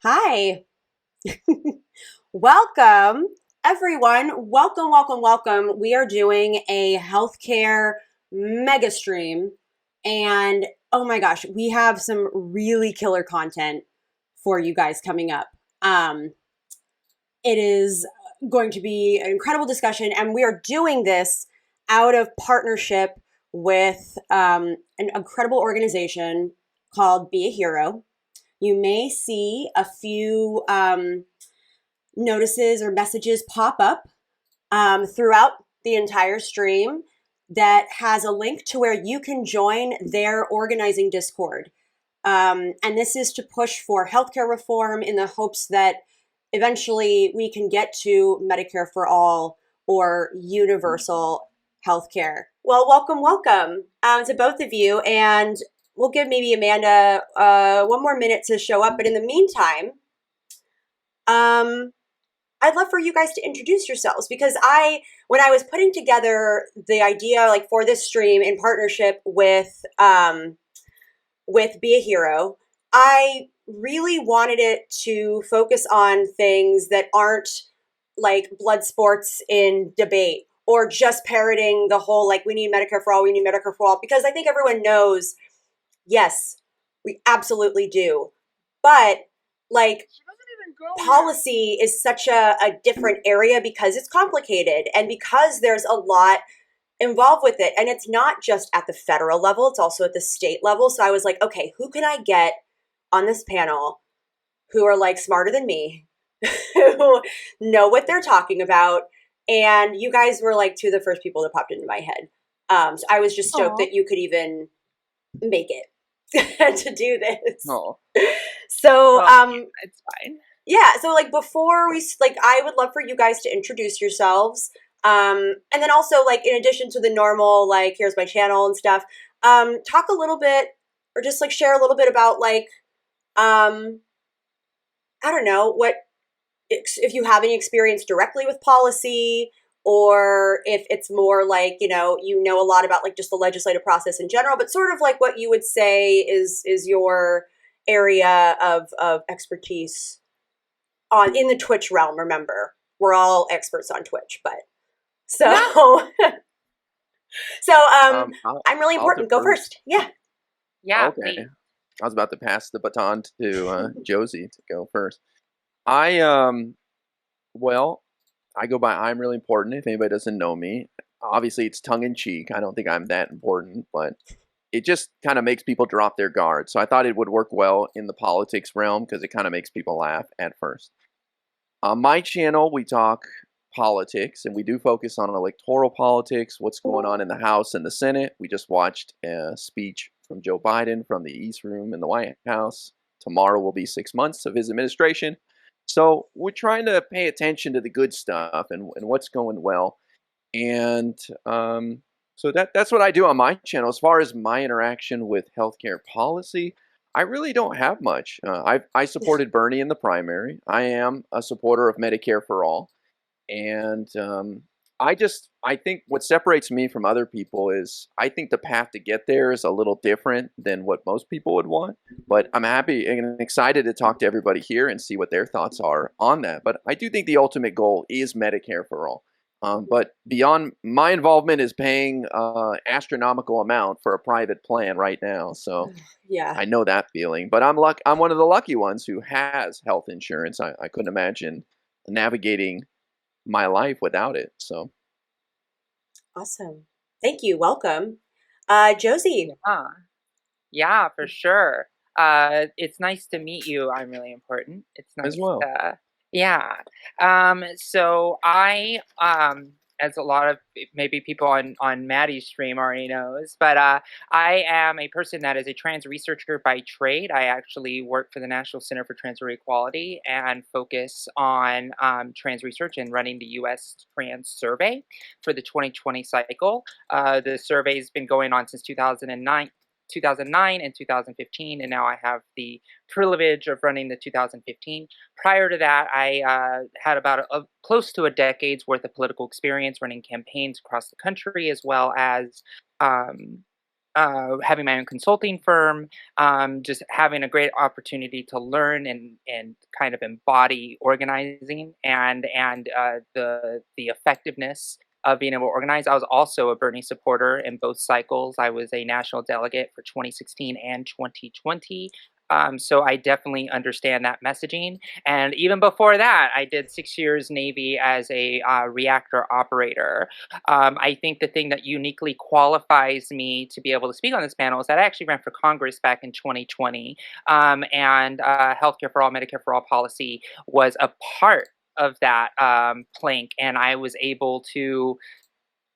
Hi. Welcome, everyone. Welcome. We are doing a healthcare mega stream. And oh my gosh, we have some really killer content for you guys coming up. Um, it is going to be an incredible discussion, and we are doing this out of partnership with an incredible organization called Be a Hero. You may see a few notices or messages pop up throughout the entire stream that has a link to where you can join their organizing Discord. And this is to push for healthcare reform in the hopes that eventually we can get to Medicare for all or universal healthcare. Well, welcome to both of you. And we'll give maybe Amanda one more minute to show up. But in the meantime, um, I'd love for you guys to introduce yourselves because when I was putting together the idea like for this stream in partnership with Be a Hero, I really wanted it to focus on things that aren't like blood sports in debate or just parroting the whole like we need Medicare for all because I think everyone knows, yes, we absolutely do. But like policy is such a different area because it's complicated and because there's a lot involved with it. And it's not just at the federal level, it's also at the state level. So I was like, okay, who can I get on this panel who are like smarter than me, who know what they're talking about? And you guys were like two of the first people that popped into my head. So I was just stoked Aw. that you could even make it to do this. Oh, So, well, it's fine. yeah, so like before like I would love for you guys to introduce yourselves. And then also like in addition to the normal like here's my channel and stuff, talk a little bit or just like share a little bit about like um I don't know what if you have any experience directly with policy or if it's more like, you know a lot about like just the legislative process in general, but sort of like what you would say is your area of expertise on in the Twitch realm. Remember, we're all experts on Twitch, but so Yeah. so I'll, I'm really I'll important. Go defer. first. Yeah. Yeah, Okay. please. I was about to pass the baton to Josie to go first. I well, I go by I'm really important if anybody doesn't know me. Obviously it's tongue in cheek. I don't think I'm that important, but it just kind of makes people drop their guard. So I thought it would work well in the politics realm because it kind of makes people laugh at first. On my channel, we talk politics, and we do focus on electoral politics, what's going on in the House and the Senate. We just watched a speech from Joe Biden from the East Room in the White House. Tomorrow will be 6 months of his administration. So we're trying to pay attention to the good stuff and what's going well. And so that's what I do on my channel. As far as my interaction with healthcare policy, I really don't have much. I supported Bernie in the primary. I am a supporter of Medicare for all, and I think what separates me from other people is I think the path to get there is a little different than what most people would want. But I'm happy and excited to talk to everybody here and see what their thoughts are on that. But I do think the ultimate goal is Medicare for all. But beyond my involvement is paying astronomical amount for a private plan right now. So Yeah. I know that feeling. But I'm one of the lucky ones who has health insurance. I couldn't imagine navigating my life without it. So Awesome. Thank you. Welcome. Josie. Yeah. Yeah, for sure. It's nice to meet you. I'm really important. It's as nice well. to, yeah. So as a lot of maybe people on Maddie's stream already knows, but I am a person that is a trans researcher by trade. I actually work for the National Center for Transgender Equality and focus on trans research and running the U.S. Trans Survey for the 2020 cycle. The survey's been going on since 2009 and 2015, and now I have the privilege of running the 2015. Prior to that, I had about close to a decade's worth of political experience running campaigns across the country, as well as having my own consulting firm, just having a great opportunity to learn and kind of embody organizing and the effectiveness of being able to organize. I was also a Bernie supporter in both cycles. I was a national delegate for 2016 and 2020. So I definitely understand that messaging. And even before that, I did 6 years Navy as a reactor operator. I think the thing that uniquely qualifies me to be able to speak on this panel is that I actually ran for Congress back in 2020, and healthcare for all, Medicare for all policy was a part of that plank, and I was able to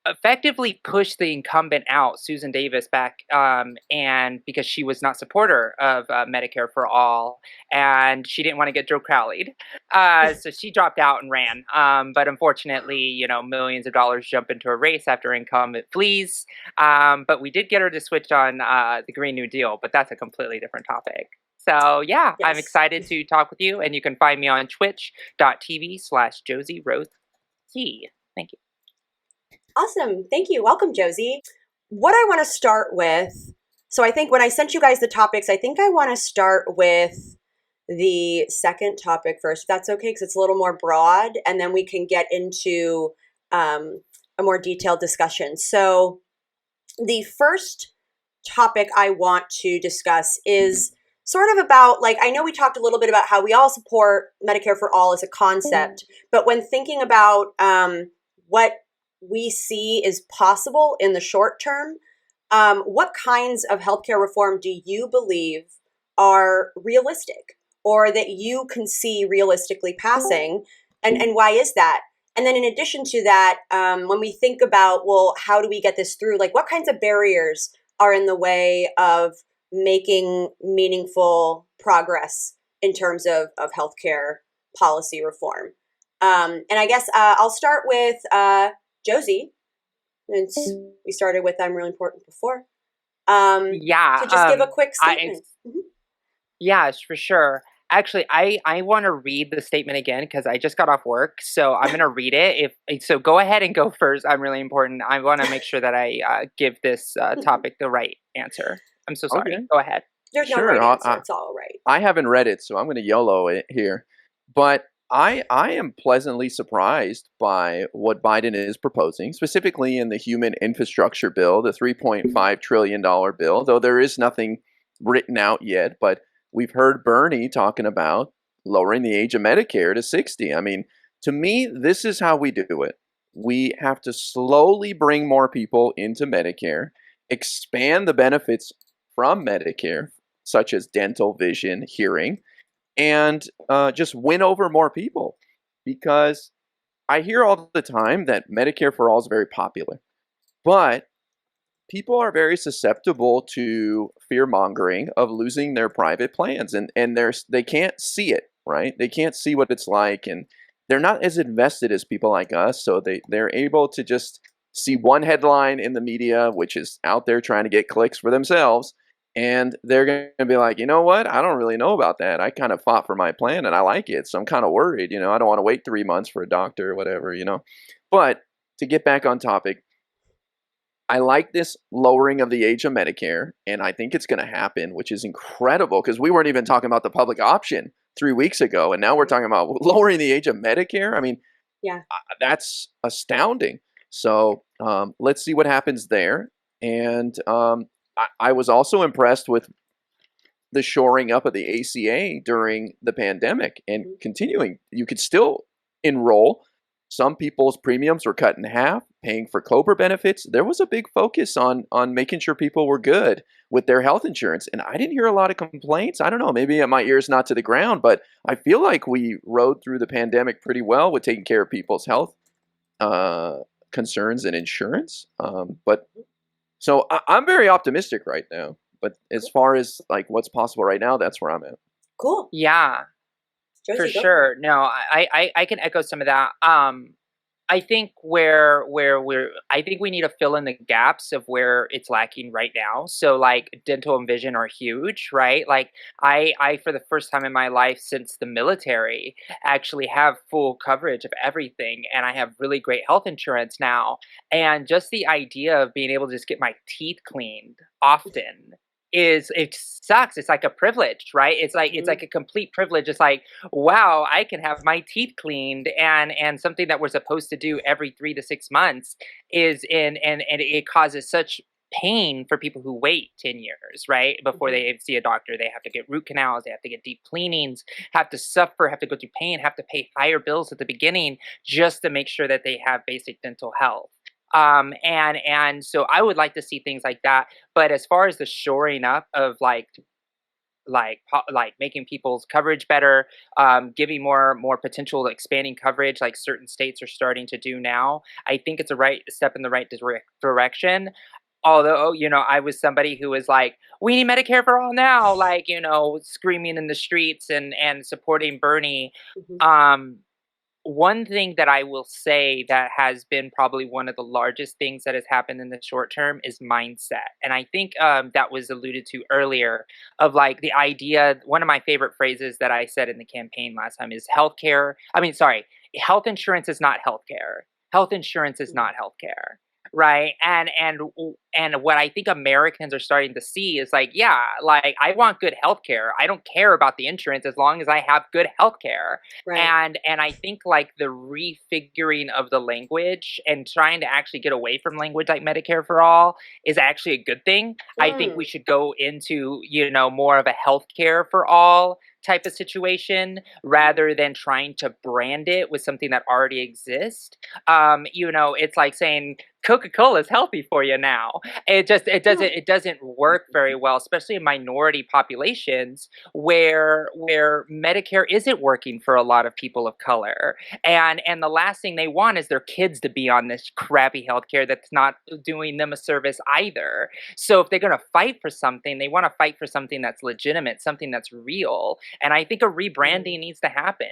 effectively pushed the incumbent out, Susan Davis, back, and because she was not supporter of Medicare for all, and she didn't want to get Joe Crowley'd, so she dropped out and ran. But unfortunately, millions of dollars jump into a race after incumbent flees. But we did get her to switch on the Green New Deal, but that's a completely different topic. So yeah, I'm Yes. excited to talk with you, and you can find me on twitch.tv/Josie Roth T. Thank you. Awesome. Thank you. Welcome, Josie. What I want to start with, so I think when I sent you guys the topics, I think I want to start with the second topic first, if that's okay, because it's a little more broad, and then we can get into a more detailed discussion. So the first topic I want to discuss is sort of about, like, I know we talked a little bit about how we all support Medicare for all as a concept, but when thinking about what we see is possible in the short term, what kinds of healthcare reform do you believe are realistic or that you can see realistically passing, and why is that? And then in addition to that, when we think about, well, how do we get this through? Like, what kinds of barriers are in the way of making meaningful progress in terms of healthcare policy reform? And I guess I'll start with Josie, since we started with I'm really important before. Yeah. To just give a quick statement. Yes, for sure. Actually, I want to read the statement again because I just got off work, so I'm going to read it. So, go ahead and go first. I'm really important. I want to make sure that I give this topic the right answer. I'm so sorry. Okay. Go ahead. There's no Sure. right answer. It's all right. I haven't read it, so I'm going to YOLO it here. But I am pleasantly surprised by what Biden is proposing, specifically in the human infrastructure bill, the $3.5 trillion bill, though there is nothing written out yet. But we've heard Bernie talking about lowering the age of Medicare to 60. I mean, to me, this is how we do it. We have to slowly bring more people into Medicare, expand the benefits from Medicare, such as dental, vision, hearing, and just win over more people. Because I hear all the time that Medicare for all is very popular, but people are very susceptible to fear mongering of losing their private plans, and they can't see it, right? They can't see what it's like, and they're not as invested as people like us, so they're able to just see one headline in the media, which is out there trying to get clicks for themselves, and they're going to be like, you know what? I don't really know about that. I kind of fought for my plan, and I like it, so I'm kind of worried. I don't want to wait 3 months for a doctor or whatever. But to get back on topic, I like this lowering of the age of Medicare, and I think it's going to happen, which is incredible because we weren't even talking about the public option 3 weeks ago, and now we're talking about lowering the age of Medicare. I mean, Yeah. that's astounding. So let's see what happens there. And I was also impressed with the shoring up of the ACA during the pandemic and continuing. You could still enroll. Some people's premiums were cut in half, paying for COBRA benefits. There was a big focus on making sure people were good with their health insurance. And I didn't hear a lot of complaints. I don't know, maybe my ear's not to the ground, but I feel like we rode through the pandemic pretty well with taking care of people's health concerns and insurance. So I'm very optimistic right now. But as far as like what's possible right now, that's where I'm at. Cool. Yeah. Josie, For go sure. No, I can echo some of that. I think where I think we need to fill in the gaps of where it's lacking right now. So like dental and vision are huge, right? Like I for the first time in my life since the military actually have full coverage of everything, and I have really great health insurance now. And just the idea of being able to just get my teeth cleaned often is it sucks. It's like a privilege, right? It's Mhm. like a complete privilege. It's like, wow, I can have my teeth cleaned, and something that we're supposed to do every 3 to 6 months is in and it causes such pain for people who wait 10 years, right? Before Mhm. they see a doctor. They have to get root canals, they have to get deep cleanings, have to suffer, have to go through pain, have to pay higher bills at the beginning just to make sure that they have basic dental health. And so I would like to see things like that. But as far as the shoring up of like making people's coverage better, giving more potential expanding coverage like certain states are starting to do now, I think it's a right step in the right direction. Although, I was somebody who was like, we need Medicare for all now, like, screaming in the streets and supporting Bernie. Mhm. um One thing that I will say that has been probably one of the largest things that has happened in the short term is mindset. And I think that was alluded to earlier of like the idea. One of my favorite phrases that I said in the campaign last time is healthcare. I mean, sorry, health insurance is not healthcare. Health insurance is Mhm. not healthcare. Right. And what I think Americans are starting to see is like, yeah, like I want good healthcare. I don't care about the insurance as long as I have good healthcare. Right. And I think like the refiguring of the language and trying to actually get away from language like Medicare for all is actually a good thing. I think we Mm. should go into, more of a healthcare for all type of situation rather than trying to brand it with something that already exists. It's like saying Coca-Cola is healthy for you now. Yeah. It doesn't work very well, especially in minority populations where Medicare isn't working for a lot of people of color. And the last thing they want is their kids to be on this crappy healthcare that's not doing them a service either. So if they're going to fight for something, they want to fight for something that's legitimate, something that's real. And I think a Mm. rebranding needs to happen.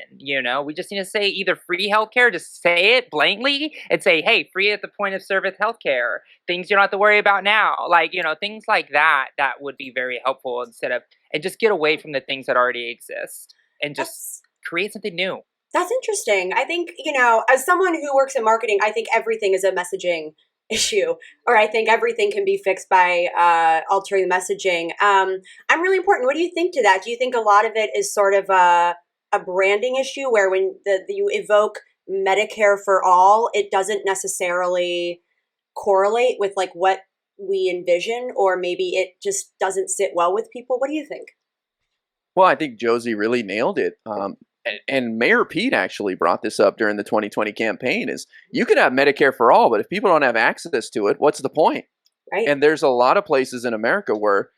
We just need to say either free healthcare, just say it blankly and say, hey, free at the point of service healthcare, things you don't have to worry about now. Like, things like that, that would be very helpful instead of, and just get away from the things that already exist and just That's create something new. That's interesting. I think, as someone who works in marketing, I think everything is a messaging issue, or I think everything can be fixed by altering the messaging. I'm really important. What do you think to that? Do you think a lot of it is sort of a branding issue where when you evoke Medicare for all, it doesn't necessarily correlate with like what we envision, or maybe it just doesn't sit well with people? What do you think? Well, I think Josie really nailed it. And Mayor Pete actually brought this up during the 2020 campaign is you could have Medicare for all, but if people don't have access to it, what's the point? Right? And there's a lot of places in America where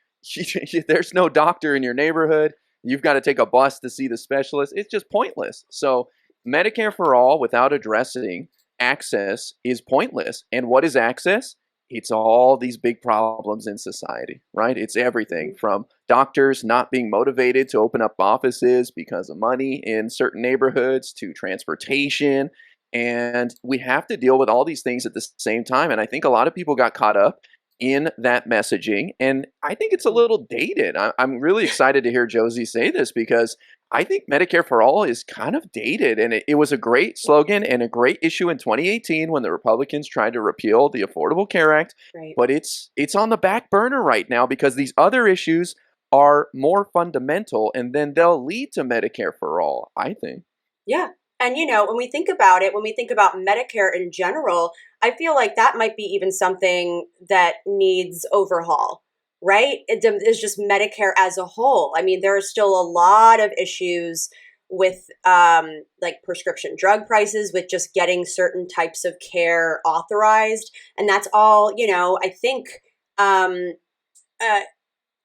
there's no doctor in your neighborhood. You've got to take a bus to see the specialist. It's just pointless. So Medicare for all without addressing access is pointless. And what is access? It's all these big problems in society, right? It's everything Mhm. from doctors not being motivated to open up offices because of money in certain neighborhoods to transportation. And we have to deal with all these things at the same time. And I think a lot of people got caught up in that messaging. And I think it's a Mm. little dated. I'm really excited to hear Josie say this because I think Medicare for All is kind of dated. And it was a great slogan and a great issue in 2018 when the Republicans tried to repeal the Affordable Care Act. Right. But it's on the back burner right now because these other issues are more fundamental and then they'll lead to Medicare for All, I think. Yeah. And when we think about it, when we think about Medicare in general, I feel like that might be even something that needs overhaul, right? It's just Medicare as a whole. I mean, there are still a lot of issues with like prescription drug prices, with just getting certain types of care authorized. And that's all, I think um, uh,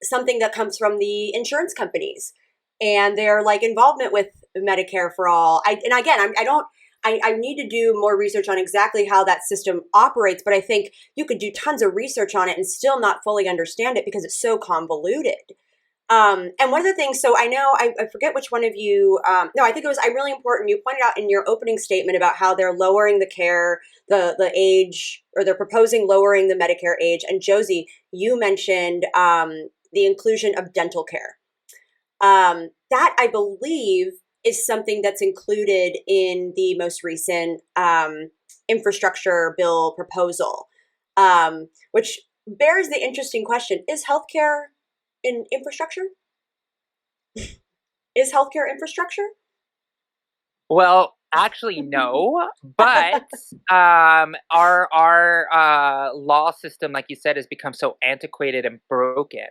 something that comes from the insurance companies and their like involvement with Medicare for all. And again, I don't. I need to do more research on exactly how that system operates, but I think you could do tons of research on it and still not fully understand it because it's so convoluted. And one of the things, so I know, I forget which one of you, no, I think it was I'm Really Important. You pointed out in your opening statement about how they're lowering the age, or they're proposing lowering the Medicare age. And Josie, you mentioned the inclusion of dental care. That I believe is something that's included in the most recent infrastructure bill proposal, which bears the interesting question: is healthcare in infrastructure? Is healthcare infrastructure? Well, actually, no. But our law system, like you said, has become so antiquated and broken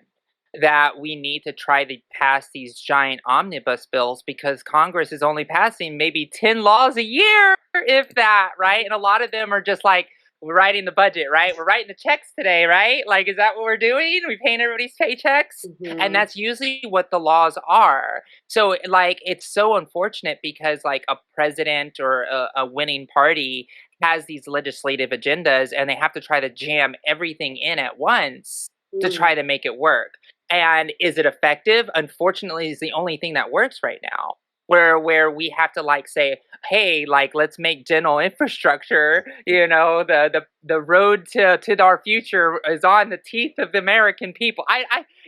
that we need to try to pass these giant omnibus bills because Congress is only passing maybe 10 laws a year, if that, right? And a lot of them are just like, we're writing the budget, right? We're writing the checks today, right? Like, is that what we're doing? We paying everybody's paychecks? And Mm-hmm. that's usually what the laws are. So, like, it's so unfortunate because, like, a president or a winning party has these legislative agendas and they have to try to jam everything in at once to Mm-hmm. try to make it work. And is it effective? Unfortunately, is the only thing that works right now. Where we have to like say, hey, like let's make dental infrastructure. The road to our future is on the teeth of the American people.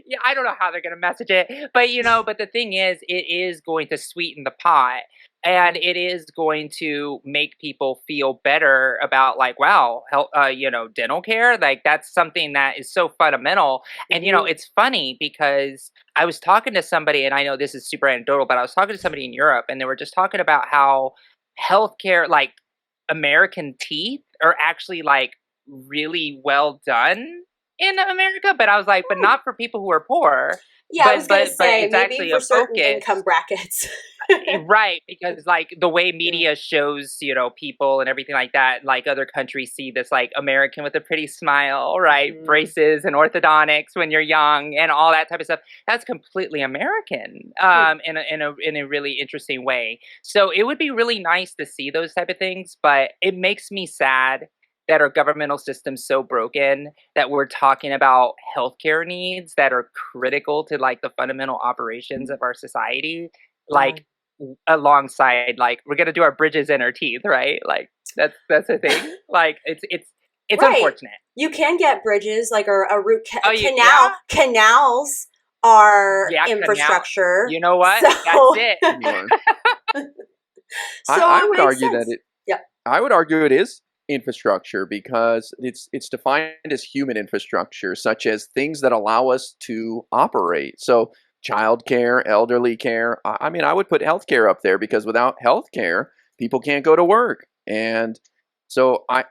Yeah, I don't know how they're going to message it, but but the thing is, it is going to sweeten the pot. And it is going to make people feel better about like, wow, health, dental care. Like that's something that is so fundamental. And Mm-hmm. it's funny because I was talking to somebody, and I know this is super anecdotal, but I was talking to somebody in Europe, and they were just talking about how healthcare, like American teeth, are actually like really well done in America. But I was like, but not for people who are poor. Yeah, I was gonna But say it's maybe actually for a certain income focus. brackets. Right, because like the way Yeah. media shows, people and everything like that, like other countries see this like American with a pretty smile, right? Mm-hmm. Braces and orthodontics when you're young and all that type of stuff. That's completely American, in a really interesting way. So it would be really nice to see those type of things, but it makes me sad that our governmental system's so broken that we're talking about healthcare needs that are critical to like the fundamental operations of our society, Yeah. like alongside like we're gonna do our bridges and our teeth, right? Like that's a thing. Like it's Right. unfortunate. You can get bridges, like a Oh, a yeah, canal. Canals are yeah, canal. infrastructure. You know what? So, That's it. Sure. so I it would makes argue that sense. it. Yeah. I would argue it is infrastructure because it's defined as human infrastructure, such as things that allow us to operate. So, childcare, elderly care. I mean, I would put healthcare up there because without healthcare, people can't go to work, and so I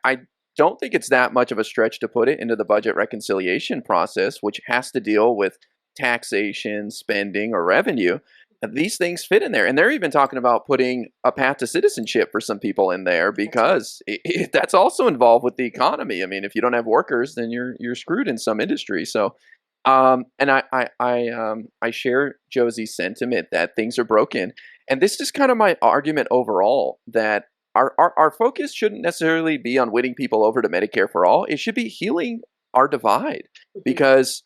don't think it's that much of a stretch to put it into the budget reconciliation process, which has to deal with taxation, spending, or revenue. These things fit in there, and they're even talking about putting a path to citizenship for some people in there That's right. because that's also involved with the economy. I mean, if you don't have workers, then you're screwed in some industry. So, and I share Josie's sentiment that things are broken, and this is kind of my argument overall that our focus shouldn't necessarily be on winning people over to Medicare for all. It should be healing our divide Mhm. because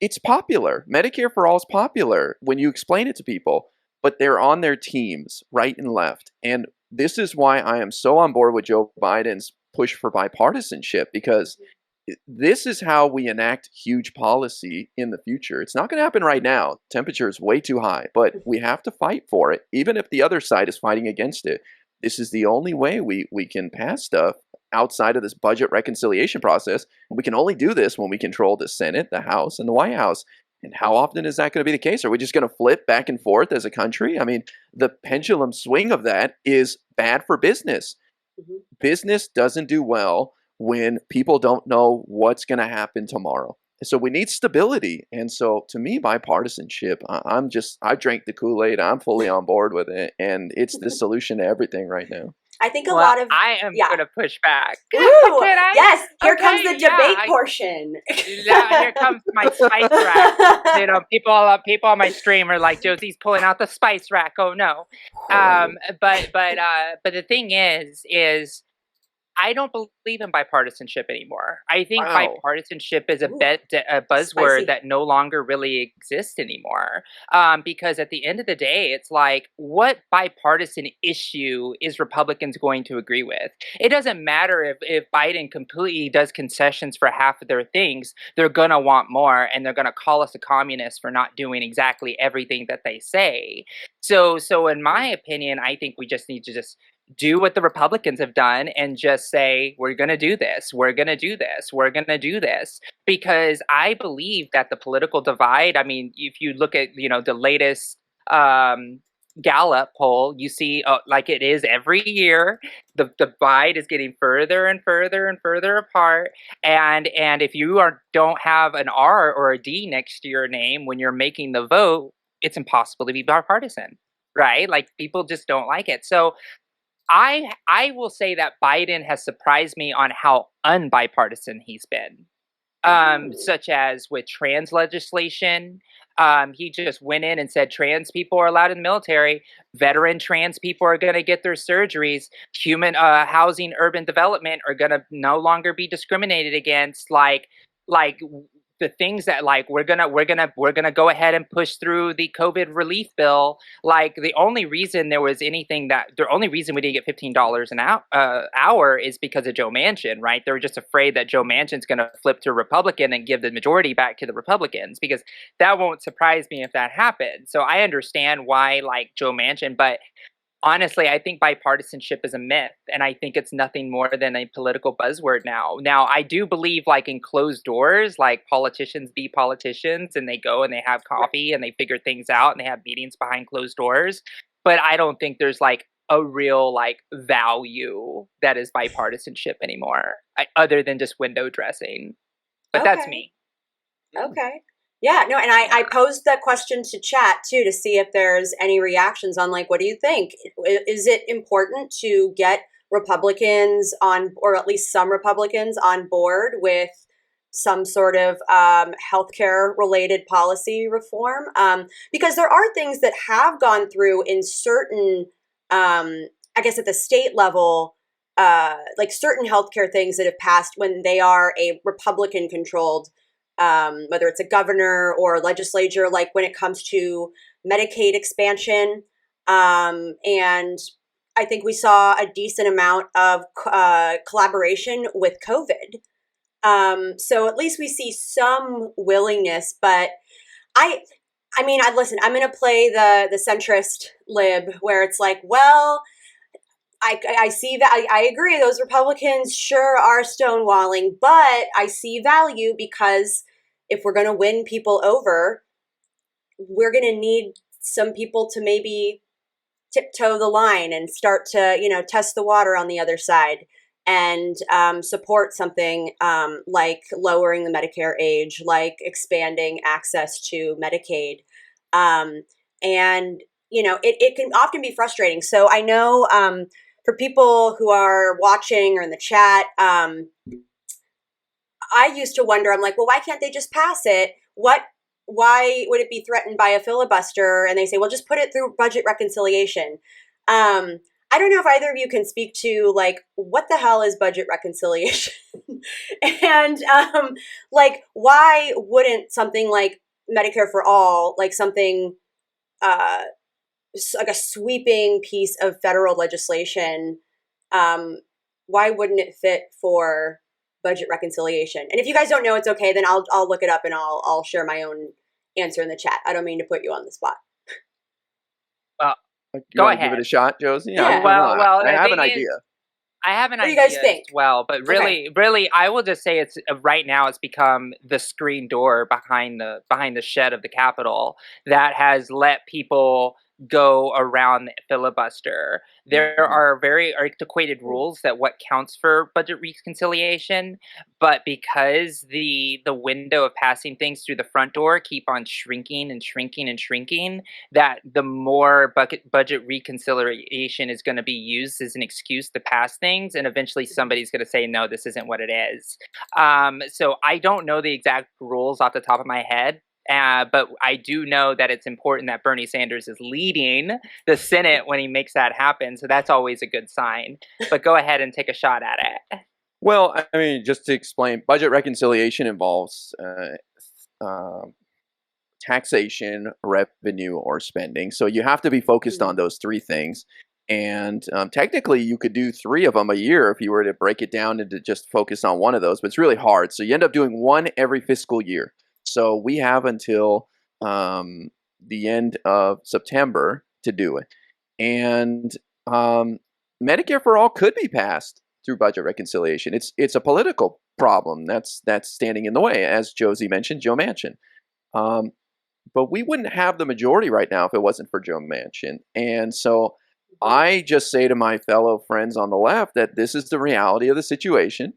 it's popular. Medicare for all is popular when you explain it to people, but they're on their teams, right and left. And this is why I am so on board with Joe Biden's push for bipartisanship because this is how we enact huge policy in the future. It's not going to happen right now. Temperature is way too high, but we have to fight for it, even if the other side is fighting against it. This is the only way we can pass stuff outside of this budget reconciliation process. And we can only do this when we control the Senate, the House, and the White House. And how often is that going to be the case? Are we just going to flip back and forth as a country? I mean, the pendulum swing of that is bad for business. Mhm. Business doesn't do well when people don't know what's going to happen tomorrow. So we need stability. And so to me, bipartisanship, I drank the Kool-Aid. I'm fully on board with it. And it's the solution to everything right now. I think a Well, lot of I am yeah. gonna push back. Ooh, Can I? yes. Here comes the Okay, yeah. debate portion. Now here comes my spice rack. People on my stream are like, Josie's pulling out the spice rack. Oh no. But the thing is I don't believe in bipartisanship anymore. I think Wow. bipartisanship is Ooh, a buzzword spicy. that no longer really exists anymore. Because at the end of the day, it's like, what bipartisan issue is Republicans going to agree with? It doesn't matter if Biden completely does concessions for half of their things, they're going to want more, and they're going to call us a communist for not doing exactly everything that they say. So in my opinion, I think we just need to just do what the Republicans have done and just say, we're going to do this, we're going to do this, we're going to do this. Because I believe that the political divide, I mean, if you look at, the latest um, Gallup poll, you see, like it is every year, the divide is getting further and further and further apart. And if you don't have an R or a D next to your name when you're making the vote, it's impossible to be bipartisan, right? Like people just don't like it. So I will say that Biden has surprised me on how unbipartisan he's been, Ooh. such as with trans legislation. He just went in and said trans people are allowed in the military. Veteran trans people are going to get their surgeries. Human housing, urban development are going to no longer be discriminated against. Like the things that like we're gonna go ahead and push through the COVID relief bill. Like the only reason we didn't get $15 an hour is because of Joe Manchin, right? They were just afraid that Joe Manchin's going to flip to a Republican and give the majority back to the Republicans, because that won't surprise me if that happens. So I understand why like Joe Manchin, but honestly, I think bipartisanship is a myth, and I think it's nothing more than a political buzzword now. Now, I do believe, like in closed doors, like politicians be politicians, and they go and they have coffee and they figure things out and they have meetings behind closed doors. But I don't think there's like a real like value that is bipartisanship anymore, other than just window dressing. But that's Okay. me. Okay. Yeah, no, and I posed that question to chat too to see if there's any reactions on like, what do you think? Is it important to get Republicans on, or at least some Republicans on board with some sort of healthcare related policy reform? Because there are things that have gone through in certain, I guess at the state level, like certain healthcare things that have passed when they are a Republican controlled, whether it's a governor or legislature, like when it comes to Medicaid expansion. And I think we saw a decent amount of collaboration with COVID. So at least we see some willingness, but I, I mean, I listen. I'm going to play the centrist lib, where it's like, well, I see that I agree. Those Republicans sure are stonewalling, but I see value because if we're going to win people over, we're going to need some people to maybe tiptoe the line and start to, test the water on the other side and support something like lowering the Medicare age, like expanding access to Medicaid. Um, and, it can often be frustrating. So I know for people who are watching or in the chat, I used to wonder, I'm like, well, why can't they just pass it? Why would it be threatened by a filibuster? And they say, well, just put it through budget reconciliation. I don't know if either of you can speak to like, what the hell is budget reconciliation? And like, why wouldn't something like Medicare for all, like something, uh, like a sweeping piece of federal legislation, um, why wouldn't it fit for budget reconciliation? And if you guys don't know, it's okay. Then I'll look it up and I'll share my own answer in the chat. I don't mean to put you on the spot. Well, You go want to give it ahead. a shot, Josie? Yeah. Why Well, not? well, I the have an thing is, idea. I have an What do you guys idea as think? well, but Okay. really, I will just say it's right now it's become the screen door behind the shed of the Capitol that has let people go around the filibuster. There Mhm. are very antiquated rules that what counts for budget reconciliation, but because the window of passing things through the front door keep on shrinking and shrinking and shrinking, that the more budget reconciliation is going to be used as an excuse to pass things, and eventually somebody's going to say, no, this isn't what it is. So I don't know the exact rules off the top of my head. But I do know that it's important that Bernie Sanders is leading the Senate when he makes that happen. So that's always a good sign. But go ahead and take a shot at it. Well, I mean, just to explain, budget reconciliation involves taxation, revenue, or spending. So you have to be focused on those three things. And technically, you could do three of them a year if you were to break it down into just focus on one of those, but it's really hard. So you end up doing one every fiscal year. So we have until the end of September to do it. And Medicare for All could be passed through budget reconciliation. It's a political problem that's standing in the way, as Josie mentioned, Joe Manchin. But we wouldn't have the majority right now if it wasn't for Joe Manchin. And so I just say to my fellow friends on the left that this is the reality of the situation.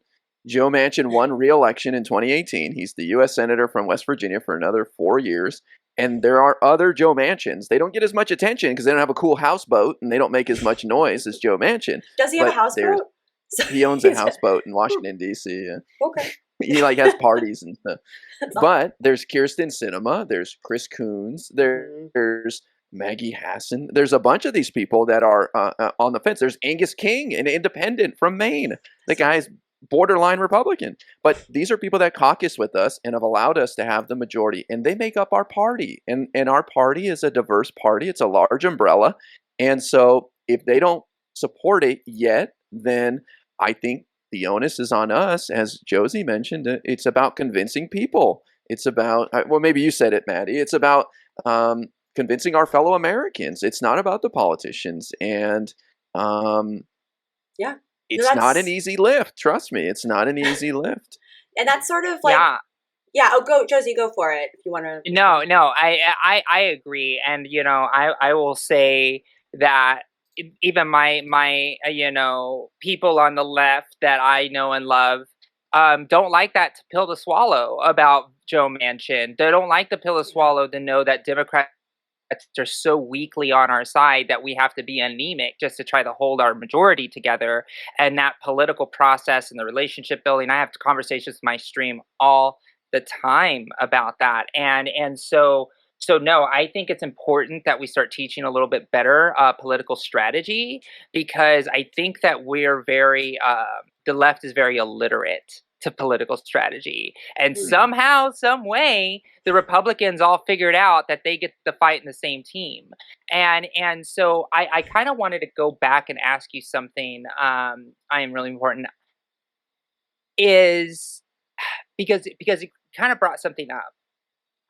Joe Manchin won re-election in 2018. He's the U.S. Senator from West Virginia for another 4 years. And there are other Joe Manchins. They don't get as much attention because they don't have a cool houseboat and they don't make as much noise as Joe Manchin. Does he have a houseboat? He owns a houseboat in Washington, D.C. Yeah. Okay. He has parties and stuff. But there's Kirsten Sinema, there's Chris Coons, there's Maggie Hassan. There's a bunch of these people that are on the fence. There's Angus King, an independent from Maine. The guy's borderline Republican. But these are people that caucus with us and have allowed us to have the majority. And they make up our party. And our party is a diverse party. It's a large umbrella. And so if they don't support it yet, then I think the onus is on us. As Josie mentioned, it's about convincing people. It's about, well, maybe you said it, Maddie. It's about convincing our fellow Americans. It's not about the politicians. And yeah, it's not an easy lift. Trust me, it's not an easy lift. And that's sort of like, yeah. Oh, go, Josie, go for it if you want to. No, I agree, and I will say that even my people on the left that I know and love don't like that pill to swallow about Joe Manchin. They don't like the pill to swallow to know that Democrats are so weakly on our side that we have to be anemic just to try to hold our majority together. And that political process and the relationship building, I have conversations with my stream all the time about that. And so no, I think it's important that we start teaching a little bit better political strategy, because I think that we're very, the left is very illiterate to political strategy. And somehow, some way, the Republicans all figured out that they get to fight in the same team. And so I kind of wanted to go back and ask you something. I am really important is because it kind of brought something up.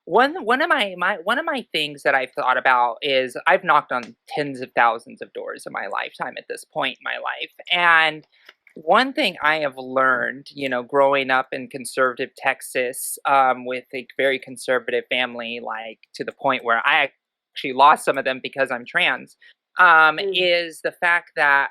One of my things that I've thought about is I've knocked on tens of thousands of doors in my lifetime at this point in my life. And one thing I have learned, growing up in conservative Texas, with a very conservative family, like to the point where I actually lost some of them because I'm trans, is the fact that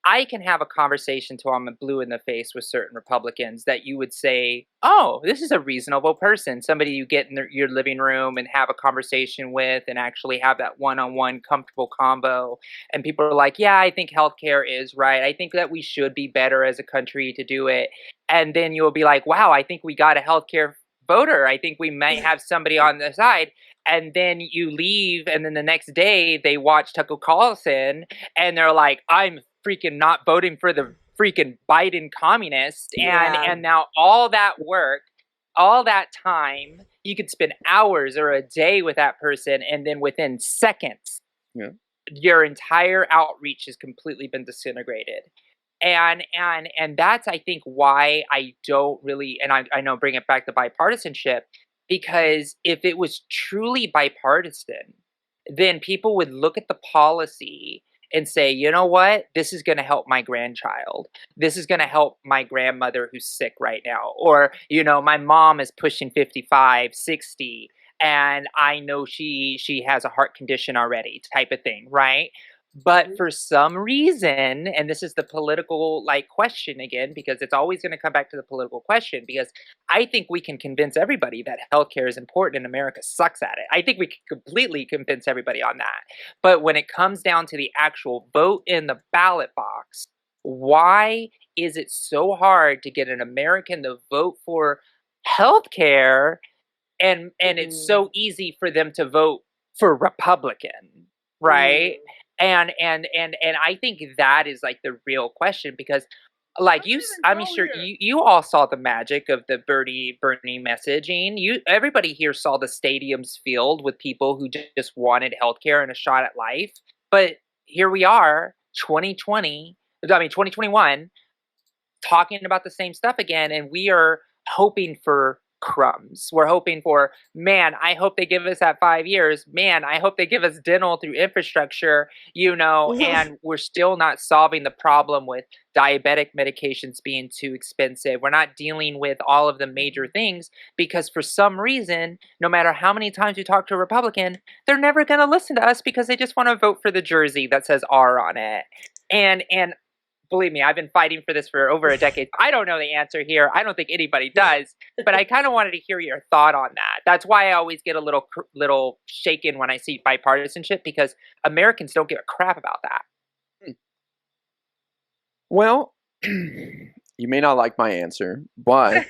I can have a conversation till I'm blue in the face with certain Republicans that you would say, oh, this is a reasonable person, somebody you get in your living room and have a conversation with and actually have that one-on-one comfortable combo. And people are like, yeah, I think healthcare is right. I think that we should be better as a country to do it. And then you'll be like, wow, I think we got a healthcare voter. I think we might have somebody on the side. And then you leave, and then the next day they watch Tucker Carlson and they're like, I'm freaking not voting for the freaking Biden communist. And now all that work, all that time, you could spend hours or a day with that person, and then within seconds, your entire outreach has completely been disintegrated. And that's, I think, why I don't really, and I know, bring it back to bipartisanship, because if it was truly bipartisan, then people would look at the policy and say, you know what, this is going to help my grandchild. This is going to help my grandmother who's sick right now. Or, my mom is pushing 55, 60, and I know she has a heart condition already, type of thing, right? But for some reason, and this is the political question again, because it's always going to come back to the political question, because I think we can convince everybody that healthcare is important and America sucks at it. I think we can completely convince everybody on that. But when it comes down to the actual vote in the ballot box, why is it so hard to get an American to vote for healthcare? and it's so easy for them to vote for Republican, right? And I think that is like the real question, because like I'm sure you all saw the magic of the Bernie messaging. Everybody here saw the stadiums filled with people who just wanted healthcare and a shot at life. But here we are, 2021, talking about the same stuff again, and we are hoping for crumbs. We're hoping for, man, I hope they give us that 5 years. Man, I hope they give us dental through infrastructure, and we're still not solving the problem with diabetic medications being too expensive. We're not dealing with all of the major things because for some reason, no matter how many times we talk to a Republican, they're never going to listen to us because they just want to vote for the jersey that says R on it. And believe me, I've been fighting for this for over a decade. I don't know the answer here. I don't think anybody does, but I kind of wanted to hear your thought on that. That's why I always get a little shaken when I see bipartisanship, because Americans don't give a crap about that. Well, you may not like my answer, but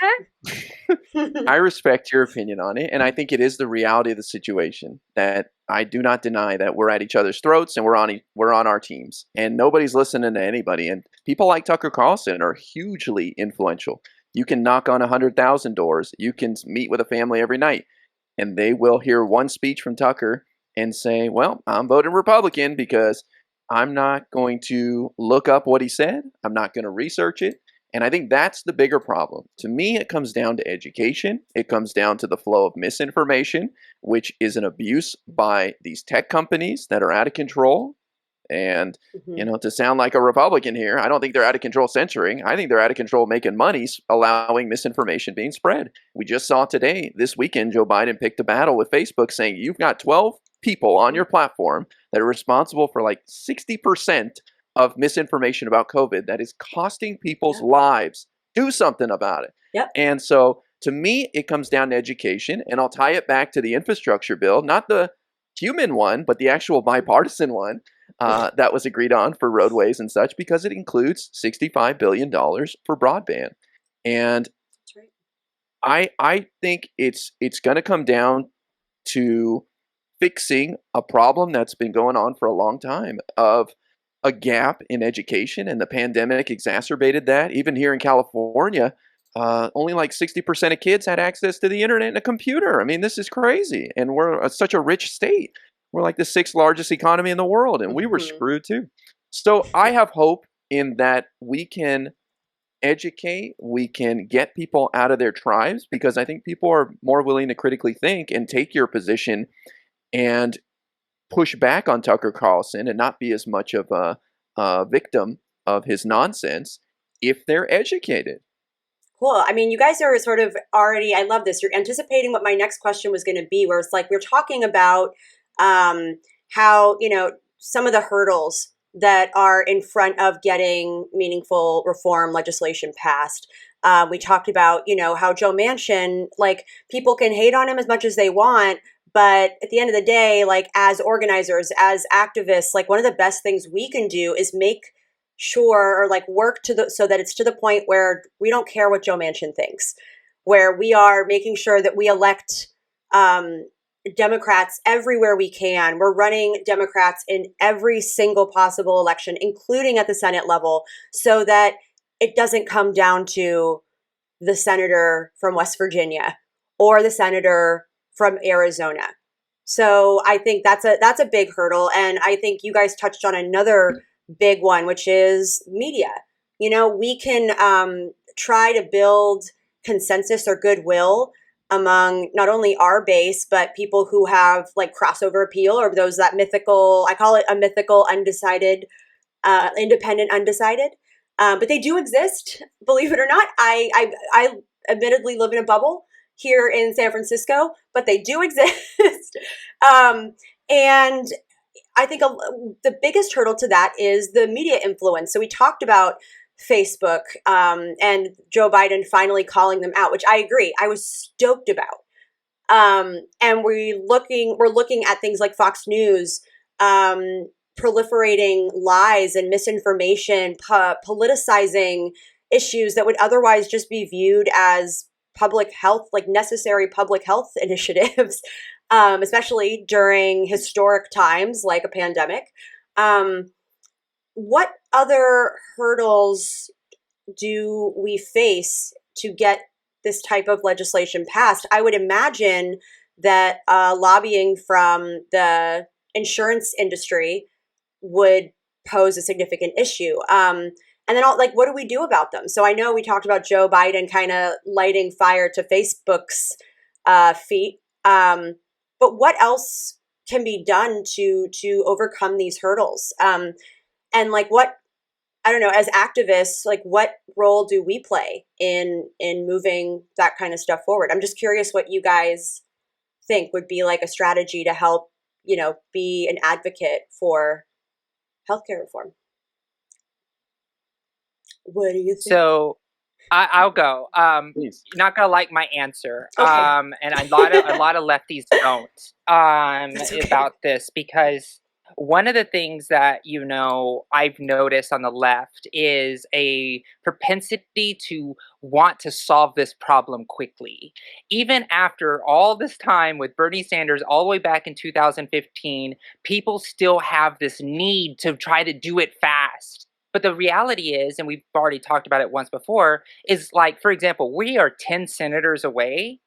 I respect your opinion on it, and I think it is the reality of the situation that I do not deny that we're at each other's throats and we're on our teams, and nobody's listening to anybody. And people like Tucker Carlson are hugely influential. You can knock on 100,000 doors. You can meet with a family every night, and they will hear one speech from Tucker and say, "Well, I'm voting Republican because I'm not going to look up what he said. I'm not going to research it." And I think that's the bigger problem. To me, it comes down to education. It comes down to the flow of misinformation, which is an abuse by these tech companies that are out of control. And, to sound like a Republican here, I don't think they're out of control censoring. I think they're out of control making money, allowing misinformation being spread. We just saw today, this weekend, Joe Biden picked a battle with Facebook saying, you've got 12 people on your platform that are responsible for like 60% of misinformation about COVID that is costing people's lives. Do something about it. Yep. And so to me, it comes down to education, and I'll tie it back to the infrastructure bill, not the human one, but the actual bipartisan one that was agreed on for roadways and such, because it includes $65 billion for broadband. And that's right. I think it's going to come down to fixing a problem that's been going on for a long time of a gap in education, and the pandemic exacerbated that. Even here in California, only like 60% of kids had access to the internet and a computer. I mean, this is crazy. And we're such a rich state. We're like the 6th largest economy in the world, and we were screwed too. So I have hope in that we can educate, we can get people out of their tribes, because I think people are more willing to critically think and take your position and push back on Tucker Carlson and not be as much of a victim of his nonsense if they're educated. Cool. I mean, you guys are sort of already, I love this. You're anticipating what my next question was going to be, where it's like we're talking about how, some of the hurdles that are in front of getting meaningful reform legislation passed. We talked about, how Joe Manchin, like, people can hate on him as much as they want, but at the end of the day, like, as organizers, as activists, like, one of the best things we can do is make sure, or like work so that it's to the point where we don't care what Joe Manchin thinks, where we are making sure that we elect Democrats everywhere we can. We're running Democrats in every single possible election, including at the Senate level, so that it doesn't come down to the senator from West Virginia or the senator from Arizona. So I think that's a big hurdle. And I think you guys touched on another big one, which is media. We can try to build consensus or goodwill among not only our base, but people who have like crossover appeal, or those that mythical, I call it a mythical undecided, independent undecided. But they do exist, believe it or not. I admittedly live in a bubble here in San Francisco, but they do exist. And I think the biggest hurdle to that is the media influence. So we talked about Facebook and Joe Biden finally calling them out, which I agree, I was stoked about. And we're looking at things like Fox News proliferating lies and misinformation, politicizing issues that would otherwise just be viewed as public health, like necessary public health initiatives, especially during historic times like a pandemic. Um, what other hurdles do we face to get this type of legislation passed? I would imagine that lobbying from the insurance industry would pose a significant issue. And then, like, what do we do about them? So I know we talked about Joe Biden kind of lighting fire to Facebook's feet, but what else can be done to overcome these hurdles? And like, what, I don't know, as activists, like what role do we play in moving that kind of stuff forward? I'm just curious what you guys think would be like a strategy to help, be an advocate for healthcare reform. What do you think? So I'll go. Please. You're not gonna like my answer. Okay. And a lot of lefties don't That's okay. about this, because one of the things that I've noticed on the left is a propensity to want to solve this problem quickly. Even after all this time with Bernie Sanders all the way back in 2015, people still have this need to try to do it fast. But the reality is, and we've already talked about it once before, is like, for example, we are 10 senators away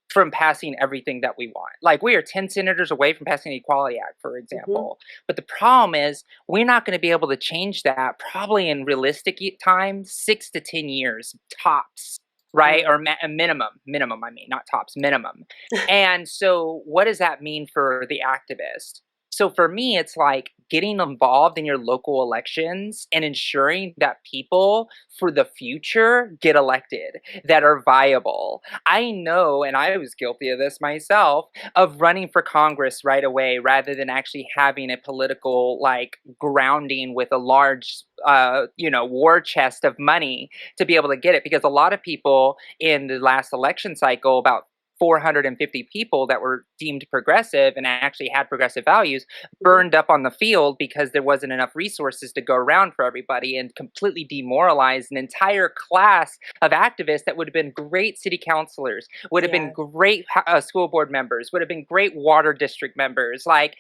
from passing everything that we want. Like, we are 10 senators away from passing the Equality Act, for example. But the problem is, we're not going to be able to change that probably in realistic time, 6 to 10 years tops, right? Or minimum, I mean, not tops, minimum. And so what does that mean for the activist? So for me, it's like getting involved in your local elections and ensuring that people for the future get elected that are viable. I know, and I was guilty of this myself, of running for Congress right away rather than actually having a political grounding with a large war chest of money to be able to get it. Because a lot of people in the last election cycle, about 450 people that were deemed progressive and actually had progressive values, burned up on the field because there wasn't enough resources to go around for everybody, and completely demoralized an entire class of activists that would have been great city councilors, would have been great school board members, would have been great water district members. Like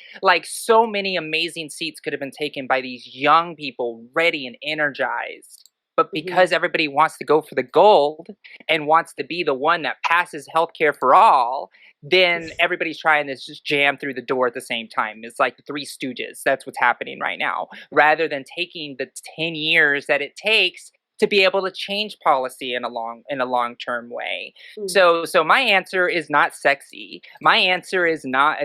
so many amazing seats could have been taken by these young people, ready and energized. But because everybody wants to go for the gold and wants to be the one that passes healthcare for all, then everybody's trying to just jam through the door at the same time. It's like the Three Stooges. That's what's happening right now. Rather than taking the 10 years that it takes to be able to change policy in a long-term way. So my answer is not sexy. My answer is not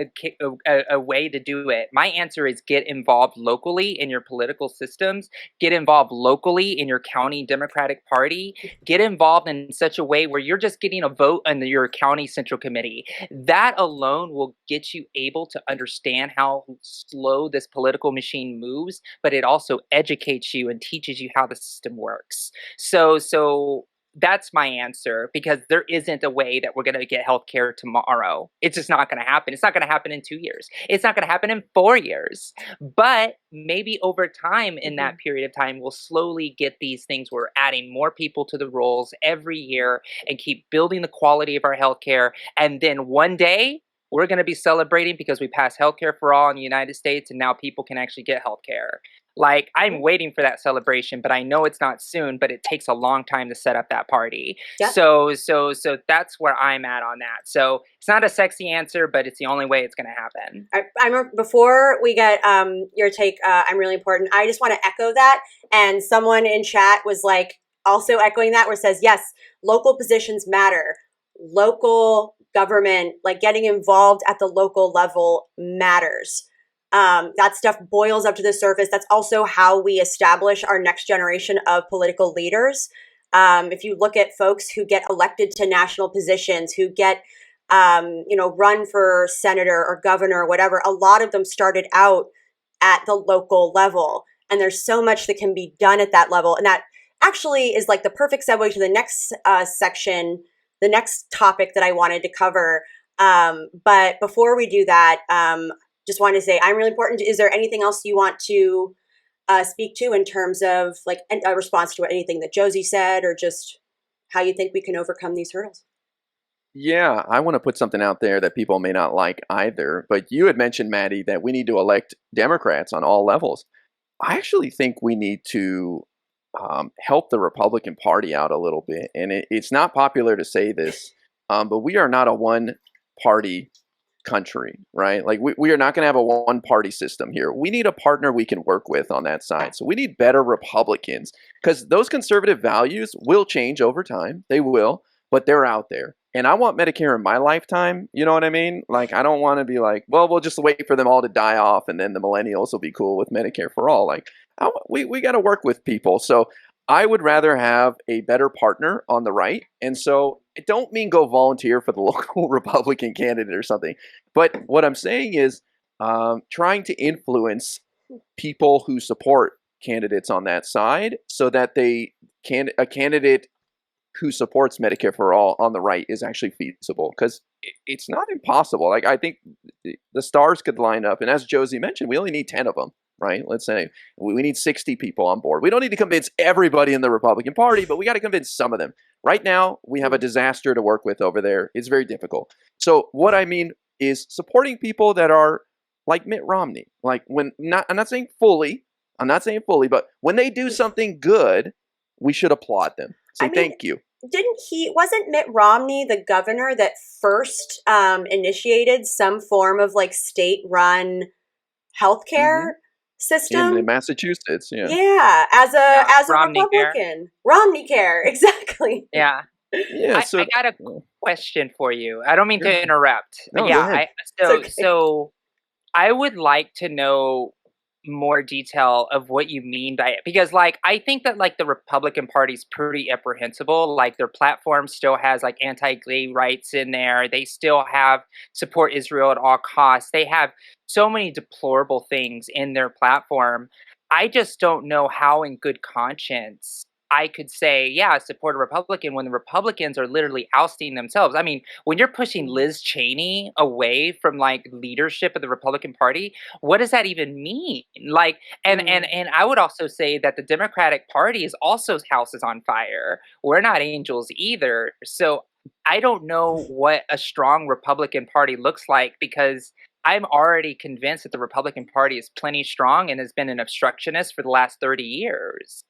a way to do it. My answer is get involved locally in your political systems. Get involved locally in your county Democratic Party. Get involved in such a way where you're just getting a vote on your county central committee. That alone will get you able to understand how slow this political machine moves, but it also educates you and teaches you how the system works. So that's my answer, because there isn't a way that we're going to get healthcare tomorrow. It's just not going to happen. It's not going to happen in 2 years. It's not going to happen in 4 years. But maybe over time, in that period of time, we'll slowly get these things. We're adding more people to the rolls every year and keep building the quality of our healthcare. And then one day, we're going to be celebrating because we passed healthcare for all in the United States, and now people can actually get healthcare. Like, I'm waiting for that celebration, but I know it's not soon, but it takes a long time to set up that party. Yeah. So that's where I'm at on that. So it's not a sexy answer, but it's the only way it's going to happen. I'm before we get your take, I'm really important. I just want to echo that. And someone in chat was like also echoing that, where it says, yes, local positions matter. Local government, like getting involved at the local level, matters. That stuff boils up to the surface. That's also how we establish our next generation of political leaders. If you look at folks who get elected to national positions, who get, run for senator or governor or whatever, a lot of them started out at the local level. And there's so much that can be done at that level. And that actually is like the perfect segue to the next section, the next topic that I wanted to cover. But before we do that, just wanted to say I'm really important. Is there anything else you want to speak to in terms of like a response to anything that Josie said, or just how you think we can overcome these hurdles? Yeah, I want to put something out there that people may not like either. But you had mentioned, Maddie, that we need to elect Democrats on all levels. I actually think we need to help the Republican Party out a little bit. And it's not popular to say this, but we are not a one party country, right? Like we are not going to have a one party system here. We need a partner we can work with on that side. So we need better Republicans because those conservative values will change over time. They will, but they're out there. And I want Medicare in my lifetime. You know what I mean? Like, I don't want to be like, well, we'll just wait for them all to die off and then the millennials will be cool with Medicare for all. Like, we got to work with people. So I would rather have a better partner on the right. And so I don't mean go volunteer for the local Republican candidate or something. But what I'm saying is trying to influence people who support candidates on that side so that a candidate who supports Medicare for all on the right is actually feasible because it's not impossible. Like I think the stars could line up, and as Josie mentioned, we only need 10 of them, right? Let's say we need 60 people on board. We don't need to convince everybody in the Republican Party, but we got to convince some of them. Right now, we have a disaster to work with over there. It's very difficult. So what I mean is supporting people that are like Mitt Romney. Like I'm not saying fully, but when they do something good, we should applaud them. I Say mean, thank you. wasn't Mitt Romney the governor that first initiated some form of like state-run Hmm. healthcare In system? Massachusetts, yeah. Yeah, Yeah, as a Romney Care. Republican. Romney Care, exactly. Yeah. Yeah, I so got a question for you. I don't mean sure. to interrupt. No, go Yeah, ahead. It's okay. so I would like to know more detail of what you mean by it because like I think that like the Republican Party's pretty apprehensible. Like their platform still has like anti-gay rights in there. They still have support Israel at all costs. They have so many deplorable things in their platform. I just don't know how in good conscience I could say, yeah, support a Republican when the Republicans are literally ousting themselves. I mean, when you're pushing Liz Cheney away from like leadership of the Republican Party, what does that even mean? Like, Mm. and I would also say that the Democratic Party is also house is on fire. We're not angels either. So I don't know what a strong Republican Party looks like because I'm already convinced that the Republican Party is plenty strong and has been an obstructionist for the last 30 years.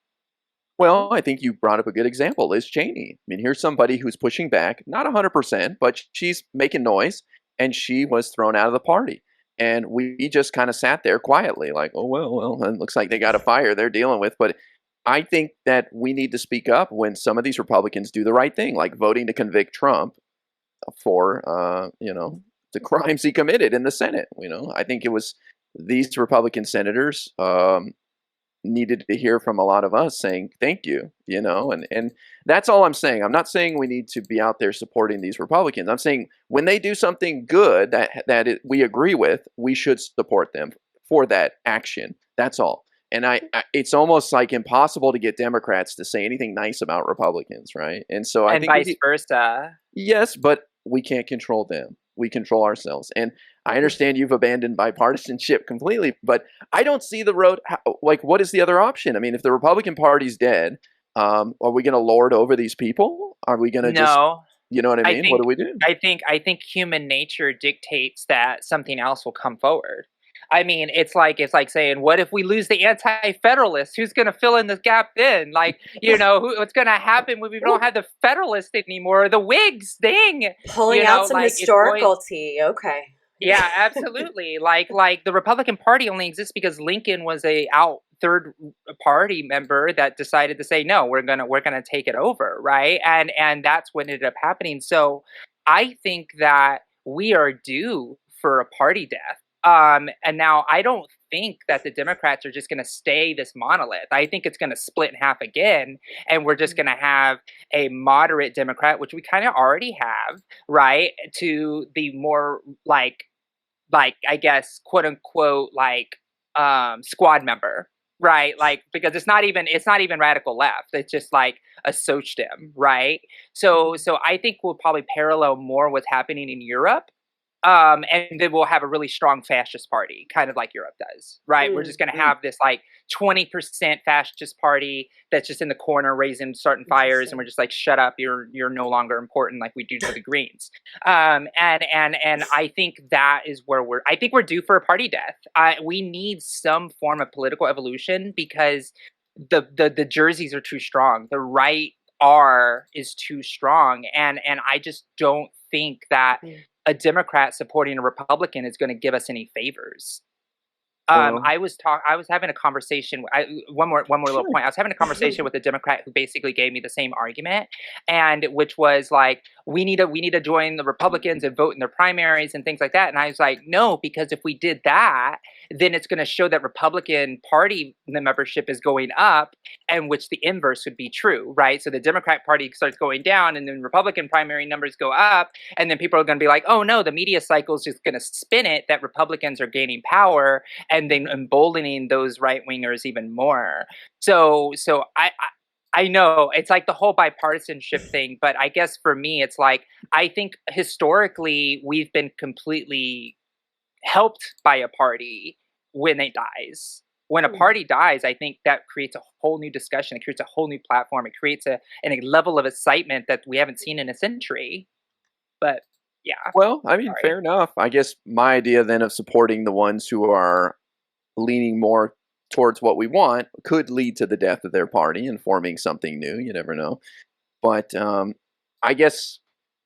Well, I think you brought up a good example, Liz Cheney. I mean, here's somebody who's pushing back, not 100%, but she's making noise, and she was thrown out of the party. And we just kind of sat there quietly, like, oh, well, it looks like they got a fire they're dealing with. But I think that we need to speak up when some of these Republicans do the right thing, like voting to convict Trump for, the crimes he committed in the Senate. I think it was these Republican senators needed to hear from a lot of us saying thank you, and that's all I'm saying. I'm not saying we need to be out there supporting these Republicans. I'm saying when they do something good we agree with, we should support them for that action. That's all. And it's almost like impossible to get Democrats to say anything nice about Republicans, right? And so I And think vice versa. yes, but we can't control them. We control ourselves. And I understand you've abandoned bipartisanship completely, but I don't see the road. Like, what is the other option? I mean, if the Republican Party's dead, are we going to lord over these people? Are we going to just, No, you know what I I mean? What think do we do? I think human nature dictates that something else will come forward. I mean, it's like saying, what if we lose the anti-federalists? Who's going to fill in the gap then? Like, what's going to happen when we don't have the Federalists anymore? The Whigs, dang, Pulling out some like it's going. historical tea. Okay. Yeah, absolutely. Like the Republican Party only exists because Lincoln was a out third party member that decided to say no, we're gonna take it over, right? And that's what ended up happening. So I think that we are due for a party death. And now I don't think that the Democrats are just going to stay this monolith. I think it's going to split in half again, and we're just going to have a moderate Democrat, which we kind of already have, right? To the more like I guess quote unquote like squad member, right? Like because it's not even radical left. It's just like a socialism, right? So I think we'll probably parallel more what's happening in Europe And then we'll have a really strong fascist party, kind of like Europe does, right? We're just going to have this like 20% fascist party that's just in the corner raising, starting fires, and we're just like, shut up, you're no longer important, like we do to the Greens. And I think that is where I think we're due for a party death. We need some form of political evolution because the jerseys are too strong. The right R is too strong, and I just don't think that a Democrat supporting a Republican is going to give us any favors. I was having a conversation. One more little point. I was having a conversation with a Democrat who basically gave me the same argument, and which was like, we need to join the Republicans and vote in their primaries and things like that. And I was like, no, because if we did that, then it's going to show that Republican Party membership is going up, and which the inverse would be true, right? So the Democrat Party starts going down, and then Republican primary numbers go up, and then people are going to be like, oh no, the media cycle is just going to spin it that Republicans are gaining power, and then emboldening those right wingers even more. So I know it's like the whole bipartisanship thing, but I guess for me, it's like, I think historically we've been completely helped by a party when it dies. When a party dies, I think that creates a whole new discussion. It creates a whole new platform. It creates a level of excitement that we haven't seen in a century. But yeah. Well, I mean, fair enough. I guess my idea then of supporting the ones who are leaning more towards what we want could lead to the death of their party and forming something new. You never know. But I guess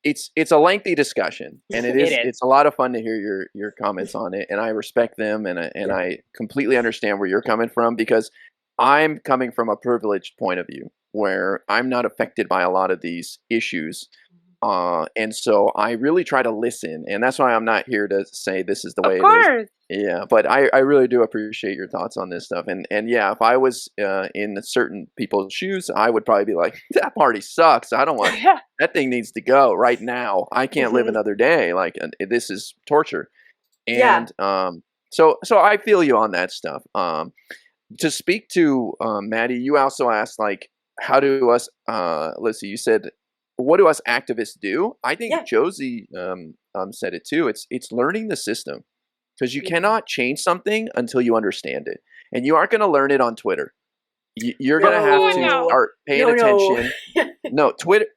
it's a lengthy discussion, and it's a lot of fun to hear your comments on it, and I respect them, and I completely understand where you're coming from, because I'm coming from a privileged point of view where I'm not affected by a lot of these issues. And so I really try to listen, and that's why I'm not here to say this is the way it is. Yeah, but I really do appreciate your thoughts on this stuff. And yeah, if I was in certain people's shoes, I would probably be like, that party sucks. I don't want that thing needs to go right now. I can't live another day. Like, this is torture. And so I feel you on that stuff. To speak to Maddie, you also asked, like, how do us let's see, you said, what do us activists do? I think Josie said it too. It's learning the system, because you cannot change something until you understand it, and you aren't going to learn it on Twitter. You're going to have to start paying attention. No,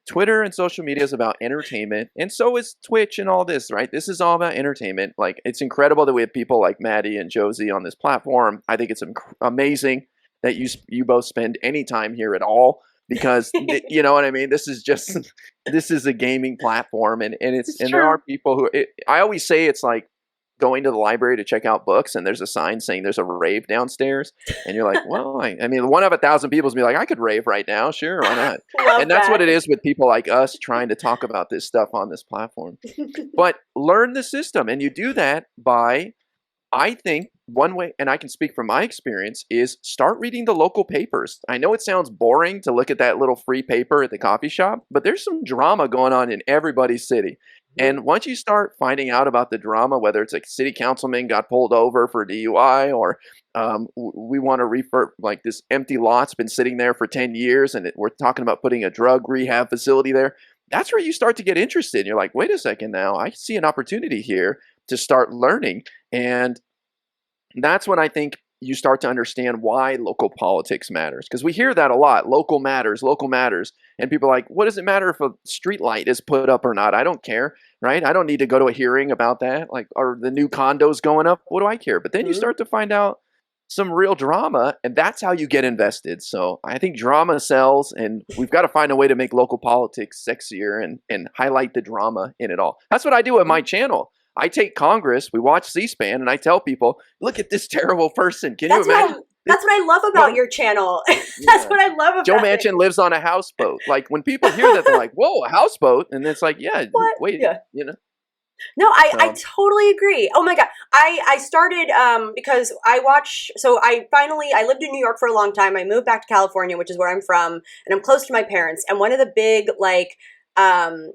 Twitter and social media is about entertainment, and so is Twitch and all this, right? This is all about entertainment. Like, it's incredible that we have people like Maddie and Josie on this platform. I think it's amazing that you both spend any time here at all, because you know what I mean? This is a gaming platform, and there are people who, I always say it's like going to the library to check out books, and there's a sign saying there's a rave downstairs, and you're like, well, I mean, one of 1,000 people is be like, I could rave right now, sure, why not? And that's what it is with people like us trying to talk about this stuff on this platform. But learn the system, and you do that by, I think, one way, and I can speak from my experience, is start reading the local papers. I know it sounds boring to look at that little free paper at the coffee shop, but there's some drama going on in everybody's city. And once you start finding out about the drama, whether it's a city councilman got pulled over for DUI, or we want to refer, like, this empty lot's been sitting there for 10 years, and we're talking about putting a drug rehab facility there, that's where you start to get interested. You're like, wait a second now, I see an opportunity here to start learning. And that's when I think you start to understand why local politics matters. Because we hear that a lot, local matters. And people are like, what does it matter if a street light is put up or not? I don't care, right? I don't need to go to a hearing about that. Like, are the new condos going up? What do I care? But then you start to find out some real drama, and that's how you get invested. So I think drama sells, and we've got to find a way to make local politics sexier and highlight the drama in it all. That's what I do at my channel. I take Congress, we watch C-SPAN, and I tell people, look at this terrible person. Can you imagine? That's what I love about your channel. That's what I love about Joe Manchin lives on a houseboat. Like, when people hear that, they're like, whoa, a houseboat? And it's like, wait, you know. No, I totally agree. Oh my God. I started, because I lived in New York for a long time. I moved back to California, which is where I'm from, and I'm close to my parents. And one of the big, like, I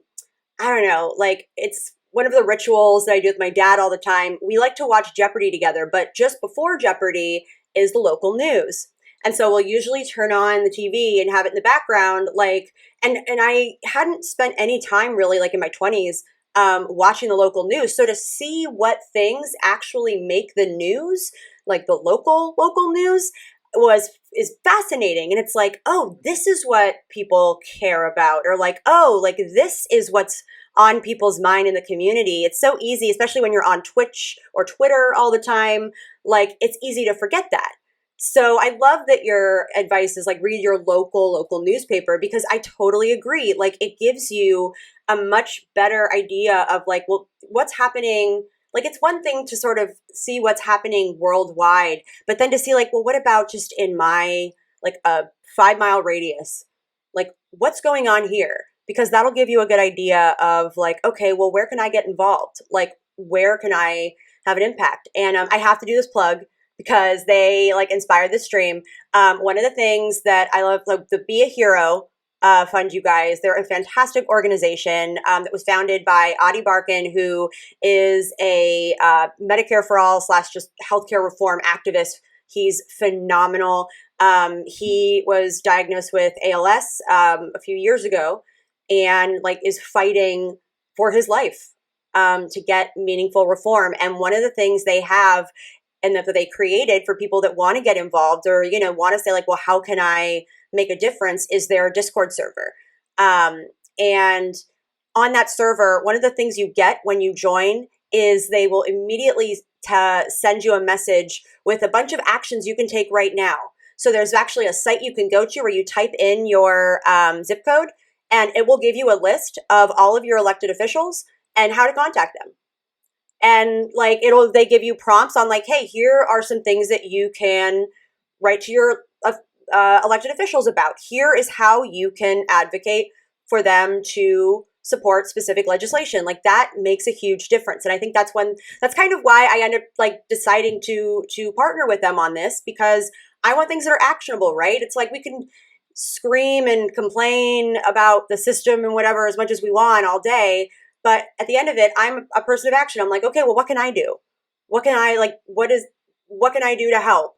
don't know, like, it's one of the rituals that I do with my dad all the time. We like to watch Jeopardy together, but just before Jeopardy is the local news. And so we'll usually turn on the TV and have it in the background, like, and I hadn't spent any time really, like, in my 20s, watching the local news. So to see what things actually make the news, like the local news, is fascinating. And it's like, oh, this is what people care about, or like, oh, like this is what's on people's mind in the community. It's so easy, especially when you're on Twitch or Twitter all the time. Like, it's easy to forget that. So I love that your advice is like read your local newspaper, because I totally agree. Like, it gives you a much better idea of like, well, what's happening. Like, it's one thing to sort of see what's happening worldwide, but then to see like, well, what about just in my like a 5 mile radius? Like, what's going on here? Because that'll give you a good idea of like, okay, well, where can I get involved? Like, where can I have an impact? And I have to do this plug because they like inspired the stream. One of the things that I love, like the Be a Hero fund, you guys, they're a fantastic organization that was founded by Adi Barkan, who is a Medicare for all / just healthcare reform activist. He's phenomenal. He was diagnosed with ALS a few years ago, and like is fighting for his life to get meaningful reform. And one of the things they have and that they created for people that want to get involved, or want to say like, well, how can I make a difference, is their Discord server. And on that server, one of the things you get when you join is they will immediately send you a message with a bunch of actions you can take right now. So there's actually a site you can go to where you type in your zip code, and it will give you a list of all of your elected officials and how to contact them. And like they give you prompts on like, hey, here are some things that you can write to your elected officials about. Here is how you can advocate for them to support specific legislation. Like, that makes a huge difference. And I think that's kind of why I ended up like deciding to partner with them on this, because I want things that are actionable, right? It's like we can scream and complain about the system and whatever as much as we want all day, but at the end of it, I'm a person of action. I'm like, okay, well, what can I do? What can I do to help?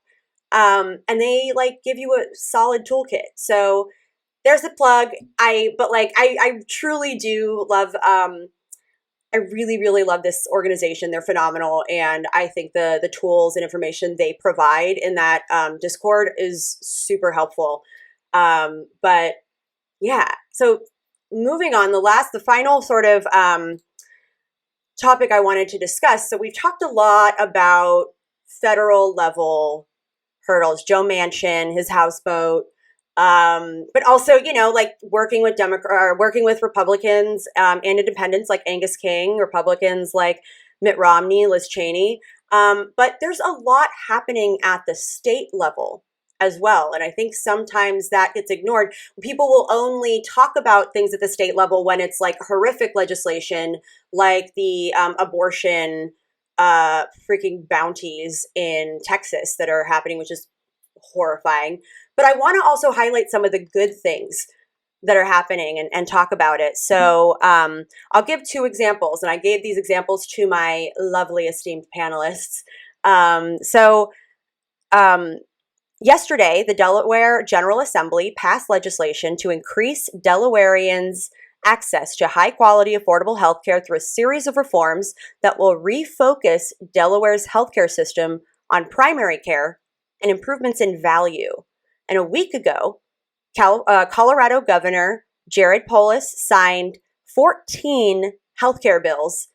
And they like give you a solid toolkit. So there's the plug. I truly do love, I really, really love this organization. They're phenomenal. And I think the tools and information they provide in that Discord is super helpful. But yeah, so moving on, the final sort of topic I wanted to discuss. So we've talked a lot about federal level hurdles, Joe Manchin, his houseboat, but also, like working with Republicans and independents like Angus King, Republicans like Mitt Romney, Liz Cheney. But there's a lot happening at the state level as well. And I think sometimes that gets ignored. People will only talk about things at the state level when it's like horrific legislation, like the abortion freaking bounties in Texas that are happening, which is horrifying. But I want to also highlight some of the good things that are happening and talk about it. So I'll give 2 examples, and I gave these examples to my lovely esteemed panelists. Yesterday, the Delaware General Assembly passed legislation to increase Delawareans' access to high-quality, affordable healthcare through a series of reforms that will refocus Delaware's healthcare system on primary care and improvements in value. And a week ago, Colorado Governor Jared Polis signed 14 healthcare bills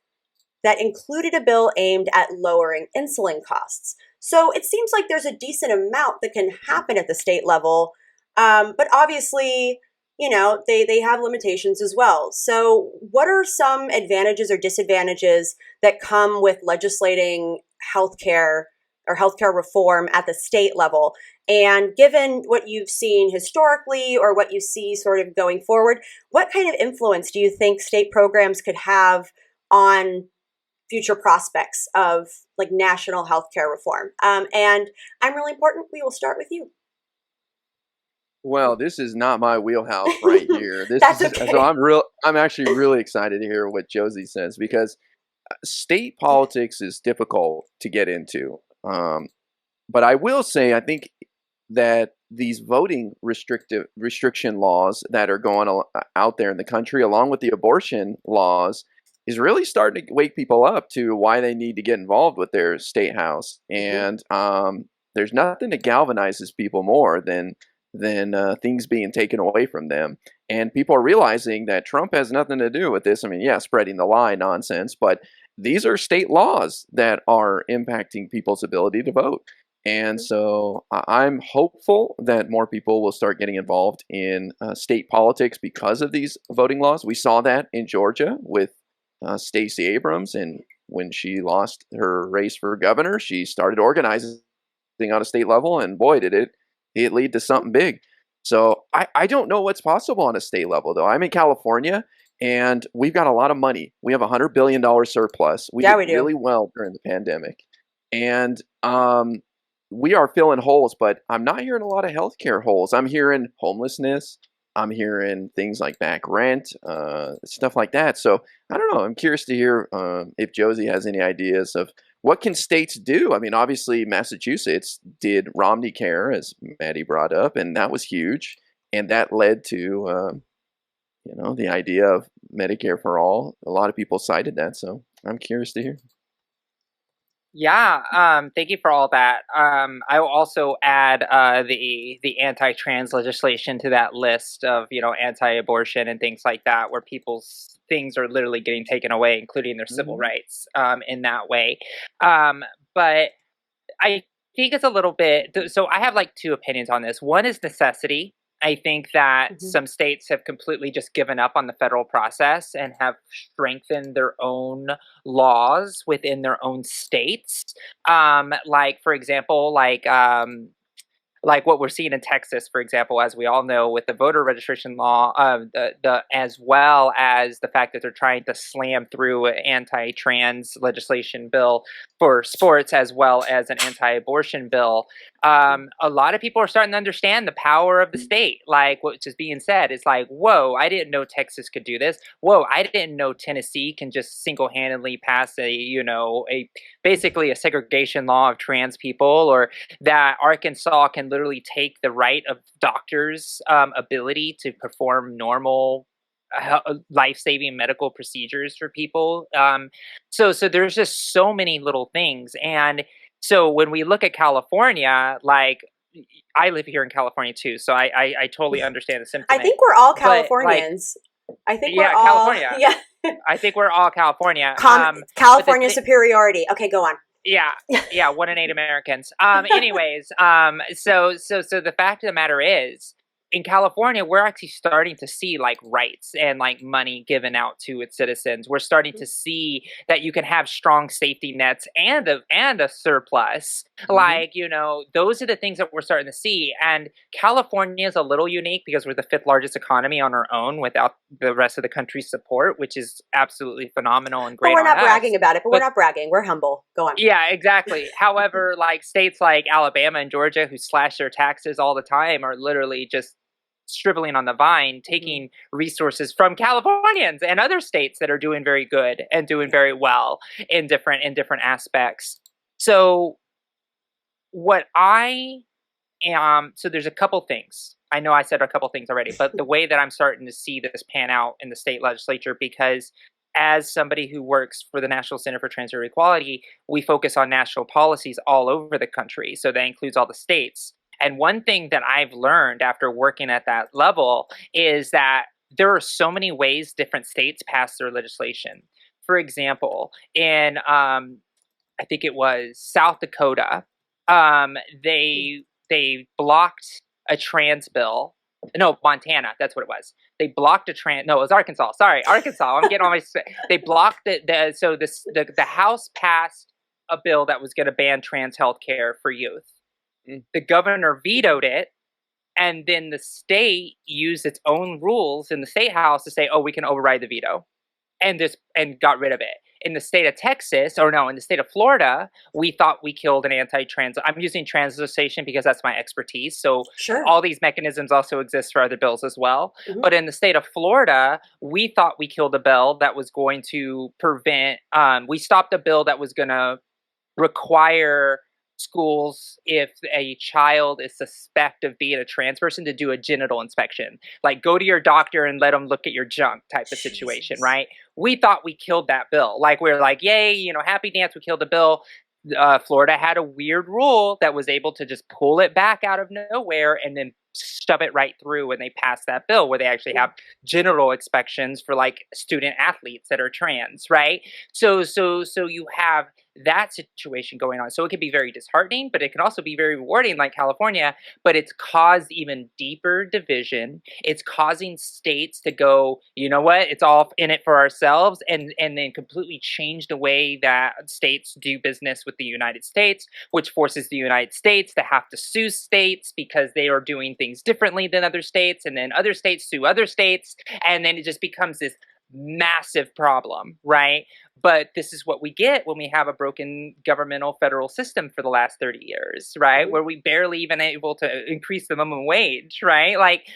that included a bill aimed at lowering insulin costs. So it seems like there's a decent amount that can happen at the state level, but obviously, they have limitations as well. So what are some advantages or disadvantages that come with legislating healthcare or healthcare reform at the state level? And given what you've seen historically or what you see sort of going forward, what kind of influence do you think state programs could have on future prospects of like national healthcare reform? And I'm really important. We will start with you. Well, this is not my wheelhouse right here. That's okay. So I'm actually really excited to hear what Josie says, because state politics is difficult to get into. But I will say, I think that these voting restriction laws that are going out there in the country, along with the abortion laws, is really starting to wake people up to why they need to get involved with their state house. And there's nothing that galvanizes people more than things being taken away from them. And people are realizing that Trump has nothing to do with this. I mean, yeah, spreading the lie nonsense, but these are state laws that are impacting people's ability to vote. And so I'm hopeful that more people will start getting involved in state politics because of these voting laws. We saw that in Georgia with Stacey Abrams, and when she lost her race for governor, she started organizing on a state level, and boy, did it lead to something big. So I don't know what's possible on a state level, though. I'm in California, and we've got a lot of money. We have $100 billion surplus. We Yeah, did we do. really well during the pandemic. And we are filling holes, but I'm not hearing a lot of healthcare holes. I'm hearing homelessness. I'm hearing things like back rent, stuff like that. So I don't know. I'm curious to hear if Josie has any ideas of what can states do. I mean, obviously Massachusetts did Romney Care, as Maddie brought up, and that was huge, and that led to the idea of Medicare for all. A lot of people cited that, so I'm curious to hear. Yeah, thank you for all that. I will also add the anti-trans legislation to that list of anti-abortion and things like that, where people's things are literally getting taken away, including their civil rights in that way. But I think it's a little bit. So I have like two opinions on this. One is necessity. I think that some states have completely just given up on the federal process and have strengthened their own laws within their own states. Like, for example, like what we're seeing in Texas, for example, as we all know, with the voter registration law, the as well as the fact that they're trying to slam through an anti-trans legislation bill for sports, as well as an anti-abortion bill. A lot of people are starting to understand the power of the state. Like what's just being said, it's like, whoa, I didn't know Texas could do this. Whoa, I didn't know Tennessee can just single-handedly pass a basically a segregation law of trans people, or that Arkansas can literally take the right of doctors' ability to perform normal life-saving medical procedures for people. So there's just so many little things. And so when we look at California, like I live here in California too, so I totally understand the sentiment. I think we're all But, Californians. I think we're yeah, all California. yeah. I think we're all California. California superiority. Okay, go on. Yeah, 1 in 8 Americans. Anyways, so the fact of the matter is, in California, we're actually starting to see like rights and like money given out to its citizens. We're starting to see that you can have strong safety nets and a surplus. Like, those are the things that we're starting to see. And California is a little unique because we're the 5th largest economy on our own without the rest of the country's support, which is absolutely phenomenal and great. But we're not on bragging us. about it. But we're not bragging. We're humble. Go on. Yeah, exactly. However, like states like Alabama and Georgia, who slash their taxes all the time, are literally just shriveling on the vine, taking resources from Californians and other states that are doing very good and doing very well in different aspects. So what I am, so there's a couple things. I know I said a couple things already, but the way that I'm starting to see this pan out in the state legislature, because as somebody who works for the National Center for Transgender Equality, we focus on national policies all over the country. So that includes all the states. And one thing that I've learned after working at that level is that there are so many ways different states pass their legislation. For example, in I think it was South Dakota, they blocked a trans bill. No, Montana. That's what it was. They blocked a trans. No, it was Arkansas. Sorry, Arkansas. I'm getting all my. They blocked the House passed a bill that was going to ban trans health care for youth. The governor vetoed it, and then the state used its own rules in the state house to say, "Oh, we can override the veto," and got rid of it. In the state of Texas, in the state of Florida, we thought we killed an anti-trans. I'm using trans legislation because that's my expertise. So all these mechanisms also exist for other bills as well. But in the state of Florida, we thought we killed a bill that was going to prevent. We stopped a bill that was going to require schools, if a child is suspect of being a trans person, to do a genital inspection. Like, go to your doctor and let them look at your junk type of situation, Jesus. right? We thought we killed that bill. Like, we are like, yay, happy dance, we killed the bill. Florida had a weird rule that was able to just pull it back out of nowhere and then shove it right through when they passed that bill, where they actually have genital inspections for like student athletes that are trans, right? So you have that situation going on. So it can be very disheartening, but it can also be very rewarding, like California. But it's caused even deeper division. It's causing states to go, you know what, it's all in it for ourselves, and then completely change the way that states do business with the United States, which forces the United States to have to sue states because they are doing things differently than other states, and then other states sue other states, and then it just becomes this massive problem, right? But this is what we get when we have a broken governmental federal system for the last 30 years, right? Where we barely even able to increase the minimum wage, right? Like,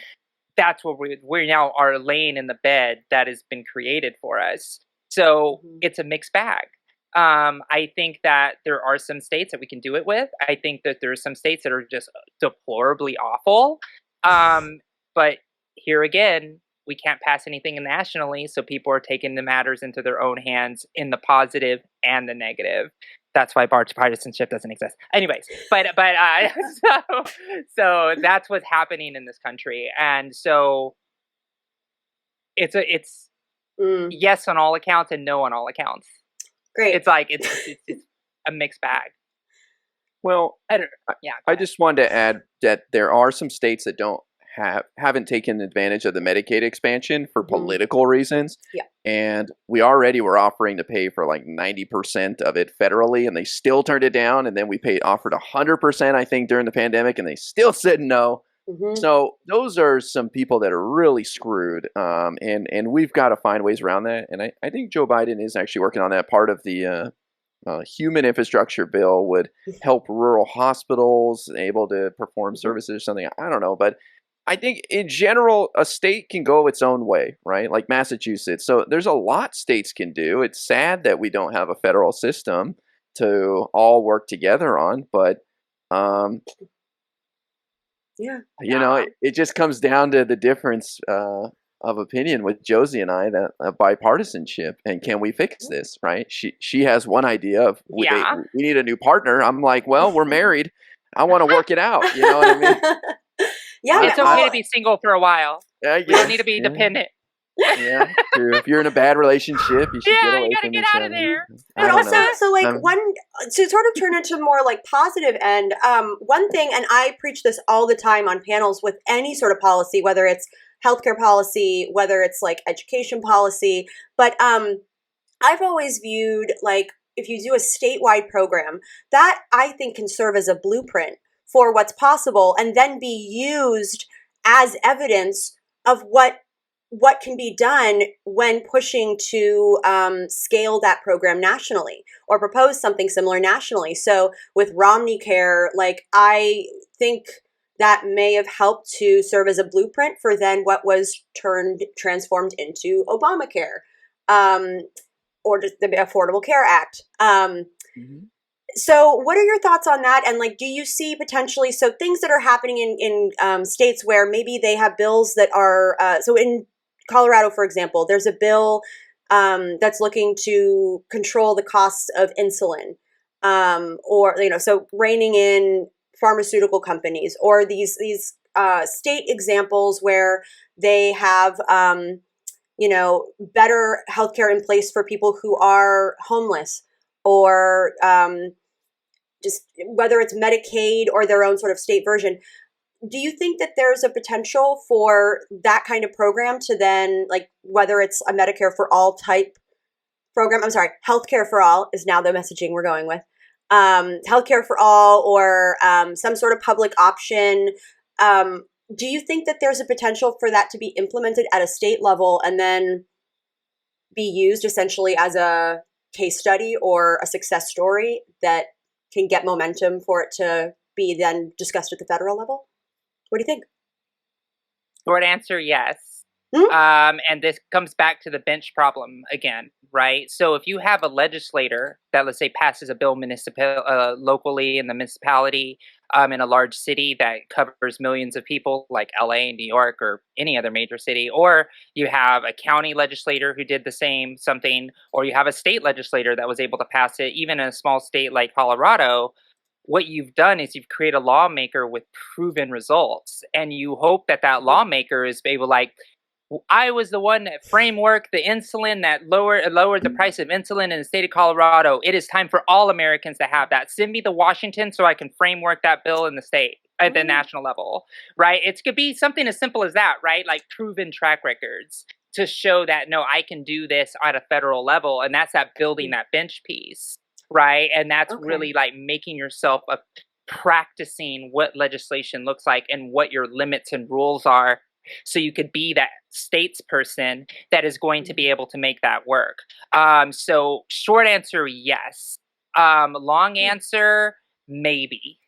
that's what we now are laying in the bed that has been created for us. So it's a mixed bag. I think that there are some states that we can do it with. I think that there are some states that are just deplorably awful. But here again, we can't pass anything nationally, so people are taking the matters into their own hands in the positive and the negative. That's why partisanship doesn't exist. Anyways, but so that's what's happening in this country, and so it's yes on all accounts and no on all accounts. Great. It's like it's a mixed bag. Well, I just wanted to add that there are some states that haven't taken advantage of the Medicaid expansion for political reasons. Yeah. And we already were offering to pay for like 90% of it federally, and they still turned it down. And then we offered 100%, I think, during the pandemic, and they still said no. So those are some people that are really screwed. And we've got to find ways around that. And I think Joe Biden is actually working on that. Part of the human infrastructure bill would help rural hospitals able to perform services or something. I don't know, but I think in general, a state can go its own way, right? Like Massachusetts. So there's a lot states can do. It's sad that we don't have a federal system to all work together on, but it just comes down to the difference of opinion with Josie and I, that bipartisanship, and can we fix this, right? She has one idea of we need a new partner. I'm like, well, we're married. I want to work it out. You know what I mean? Yeah, it's okay to be single for a while. You don't need to be dependent. Yeah, true. If you're in a bad relationship, you should get away you gotta from get each out other. of there. But also, so like to sort of turn into more like positive end, one thing, and I preach this all the time on panels with any sort of policy, whether it's healthcare policy, whether it's like education policy, but I've always viewed like if you do a statewide program, that I think can serve as a blueprint for what's possible and then be used as evidence of what can be done when pushing to scale that program nationally or propose something similar nationally. So with Romney Care, like I think that may have helped to serve as a blueprint for then what was transformed into Obamacare or just the Affordable Care Act. So what are your thoughts on that? And like, do you see potentially, so things that are happening in states where maybe they have bills that are, so in Colorado, for example, there's a bill that's looking to control the costs of insulin, or so reining in pharmaceutical companies, or these state examples where they have better healthcare in place for people who are homeless, or just whether it's Medicaid or their own sort of state version. Do you think that there's a potential for that kind of program to then, like, whether it's a Medicare for all type program, healthcare for all is now the messaging we're going with, healthcare for all, or some sort of public option. Do you think that there's a potential for that to be implemented at a state level and then be used essentially as a case study or a success story that can get momentum for it to be then discussed at the federal level? What do you think? Short answer, yes. Mhm. And this comes back to the bench problem again, right? So if you have a legislator that, let's say, passes a bill locally in the municipality in a large city that covers millions of people, like LA, New York, or any other major city, or you have a county legislator who did the same something, or you have a state legislator that was able to pass it, even in a small state like Colorado, what you've done is you've created a lawmaker with proven results, and you hope that that Mhm. lawmaker is able, like, I was the one that framework the insulin that lowered the price of insulin in the state of Colorado. It is time for all Americans to have that. Send me to Washington so I can framework that bill in the state at the Mhm. national level, right? It could be something as simple as that, right? Like proven track records to show that no, I can do this at a federal level, and that's that building that bench piece, right? And that's Okay. really like making yourself a practicing what legislation looks like and what your limits and rules are, so you could be that statesperson that is going to be Mhm. able to make that work. So short answer, yes. Long Yeah. answer, maybe.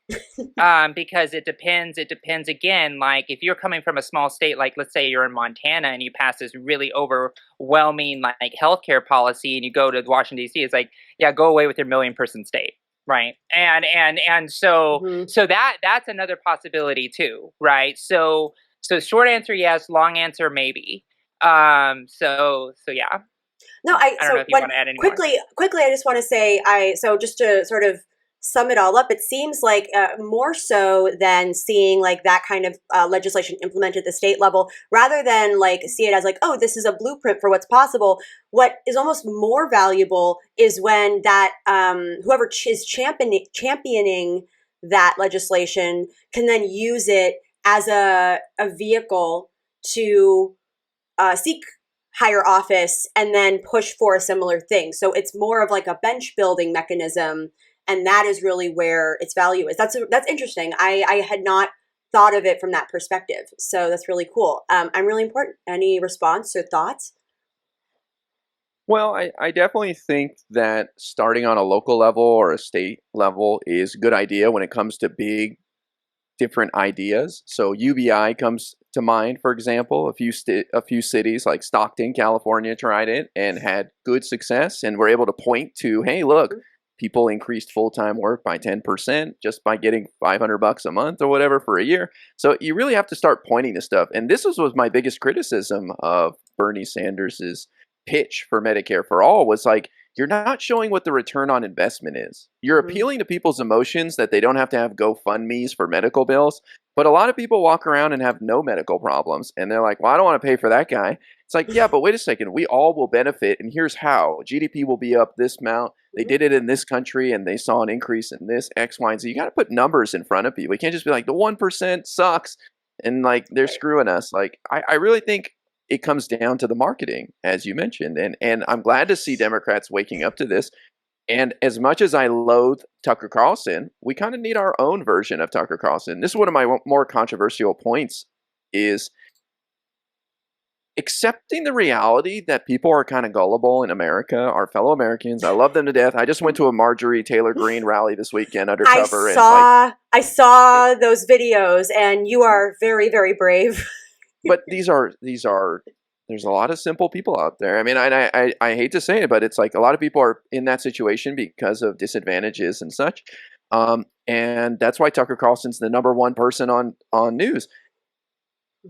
Because it depends. It depends again. Like if you're coming from a small state, like let's say you're in Montana and you pass this really overwhelming like healthcare policy, and you go to Washington D.C., it's like, yeah, go away with your million-person state, right? And so Mhm. that's another possibility too, right? So short answer, yes. Long answer, maybe. So yeah. No, I I don't know so if you when want to add any more. quickly I just want to say I so just to sort of sum it all up, it seems like more so than seeing like that kind of legislation implemented at the state level, rather than like see it as like, oh, this is a blueprint for what's possible. What is almost more valuable is when that whoever is championing that legislation can then use it as a vehicle to seek higher office and then push for a similar thing. So it's more of like a bench building mechanism, and that is really where its value is. That's interesting. I had not thought of it from that perspective. So that's really cool. I'm really important. Any response or thoughts? Well, I definitely think that starting on a local level or a state level is a good idea when it comes to big different ideas. So UBI comes to mind, for example. A few cities like Stockton, California, tried it and had good success, and were able to point to, hey, look, people increased full time work by 10% just by getting $500 a month or whatever for a year. So you really have to start pointing to stuff. And this was my biggest criticism of Bernie Sanders's pitch for Medicare for All was like, you're not showing what the return on investment is. You're Mm-hmm. appealing to people's emotions that they don't have to have GoFundMe's for medical bills. But a lot of people walk around and have no medical problems. And they're like, well, I don't want to pay for that guy. It's like, yeah, but wait a second. We all will benefit. And here's how GDP will be up this amount. They Mm-hmm. did it in this country and they saw an increase in this X, Y, and Z. You got to put numbers in front of people. We can't just be like, the 1% sucks and like they're Right. screwing us. Like, I really think it comes down to the marketing, as you mentioned. And I'm glad to see Democrats waking up to this. And as much as I loathe Tucker Carlson, we kind of need our own version of Tucker Carlson. This is one of my more controversial points is accepting the reality that people are kind of gullible in America, our fellow Americans. I love them to death. I just went to a Marjorie Taylor Greene rally this weekend undercover, and like, I saw those videos, and you are very very brave. but these are there's a lot of simple people out there. I mean, I hate to say it, but it's like a lot of people are in that situation because of disadvantages and such. And that's why Tucker Carlson's the number one person on news.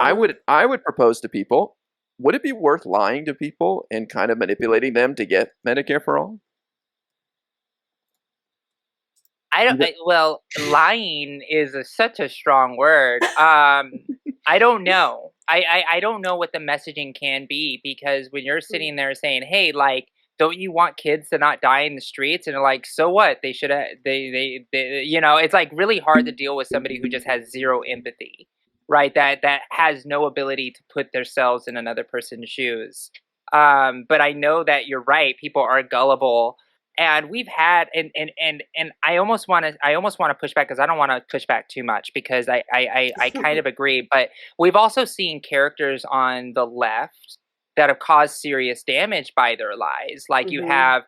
Mhm. I would propose to people, would it be worth lying to people and kind of manipulating them to get Medicare for all? I don't. You got- Well, lying is such a strong word. I don't know. I don't know what the messaging can be, because when you're sitting there saying, "Hey, like, don't you want kids to not die in the streets?" and they're like, "So what? They should. They, you know." It's like really hard to deal with somebody who just has zero empathy, right? That has no ability to put themselves in another person's shoes. But I know that you're right. People are gullible, and we've had and I almost want to push back, because I don't want to push back too much, because I kind of agree, but we've also seen characters on the left that have caused serious damage by their lies. Like you Mhm. have,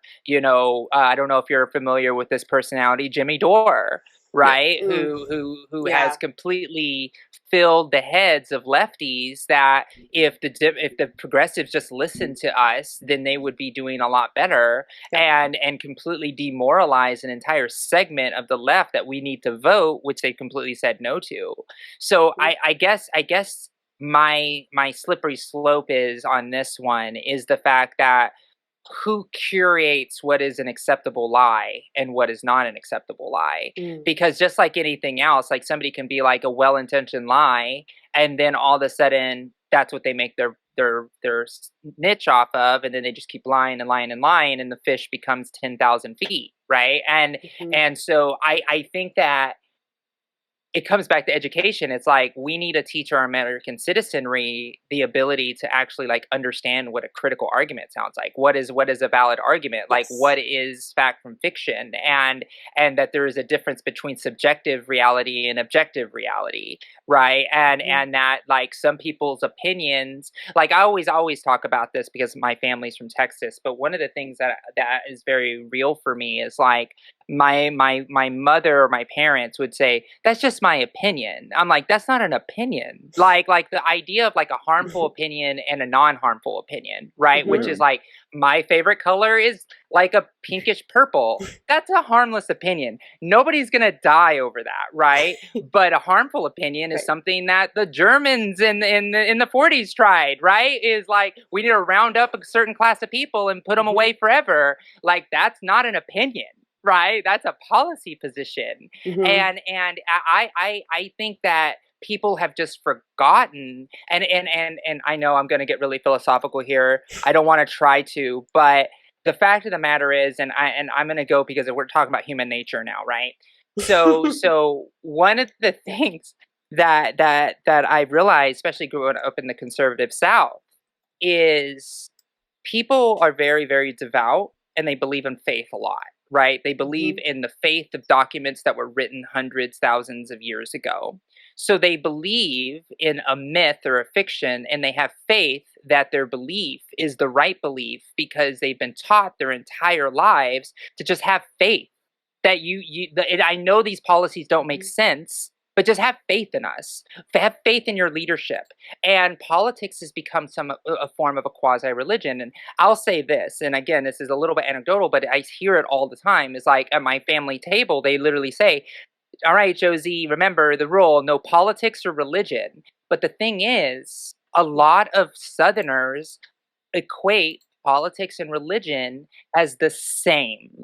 I don't know if you're familiar with this personality, Jimmy Dore. right? Mm. Who Yeah. has completely filled the heads of lefties that if the progressives just listened to us, then they would be doing a lot better, Yep. and completely demoralize an entire segment of the left that we need to vote, which they completely said no to. So Mm. I guess my slippery slope is on this one is the fact that who curates what is an acceptable lie and what is not an acceptable lie, Mm. because just like anything else, like somebody can be like a well-intentioned lie, and then all of a sudden that's what they make their niche off of, and then they just keep lying and lying and lying, and the fish becomes 10,000 feet, right? Mhm. And so I think that it comes back to education. It's like we need to teach our American citizenry the ability to actually like understand what a critical argument sounds like. What is a valid argument? Like Yes. what is fact from fiction? And that there is a difference between subjective reality and objective reality, right? Mhm. And that like some people's opinions, like I always talk about this because my family's from Texas, but one of the things that is very real for me is like my mother or my parents would say that's just my opinion. I'm like, that's not an opinion. Like the idea of like a harmful opinion and a non-harmful opinion, right? Which Mhm. is like my favorite color is like a pinkish purple. That's a harmless opinion. Nobody's gonna die over that, right? But a harmful opinion is Right. something that the Germans in the 40s tried, right? Is like we need to round up a certain class of people and put them Mhm. away forever. Like that's not an opinion, right? That's a policy position. Mhm. And I think that people have just forgotten, and I know I'm going to get really philosophical here. I don't want to try to, but the fact of the matter is, and I'm going to go because we're talking about human nature now, right? So one of the things that I realized, especially growing up in the conservative South, is people are very, very devout and they believe in faith a lot, right? They believe Mhm. in the faith of documents that were written hundreds, thousands of years ago. So they believe in a myth or a fiction, and they have faith that their belief is the right belief because they've been taught their entire lives to just have faith that I know these policies don't make Mhm. sense, but just have faith in us. Have faith in your leadership. And politics has become a form of a quasi religion. And I'll say this, and again, this is a little bit anecdotal, but I hear it all the time. Is like at my family table, they literally say, "All right, Josie, remember the rule: no politics or religion." But the thing is, a lot of Southerners equate politics and religion as the same,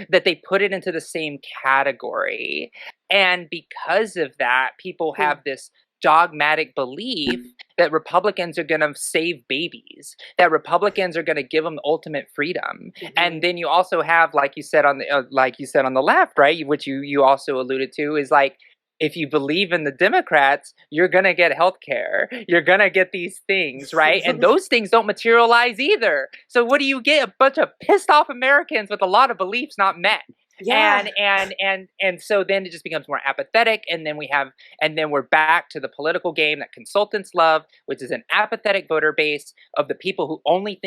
that they put it into the same category. And because of that, people have Mm. this dogmatic belief that Republicans are going to save babies, that Republicans are going to give them ultimate freedom. And Mhm. then you also have, like you said on the like you said on the left, right, which you also alluded to, is like if you believe in the Democrats, you're going to get health care. You're going to get these things, right? And those things don't materialize either. So what do you get? A bunch of pissed off Americans with a lot of beliefs not met. Yeah. And so then it just becomes more apathetic, and then we're back to the political game that consultants love, which is an apathetic voter base of the people who only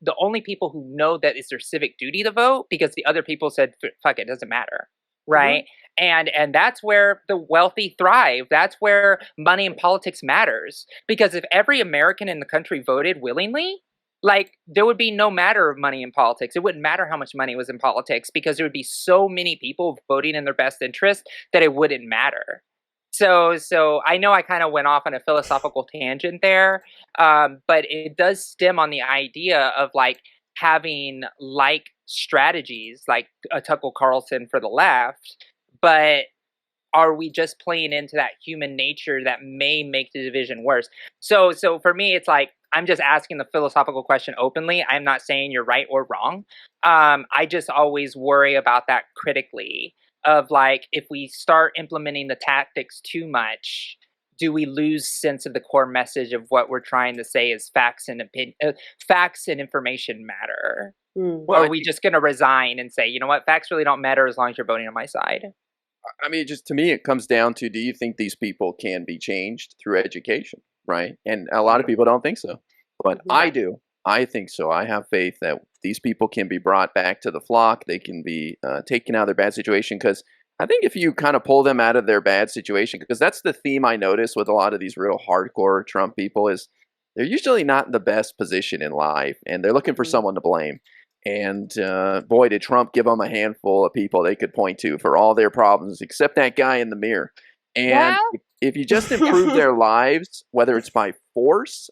the only people who know that it's their civic duty to vote because the other people said fuck it, doesn't matter, Mhm. right? And that's where the wealthy thrive. That's where money in politics matters, because if every American in the country voted willingly, like there would be no matter of money in politics. It wouldn't matter how much money was in politics because there would be so many people voting in their best interest that it wouldn't matter. So I know I kind of went off on a philosophical tangent there, but it does stem on the idea of like having like strategies like a Tucker Carlson for the left, but are we just playing into that human nature that may make the division worse? So for me, it's like I'm just asking the philosophical question openly. I'm not saying you're right or wrong. I just always worry about that critically. Of like, if we start implementing the tactics too much, do we lose sense of the core message of what we're trying to say is facts and information matter? Mm. Or Well, are we just going to resign and say, you know what, facts really don't matter as long as you're voting on my side? I mean, just to me, it comes down to, do you think these people can be changed through education, right? And a lot of people don't think so, but Mhm. I Right. do. I think so. I have faith that these people can be brought back to the flock. They can be taken out of their bad situation, because I think if you kind of pull them out of their bad situation, because that's the theme I notice with a lot of these real hardcore Trump people is they're usually not in the best position in life, and they're looking for Mhm. someone to blame. And boy, did Trump give them a handful of people they could point to for all their problems, except that guy in the mirror. And Well, if you just improve their lives, whether it's by force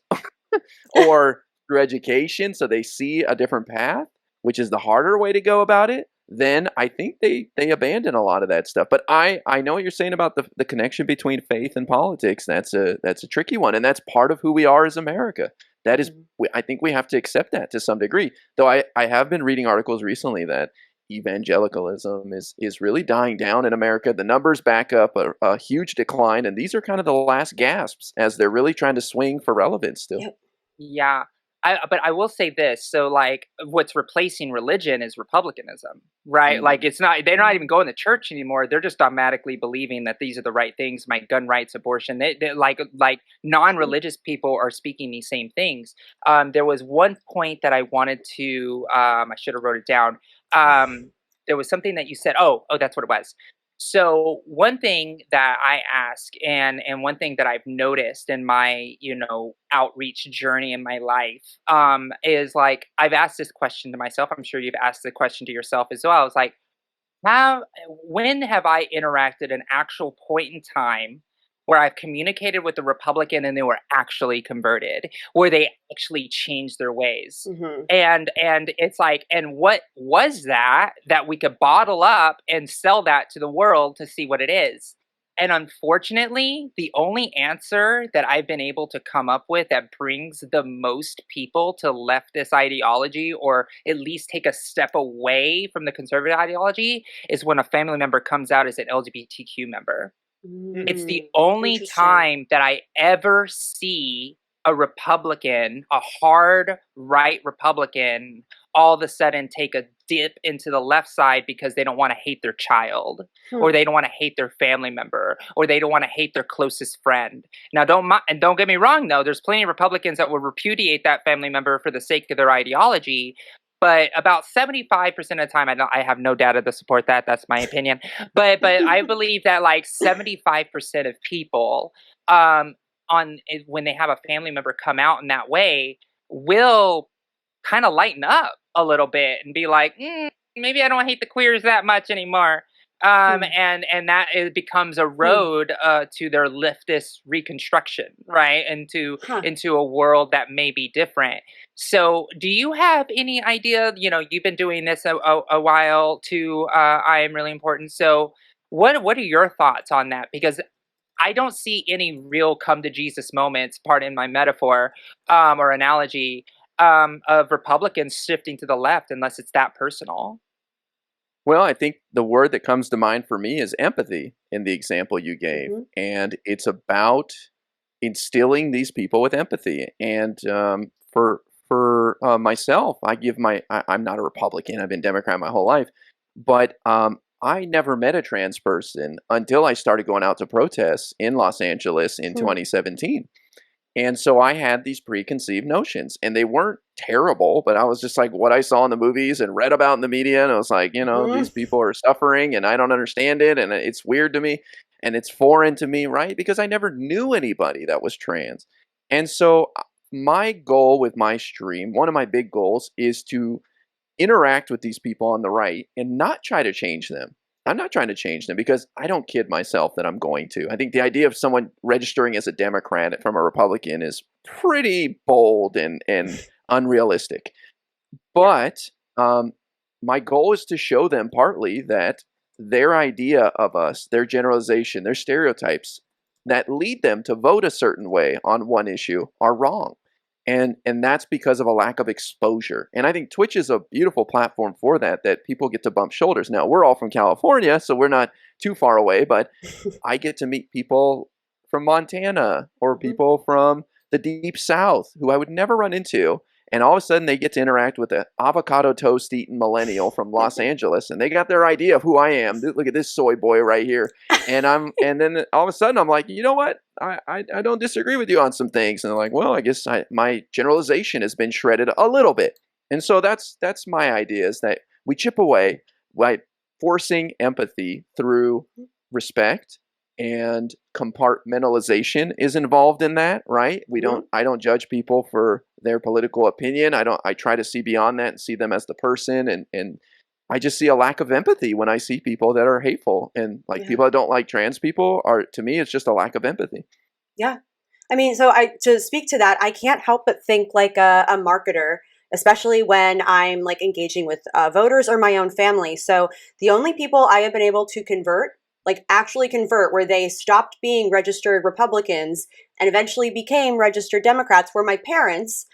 or through education, so they see a different path, which is the harder way to go about it, then I think they abandon a lot of that stuff. But I know what you're saying about the connection between faith and politics. That's a tricky one, and that's part of who we are as America. That is, Mhm. I think we have to accept that to some degree. Though I have been reading articles recently that evangelicalism is really dying down in America. The numbers back up a huge decline, and these are kind of the last gasps as they're really trying to swing for relevance still. Yep. yeah. But I will say this. So, like, what's replacing religion is republicanism, right? Like, Mm. it's not, they're not even Mhm. going to church anymore. They're just automatically believing that these are the right things, my gun rights, abortion. Like non-religious people are speaking these same things. There was one point that I wanted to, I should have wrote it down. There was something that you said. Oh, that's what it was. So one thing that I ask, and one thing that I've noticed in my, outreach journey in my life, is like I've asked this question to myself. I'm sure you've asked the question to yourself as well. It's like, how when have I interacted an actual point in time where I've communicated with a Republican and they were actually converted, where they actually changed their ways? Mhm. And it's like, and what was that we could bottle up and sell that to the world to see what it is? And unfortunately, the only answer that I've been able to come up with that brings the most people to leftist ideology, or at least take a step away from the conservative ideology, is when a family member comes out as an LGBTQ member. It's the Mm. only Interesting. time that I ever see a Republican, a hard right Republican, all of a sudden take a dip into the left side because they don't want to hate their child, or Hmm. they don't want to hate their family member, or they don't want to hate their closest friend. Now, don't get me wrong though. There's plenty of Republicans that will repudiate that family member for the sake of their ideology. But about 75% of the time, I have no data to support that. That's my opinion. But I believe that like 75% of people, when they have a family member come out in that way, will kind of lighten up a little bit and be like, maybe I don't hate the queers that much anymore. Hmm. And that it becomes a Hmm. road to their leftist reconstruction, right? Huh. Into a world that may be different. So, do you have any idea? You've been doing this a while too. I am really important. So, what are your thoughts on that? Because I don't see any real come to Jesus moments, pardon my metaphor, or analogy, of Republicans shifting to the left unless it's that personal. Well, I think the word that comes to mind for me is empathy in the example you gave. Mhm. And it's about instilling these people with empathy. And for myself, I'm not a Republican. I've been Democrat my whole life, but I never met a trans person until I started going out to protests in Los Angeles in Hmm. 2017. And so I had these preconceived notions, and they weren't terrible, but I was just like what I saw in the movies and read about in the media. And I was like, these Mhm. people are suffering and I don't understand it. And it's weird to me and it's foreign to me, right? Because I never knew anybody that was trans. And so my goal with my stream, one of my big goals is to interact with these people on the right and not try to change them. I'm not trying to change them because I don't kid myself that I'm going to. I think the idea of someone registering as a Democrat from a Republican is pretty bold and unrealistic. Yeah. But um, my goal is to show them partly that their idea of us, their generalization, their stereotypes that lead them to vote a certain way on one issue are wrong. And that's because of a lack of exposure. And I think Twitch is a beautiful platform for that people get to bump shoulders. Now, we're all from California, so we're not too far away, but I get to meet people from Montana or Mhm. people from the deep south who I would never run into. And all of a sudden they get to interact with an avocado toast eating millennial from Los Angeles and they got their idea of who I am. Look at this soy boy right here. And then all of a sudden I'm like, you know what? I don't disagree with you on some things. And they're like, well, I guess my generalization has been shredded a little bit. And so that's my idea is that we chip away, right? forcing empathy through respect and compartmentalization is involved in that, right? I don't judge people for their political opinion. I try to see beyond that and see them as the person, and I just see a lack of empathy when I see people that are hateful, and like people that don't like trans people are, to me, it's just a lack of empathy. Yeah. I mean, so to speak to that, I can't help but think like a marketer, especially when I'm like engaging with voters or my own family. So the only people I have been able to convert, like actually convert, where they stopped being registered Republicans and eventually became registered Democrats, were my parents.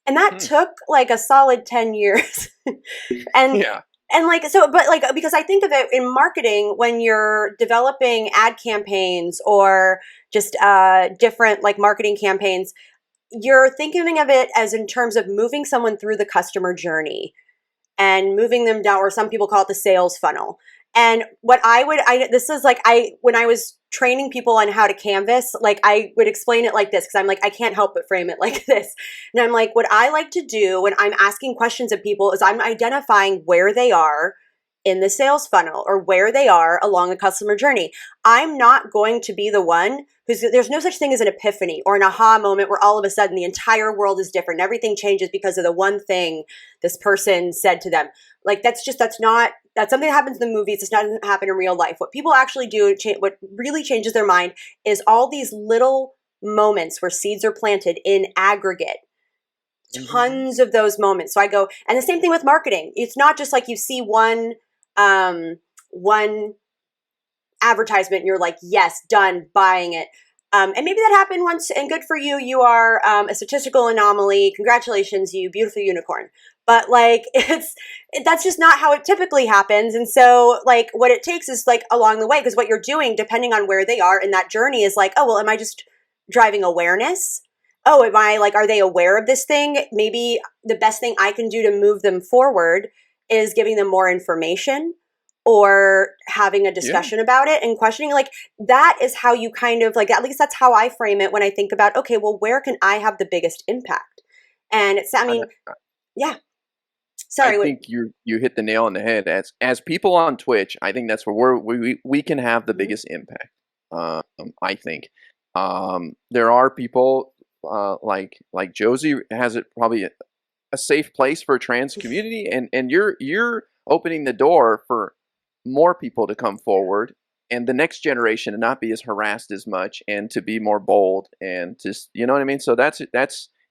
And that took like a solid 10 years. and Yeah. And like, so, but like, because I think of it in marketing, when you're developing ad campaigns or just different like marketing campaigns, you're thinking of it as in terms of moving someone through the customer journey and moving them down, or some people call it the sales funnel. And what this is like, when I was training people on how to canvas, like I would explain it like this, because I'm like, I can't help but frame it like this. And I'm like, what I like to do when I'm asking questions of people is I'm identifying where they are in the sales funnel or where they are along the customer journey. I'm not going to be the one there's no such thing as an epiphany or an aha moment where all of a sudden the entire world is different. Everything changes because of the one thing this person said to them. Like that's something that happens in the movies. It doesn't happen in real life. What people actually do, what really changes their mind, is all these little moments where seeds are planted in aggregate. Tons of those moments. So I go, and the same thing with marketing. It's not just like you see one advertisement and you're like, yes, done, buying it. And maybe that happened once, and good for you. You are a statistical anomaly. Congratulations, you beautiful unicorn. But like, that's just not how it typically happens. And so like what it takes is like along the way, because what you're doing, depending on where they are in that journey, is like, oh, well, am I just driving awareness? Oh, are they aware of this thing? Maybe the best thing I can do to move them forward is giving them more information or having a discussion about it and questioning. Like that is how you kind of like, at least that's how I frame it when I think about, okay, well, where can I have the biggest impact? And yeah. Sorry. I think you hit the nail on the head. As people on Twitch, I think that's where we can have the biggest impact. I think there are people like Josie has it probably a safe place for a trans community, and you're opening the door for more people to come forward and the next generation to not be as harassed as much and to be more bold and just, you know what I mean? So that's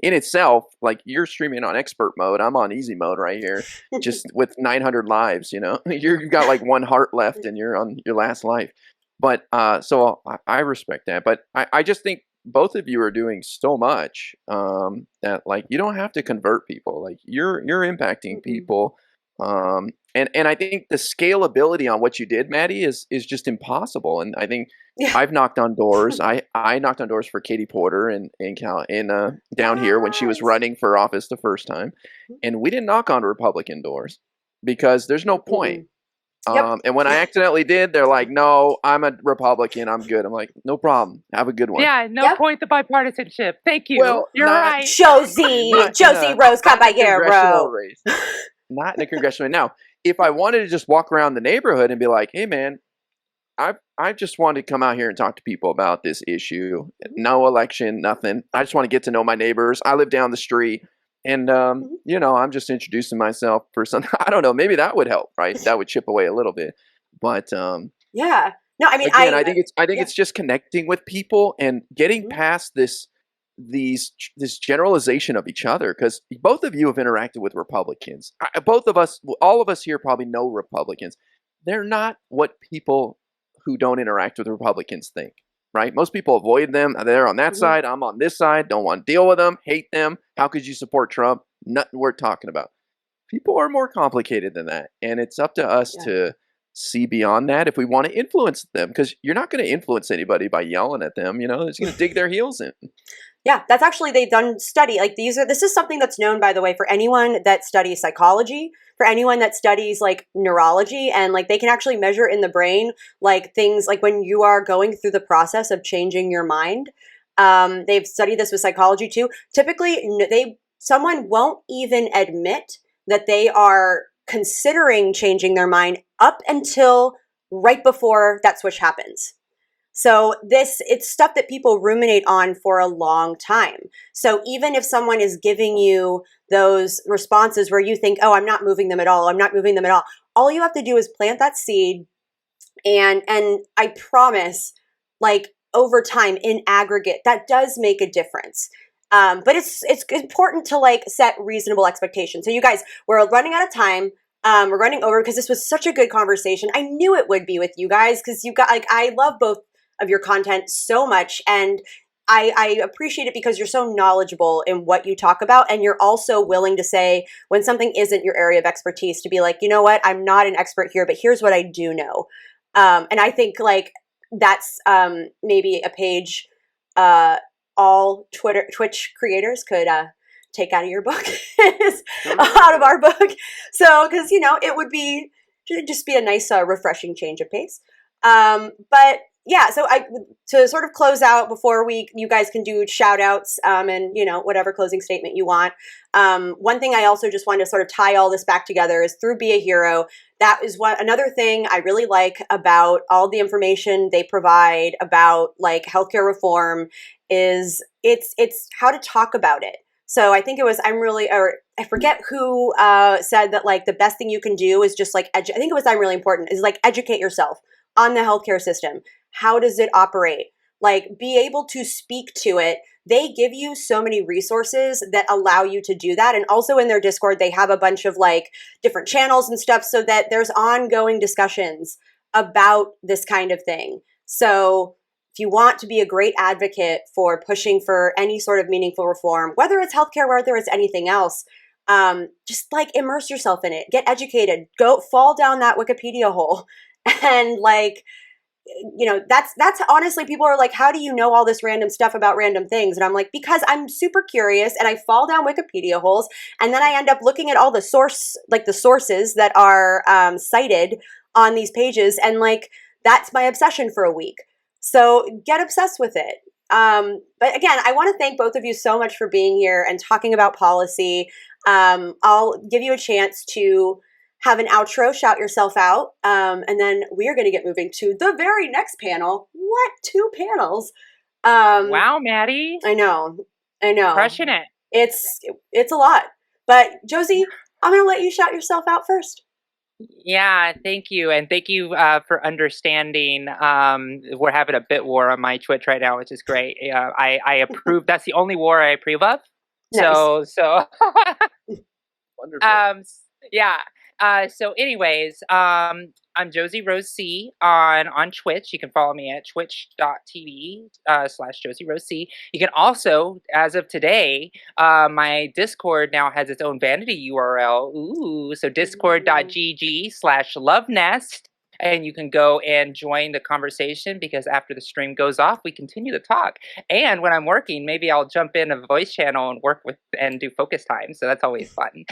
in itself, like you're streaming on expert mode. I'm on easy mode right here, just with 900 lives, you know, you've got like one heart left and you're on your last life. But so I respect that. But I just think both of you are doing so much that like you don't have to convert people. Like you're impacting people. And I think the scalability on what you did, Maddie, is just impossible. And I think I've knocked on doors. I knocked on doors for Katie Porter in down here when she was running for office the first time, and we didn't knock on Republican doors because there's no point. And when I accidentally did, they're like, "No, I'm a Republican. I'm good." I'm like, "No problem. Have a good one." Yeah, no point to bipartisanship. Thank you. Well, you're right. Josie Rose Caballero. Not in a congressional race. Now, if I wanted to just walk around the neighborhood and be like, "Hey, man, I just wanted to come out here and talk to people about this issue. No election, nothing. I just want to get to know my neighbors. I live down the street, and you know, I'm just introducing myself for something. I don't know. Maybe that would help, right? That would chip away a little bit. But yeah, no, I mean, again, I think it's just connecting with people and getting past this generalization of each other, because both of you have interacted with Republicans. Both of us, all of us here probably know Republicans. They're not what people who don't interact with Republicans think, right? Most people avoid them. They're on that side. I'm on this side. Don't want to deal with them. Hate them. How could you support Trump? Nothing worth talking about. People are more complicated than that. And it's up to us to see beyond that if we want to influence them, because you're not going to influence anybody by yelling at them. You know, it's going to dig their heels in. Yeah, that's actually, they've done study. Like this is something that's known, by the way, for anyone that studies psychology, for anyone that studies like neurology, and like they can actually measure in the brain, like things like when you are going through the process of changing your mind. They've studied this with psychology too. Typically, someone won't even admit that they are considering changing their mind up until right before that switch happens. So it's stuff that people ruminate on for a long time. So even if someone is giving you those responses where you think, oh, I'm not moving them at all, I'm not moving them at all you have to do is plant that seed. And I promise, like, over time in aggregate, that does make a difference. But it's important to like set reasonable expectations. So you guys, we're running out of time. We're running over because this was such a good conversation. I knew it would be with you guys because you got like I love both of your content so much, and I appreciate it because you're so knowledgeable in what you talk about, and you're also willing to say when something isn't your area of expertise to be like, you know what, I'm not an expert here, but here's what I do know. And I think like that's maybe a page all Twitch creators could take out of your book, out of our book. So, because it would be just be a nice, refreshing change of pace. But yeah, so to sort of close out before you guys can do shout outs and whatever closing statement you want. One thing I also just wanted to sort of tie all this back together is through Be a Hero. That is another thing I really like about all the information they provide about like healthcare reform is it's how to talk about it. So I think it was I forget who said that like the best thing you can do is just like I think it was I'm really important is like educate yourself on the healthcare system. How does it operate? Like be able to speak to it. They give you so many resources that allow you to do that. And also in their Discord, they have a bunch of like different channels and stuff so that there's ongoing discussions about this kind of thing. So if you want to be a great advocate for pushing for any sort of meaningful reform, whether it's healthcare, whether it's anything else, just like immerse yourself in it, get educated, go fall down that Wikipedia hole. And like, that's honestly, people are like, how do you know all this random stuff about random things? And I'm like, because I'm super curious and I fall down Wikipedia holes. And then I end up looking at all the sources that are cited on these pages. And like, that's my obsession for a week. So get obsessed with it. But again, I want to thank both of you so much for being here and talking about policy. I'll give you a chance to have an outro, shout yourself out, and then we are going to get moving to the very next panel. What? 2 panels? Wow, Maddie. I know. Crushing it. It's a lot. But Josie, I'm going to let you shout yourself out first. Yeah, thank you. And thank you for understanding. We're having a bit war on my Twitch right now, which is great. I approve. That's the only war I approve of. Nice. So Wonderful. yeah. So anyways, I'm Josie Rose C on Twitch. You can follow me at twitch.tv /Josie Rose C. You can also, as of today, my Discord now has its own vanity URL. Ooh, so discord.gg /lovenest. And you can go and join the conversation because after the stream goes off, we continue to talk. And when I'm working, maybe I'll jump in a voice channel and work with and do focus time. So that's always fun.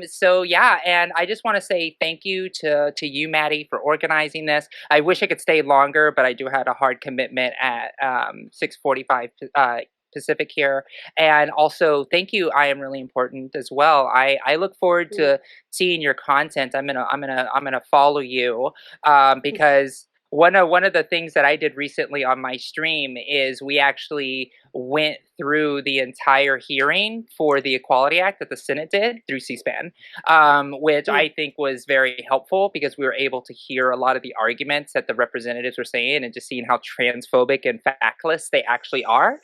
So yeah, and I just want to say thank you to you, Maddie, for organizing this. I wish I could stay longer, but I do have a hard commitment at 6:45 Pacific here. And also, thank you. I am really important as well. I look forward to seeing your content. I'm gonna follow you because one of the things that I did recently on my stream is we actually went through the entire hearing for the Equality Act that the Senate did through C-SPAN, which I think was very helpful because we were able to hear a lot of the arguments that the representatives were saying and just seeing how transphobic and factless they actually are,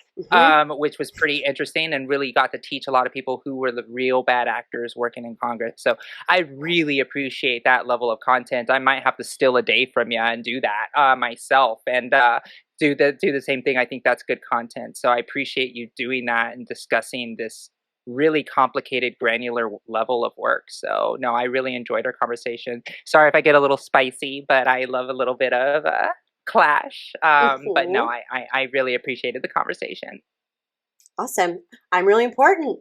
which was pretty interesting and really got to teach a lot of people who were the real bad actors working in Congress. So I really appreciate that level of content. I might have to steal a day from you and do that myself and do the same thing. I think that's good content. So I appreciate you doing that and discussing this really complicated, granular level of work. So no, I really enjoyed our conversation. Sorry if I get a little spicy, but I love a little bit of clash. But no, I really appreciated the conversation. Awesome. I'm really important.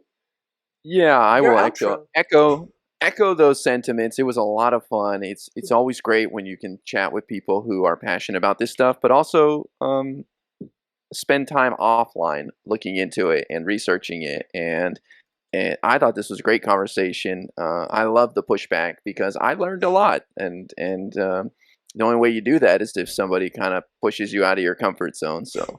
Yeah, I Your will outro. echo those sentiments. It was a lot of fun. It's always great when you can chat with people who are passionate about this stuff, but also spend time offline looking into it and researching it. And And I thought this was a great conversation. I love the pushback because I learned a lot, and the only way you do that is if somebody kind of pushes you out of your comfort zone. So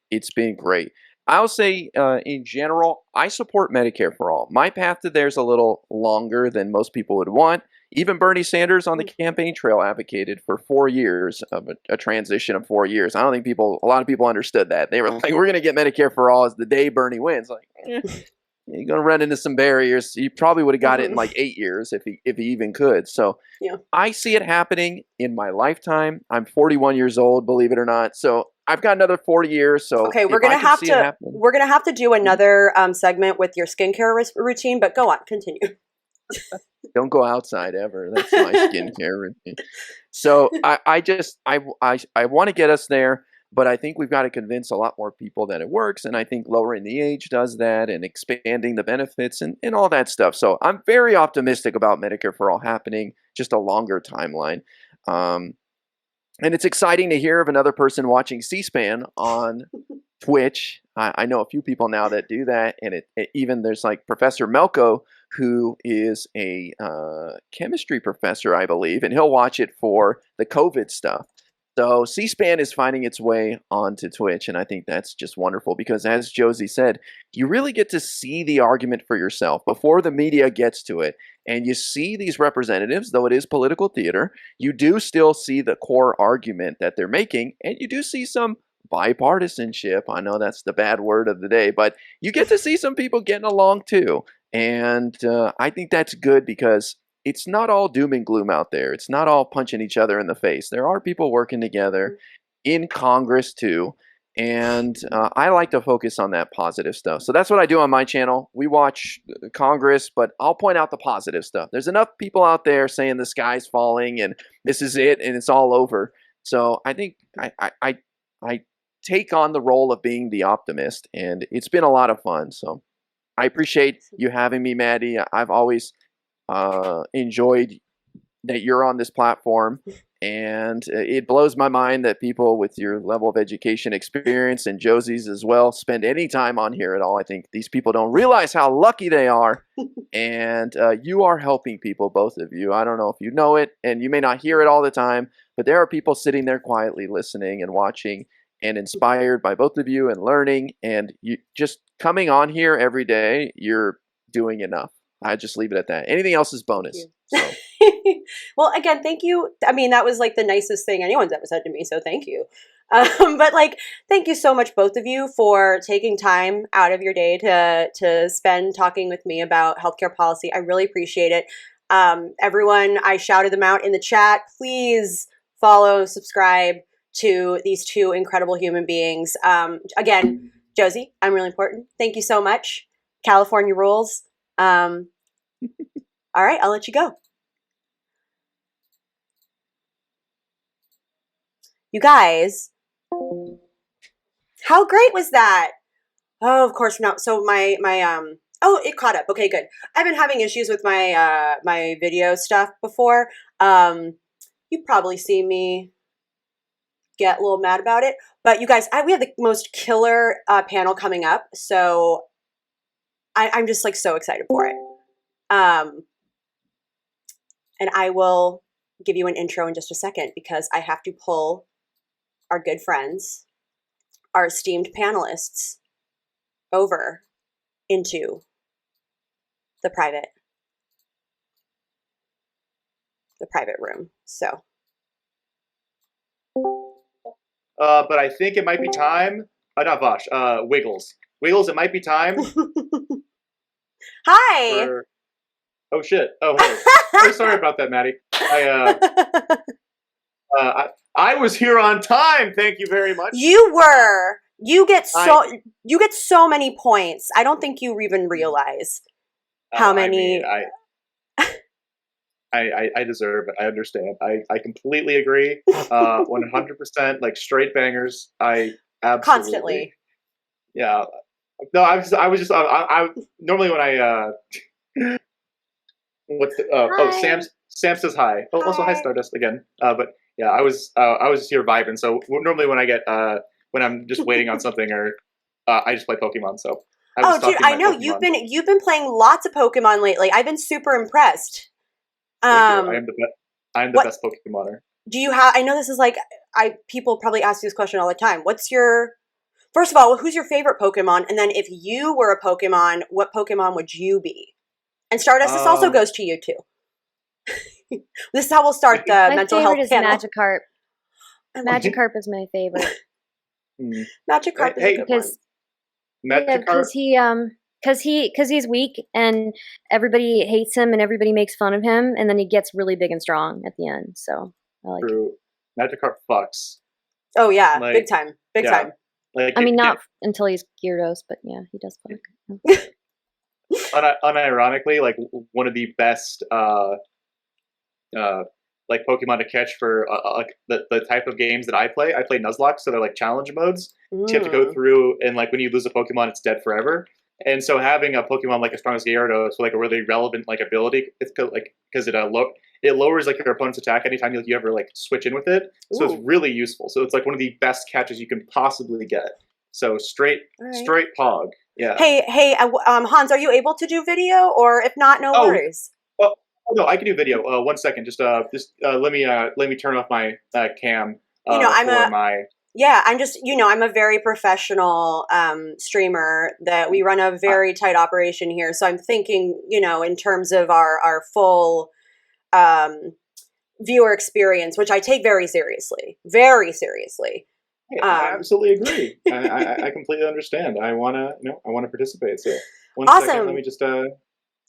it's been great. I'll say, in general, I support Medicare for all. My path to there is a little longer than most people would want. Even Bernie Sanders on the campaign trail advocated for 4 years of a transition of 4 years. I don't think a lot of people understood that. They were like, we're going to get Medicare for all as the day Bernie wins. Like, you're going to run into some barriers. He probably would have got it in like 8 years if he even could. So Yeah. I see it happening in my lifetime. I'm 41 years old, believe it or not. So I've got another 40 years. So Okay, we're gonna have to do another segment with your skincare routine. But go on, continue. Don't go outside ever. That's my skincare routine. So I want to get us there, but I think we've got to convince a lot more people that it works. And I think lowering the age does that, and expanding the benefits and all that stuff. So I'm very optimistic about Medicare for all happening, just a longer timeline. And it's exciting to hear of another person watching C-SPAN on Twitch. I know a few people now that do that, and even there's like Professor Melko, who is a chemistry professor, I believe, and he'll watch it for the COVID stuff. So C-SPAN is finding its way onto Twitch, and I think that's just wonderful because, as Josie said, you really get to see the argument for yourself before the media gets to it, and you see these representatives, though it is political theater, you do still see the core argument that they're making, and you do see some bipartisanship. I know that's the bad word of the day, but you get to see some people getting along too, and I think that's good because it's not all doom and gloom out there. It's not all punching each other in the face. There are people working together in Congress too. And I like to focus on that positive stuff. So that's what I do on my channel. We watch Congress, but I'll point out the positive stuff. There's enough people out there saying the sky's falling and this is it and it's all over. So I think I take on the role of being the optimist, and it's been a lot of fun. So I appreciate you having me, Maddie. I've always enjoyed that you're on this platform, and it blows my mind that people with your level of education experience, and Josie's as well, spend any time on here at all. I think these people don't realize how lucky they are, and you are helping people, both of you. I don't know if you know it, and you may not hear it all the time, but there are people sitting there quietly listening and watching and inspired by both of you and learning, and you just coming on here every day, you're doing enough. I just leave it at that. Anything else is bonus. So. Well, again, thank you. I mean, that was like the nicest thing anyone's ever said to me, so thank you. But like, thank you so much, both of you, for taking time out of your day to spend talking with me about healthcare policy. I really appreciate it. Everyone, I shouted them out in the chat. Please follow, subscribe to these two incredible human beings. Again, Josie, I'm really important. Thank you so much. California rules. All right, I'll let you go. You guys, how great was that? Oh, of course not. So my oh, it caught up. Okay, good. I've been having issues with my my video stuff before. You probably see me get a little mad about it, but you guys, we have the most killer panel coming up, so I'm just like so excited for it. And I will give you an intro in just a second because I have to pull our good friends, our esteemed panelists, over into the private room. So. But I think it might be time. Not Vosh. Wiggles. Wiggles. It might be time. Hi. Oh shit. Oh hey. Oh, sorry about that, Maddie. I was here on time. Thank you very much. You were. You get so many points. I don't think you even realize how many. I deserve it. I understand. I completely agree. 100%. Like straight bangers. I absolutely. Constantly. Yeah. No, I was just. I normally when I. What's the, Sam says hi. Oh, also hi Stardust again. But yeah, I was just here vibing. So normally when I get when I'm just waiting on something or I just play Pokemon. So I was Oh, dude, stalking I my know Pokemon. you've been playing lots of Pokemon lately. I've been super impressed. Thank you. I Um, am the best. I am the what best Pokemoner. do you have? I know this is like people probably ask you this question all the time. What's your First of all, who's your favorite Pokemon? And then if you were a Pokemon, what Pokemon would you be? And Stardust, this also Um, goes to you too. This is how we'll I start think. the My mental favorite health is panel. Magikarp. I love Magikarp is my favorite Hmm. Magikarp is a Hey, good one. because yeah, Magikarp. because he's weak and everybody hates him and everybody makes fun of him and then he gets really big and strong at the end. So I like it. True. Magikarp fucks. Oh yeah, big Like, time, big yeah. time. Like, I mean, not until he's Gyarados, but yeah, he does fuck. unironically, like one of the best uh, like Pokemon to catch for like the type of games that I play. I play Nuzlocke, so they're like challenge modes. So you have to go Mm. through, and like when you lose a Pokemon, it's dead forever. And so having a Pokemon like as strong as Gyarados with like a really relevant like ability, it's like because it lowers like your opponent's attack anytime you ever like switch in with it. So it's Ooh, really useful. So it's like one of the best catches you can possibly get. So all right. straight Pog. Yeah. Hey, Hans, are you able to do video? Or if not, no Oh, worries. well, oh, no, I can do video. 1 second. Just let me turn off my cam You know, for my. yeah, I'm just, I'm a very professional streamer that we run a Uh, very tight operation here. So I'm thinking, in terms of our full um, viewer experience, which I take very seriously, very seriously. hey, I Um, absolutely agree. I completely understand. I wanna participate. So 1 second. Let awesome. me just yeah.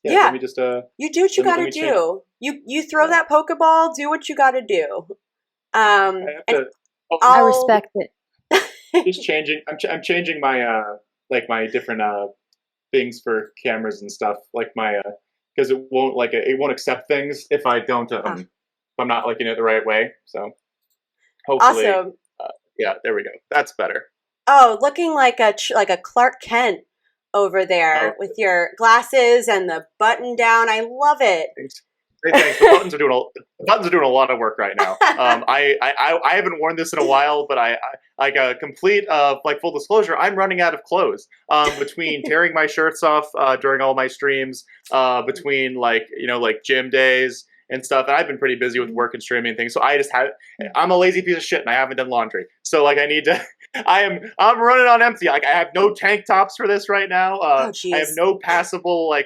Let Yeah, me just you do what you let got to me change. do. You throw Yeah. that Pokeball, do what you got to do. I have And to. Oh, I I'll, respect it. just changing. I'm changing my like my different things for cameras and stuff. Like my because it won't accept things if I don't ah, if I'm not looking at it the right way. So hopefully, awesome. uh, yeah, there we go. That's better. Oh, looking like a Clark Kent over Oh, there with your glasses and the button down. I love it. thanks. Hey, thanks. The buttons are doing a lot of work right now. I haven't worn this in a while, but I like a complete like full disclosure. I'm running out of clothes. Between tearing my shirts off during all my streams, between like gym days and stuff, and I've been pretty busy with work and streaming and things. So I'm a lazy piece of shit, and I haven't done laundry. So like I need to. I'm running on empty. Like I have no tank tops for this right now. Oh, I have geez. no passable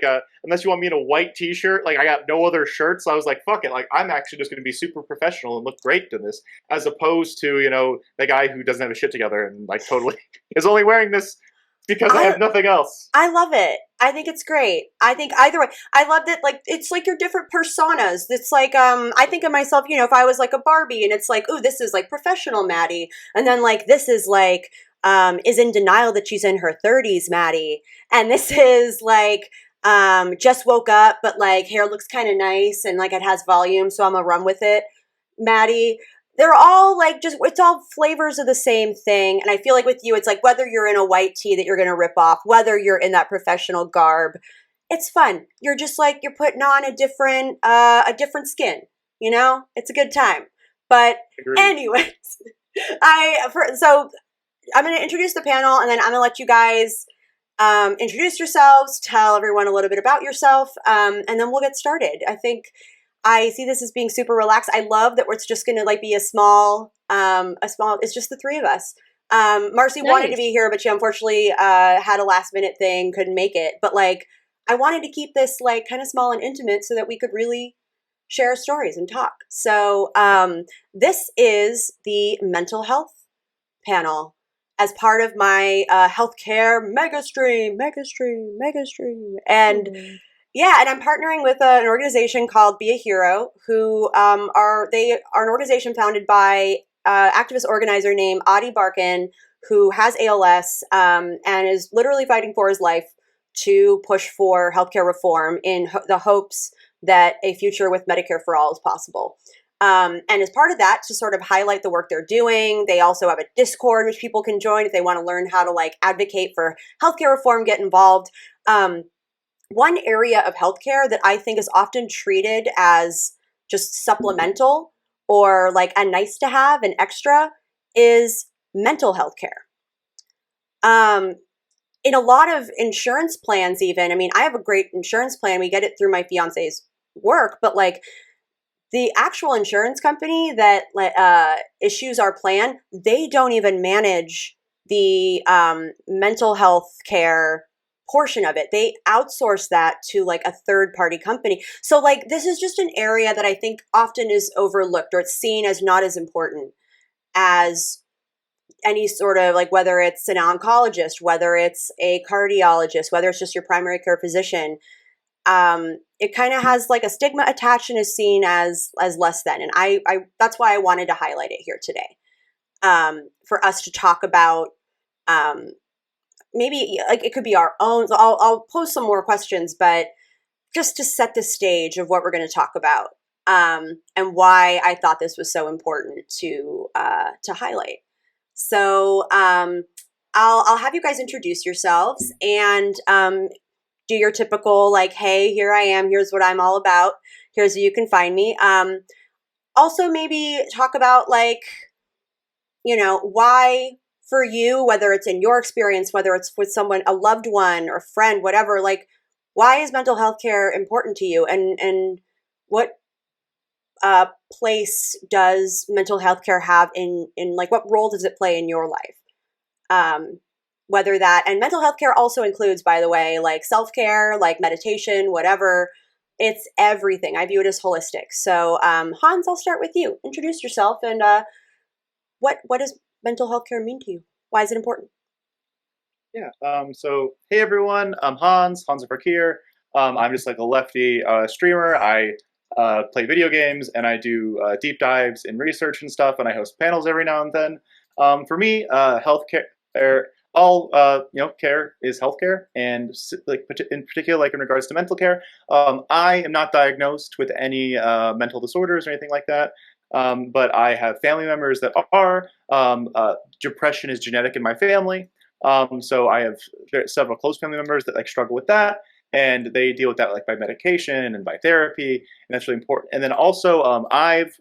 unless you want me in a white t-shirt. Like I got no other shirts. So I was like, fuck it. Like I'm actually just going to be super professional and look great in this, as opposed to the guy who doesn't have his shit together and like totally is only wearing this because I I have nothing else. I love it. I think it's great. I think either way. I love that like it's like your different personas. It's like I think of myself, if I was like a Barbie and it's like, "Ooh, this is like professional Maddie." And then like this is like is in denial that she's in her 30s Maddie. And this is like just woke up but like hair looks kind of nice and like it has volume, so I'm gonna run with it. Maddie, they're all like just it's all flavors of the same thing. And I feel like with you it's like whether you're in a white tee that you're going to rip off, whether you're in that professional garb, it's fun. You're just like you're putting on a different skin, it's a good time. But Agreed. anyways, so I'm going to introduce the panel and then I'm going to let you guys introduce yourselves, tell everyone a little bit about yourself, and then we'll get started. I think I see this as being super relaxed. I love that it's just going to like be a small. It's just the three of us. Marcy wanted to Nice. be here, but she unfortunately had a last minute thing, couldn't make it. But like, I wanted to keep this like kind of small and intimate so that we could really share stories and talk. So this is the mental health panel as part of my healthcare Megastream, and Hmm. yeah, and I'm partnering with an organization called Be a Hero, who are an organization founded by activist organizer named Adi Barkan, who has ALS and is literally fighting for his life to push for healthcare reform in the hopes that a future with Medicare for all is possible. And as part of that, to sort of highlight the work they're doing, they also have a Discord which people can join if they want to learn how to like advocate for healthcare reform, get involved. One area of healthcare that I think is often treated as just supplemental or like a nice to have, an extra, is mental health care. in a lot of insurance plans, even, I mean, I have a great insurance plan. We get it through my fiance's work, but like the actual insurance company that issues our plan, they don't even manage the mental health care portion of it. They outsource that to like a third party company. So like this is just an area that I think often is overlooked, or it's seen as not as important as any sort of, like, whether it's an oncologist, whether it's a cardiologist, whether it's just your primary care physician. It kind of has like a stigma attached and is seen as less than. And I that's why I wanted to highlight it here today, for us to talk about. Maybe like it could be our own. I'll pose some more questions, but just to set the stage of what we're going to talk about, and why I thought this was so important to highlight. So I'll have you guys introduce yourselves and do your typical like, hey, here I am. Here's what I'm all about. Here's where you can find me. Also, maybe talk about like, why for you, whether it's in your experience, whether it's with someone, a loved one or friend, whatever, like, why is mental health care important to you, and what place does mental health care have in like, what role does it play in your life? Whether that, and mental health care also includes, by the way, like self-care, like meditation, whatever. It's everything. I view it as holistic. So Hans, I'll start with you. Introduce yourself, and what does mental health care mean to you? Why is it important? Yeah. So hey everyone, I'm Hans Fakir. I'm just like a lefty streamer. I play video games and I do deep dives in research and stuff, and I host panels every now and then. For me, healthcare, all care is healthcare, and like in particular, like in regards to mental care, I am not diagnosed with any mental disorders or anything like that. But I have family members that are. Depression is genetic in my family. So I have several close family members that like struggle with that, and they deal with that like by medication and by therapy, and that's really important. And then also, I've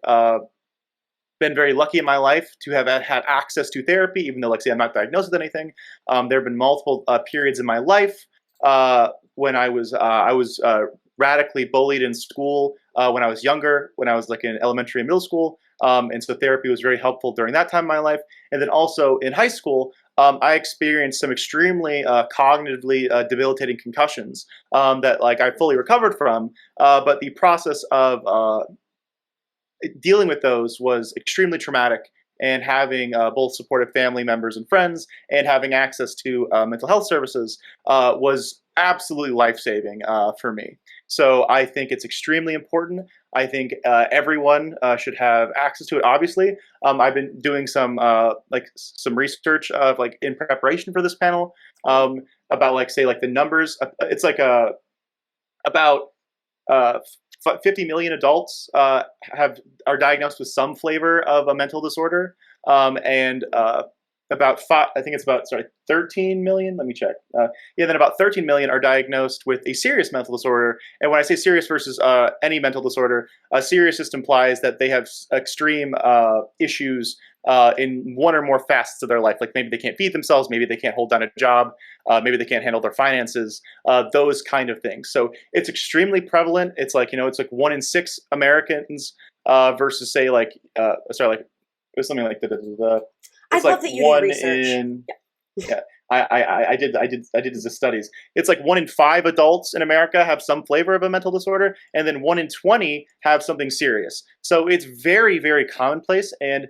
been very lucky in my life to have had access to therapy, even though, like, say, I'm not diagnosed with anything. There have been multiple periods in my life when I was radically bullied in school when I was younger, when I was like in elementary and middle school. And so therapy was very helpful during that time of my life. And then also in high school, I experienced some extremely cognitively debilitating concussions that like I fully recovered from. But the process of dealing with those was extremely traumatic. And having both supportive family members and friends and having access to mental health services was absolutely life-saving for me. So I think it's extremely important. I think everyone should have access to it. Obviously, I've been doing some some research of like in preparation for this panel about like say like the numbers. It's like about 50 million adults are diagnosed with some flavor of a mental disorder, and about 13 million. Let me check. Then about 13 million are diagnosed with a serious mental disorder. And when I say serious versus any mental disorder, serious just implies that they have extreme issues in one or more facets of their life. Like maybe they can't feed themselves, maybe they can't hold down a job, maybe they can't handle their finances, those kind of things. So it's extremely prevalent. It's like, it's like 1 in 6 Americans versus say like, it was something like I love that you did research. Yeah. I did the studies. It's like 1 in 5 adults in America have some flavor of a mental disorder, and then 1 in 20 have something serious. So it's very, very commonplace. And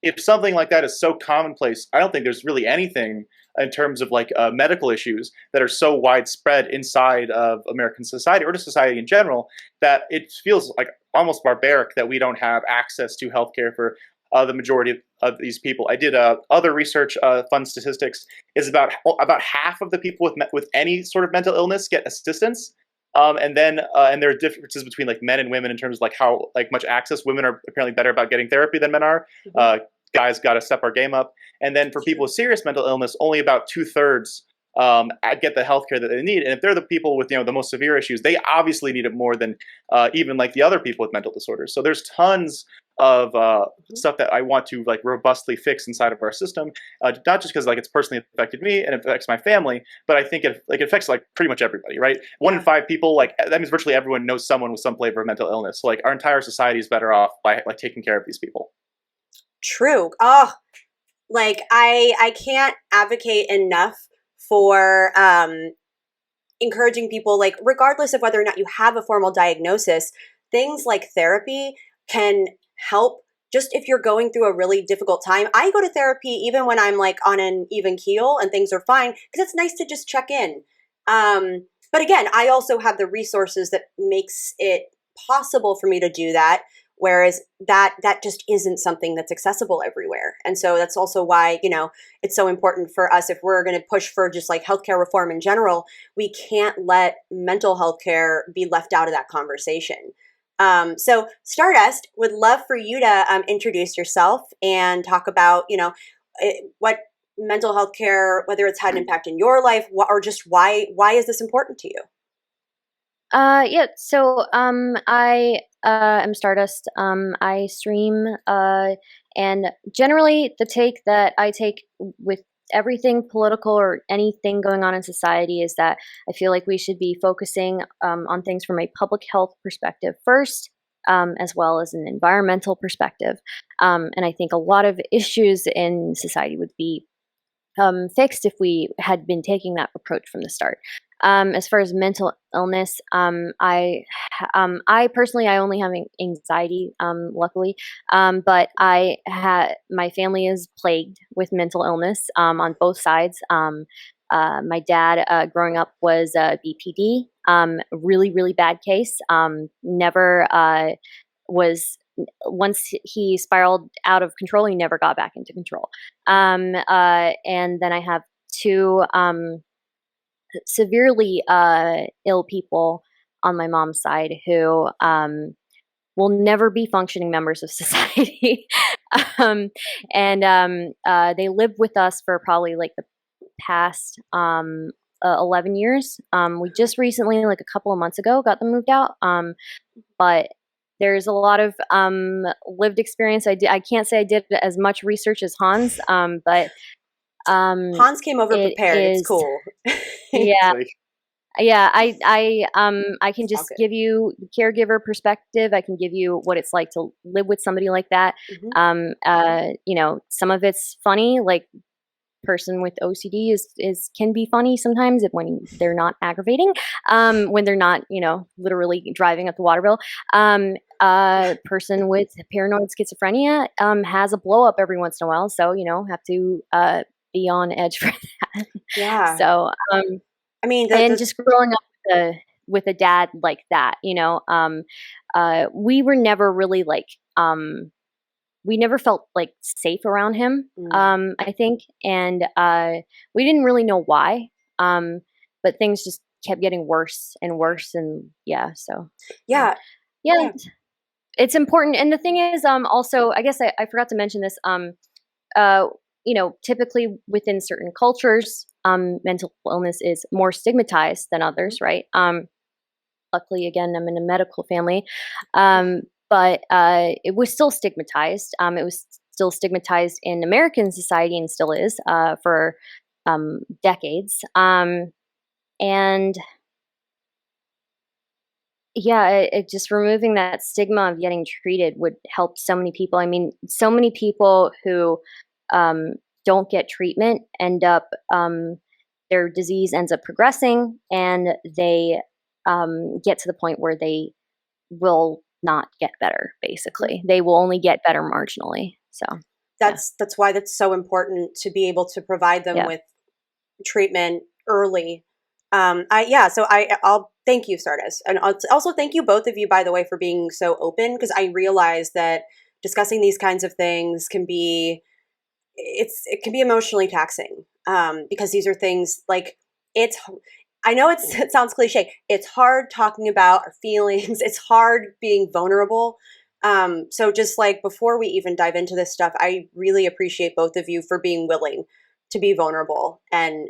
if something like that is so commonplace, I don't think there's really anything in terms of like medical issues that are so widespread inside of American society or just society in general that it feels like almost barbaric that we don't have access to healthcare for the majority of these people. I did other research, fun statistics, is about half of the people with any sort of mental illness get assistance. And there are differences between like men and women in terms of like how like much access. Women are apparently better about getting therapy than men are. Guys got to step our game up. And then for people with serious mental illness, only about 2/3 get the healthcare that they need. And if they're the people with the most severe issues, they obviously need it more than even like the other people with mental disorders. So there's tons of stuff that I want to like robustly fix inside of our system, not just because like it's personally affected me and it affects my family, but I think it affects like pretty much everybody, right? 1 in 5 people, like that means virtually everyone knows someone with some flavor of mental illness. So like our entire society is better off by like taking care of these people. True. Oh, like I can't advocate enough for encouraging people, like regardless of whether or not you have a formal diagnosis, things like therapy can help. Just if you're going through a really difficult time, I go to therapy even when I'm like on an even keel and things are fine, because it's nice to just check in. But again, I also have the resources that makes it possible for me to do that. Whereas that just isn't something that's accessible everywhere. And so that's also why, it's so important for us, if we're going to push for just like healthcare reform in general, we can't let mental health care be left out of that conversation. So Stardust, would love for you to introduce yourself and talk about, what mental health care, whether it's had an impact in your life, or just why is this important to you? Yeah. So, I am Stardust. I stream, and generally the take that I take with everything political or anything going on in society is that I feel like we should be focusing on things from a public health perspective first, as well as an environmental perspective. And I think a lot of issues in society would be fixed if we had been taking that approach from the start. As far as mental illness, I personally, I only have anxiety, luckily, but my family is plagued with mental illness on both sides. My dad, growing up, was BPD, really, really bad case. Never was Once he spiraled out of control, he never got back into control. And then I have two severely ill people on my mom's side who will never be functioning members of society. They lived with us for probably like the past 11 years. We just recently, like a couple of months ago, got them moved out. But there's a lot of lived experience. I can't say I did as much research as Hans, but Hans came over prepared. It's cool. Yeah. Yeah, I can just give you the caregiver perspective. I can give you what it's like to live with somebody like that. Some of it's funny, like person with OCD can be funny sometimes when they're not aggravating, when they're not, literally driving up the water bill. Person with paranoid schizophrenia has a blow up every once in a while, so have to be on edge for that. Yeah. So I mean, just growing up with a dad like that, we were never really like, we never felt like safe around him. I think, and we didn't really know why. But things just kept getting worse and worse, and so yeah. It's important. And the thing is, also, I guess I forgot to mention this. Typically within certain cultures, mental illness is more stigmatized than others, right? Luckily, again, I'm in a medical family, but it was still stigmatized. It was still stigmatized in American society and still is for decades. It just removing that stigma of getting treated would help so many people. I mean, so many people who don't get treatment end up, their disease ends up progressing, and they get to the point where they will not get better. Basically, they will only get better marginally. So that's why that's so important to be able to provide them with treatment early. I'll thank you, Stardust, and I'll also thank you, both of you, by the way, for being so open, because I realize that discussing these kinds of things can be emotionally taxing, because these are things like I know it sounds cliche. It's hard talking about our feelings. It's hard being vulnerable. So just like before we even dive into this stuff, I really appreciate both of you for being willing to be vulnerable and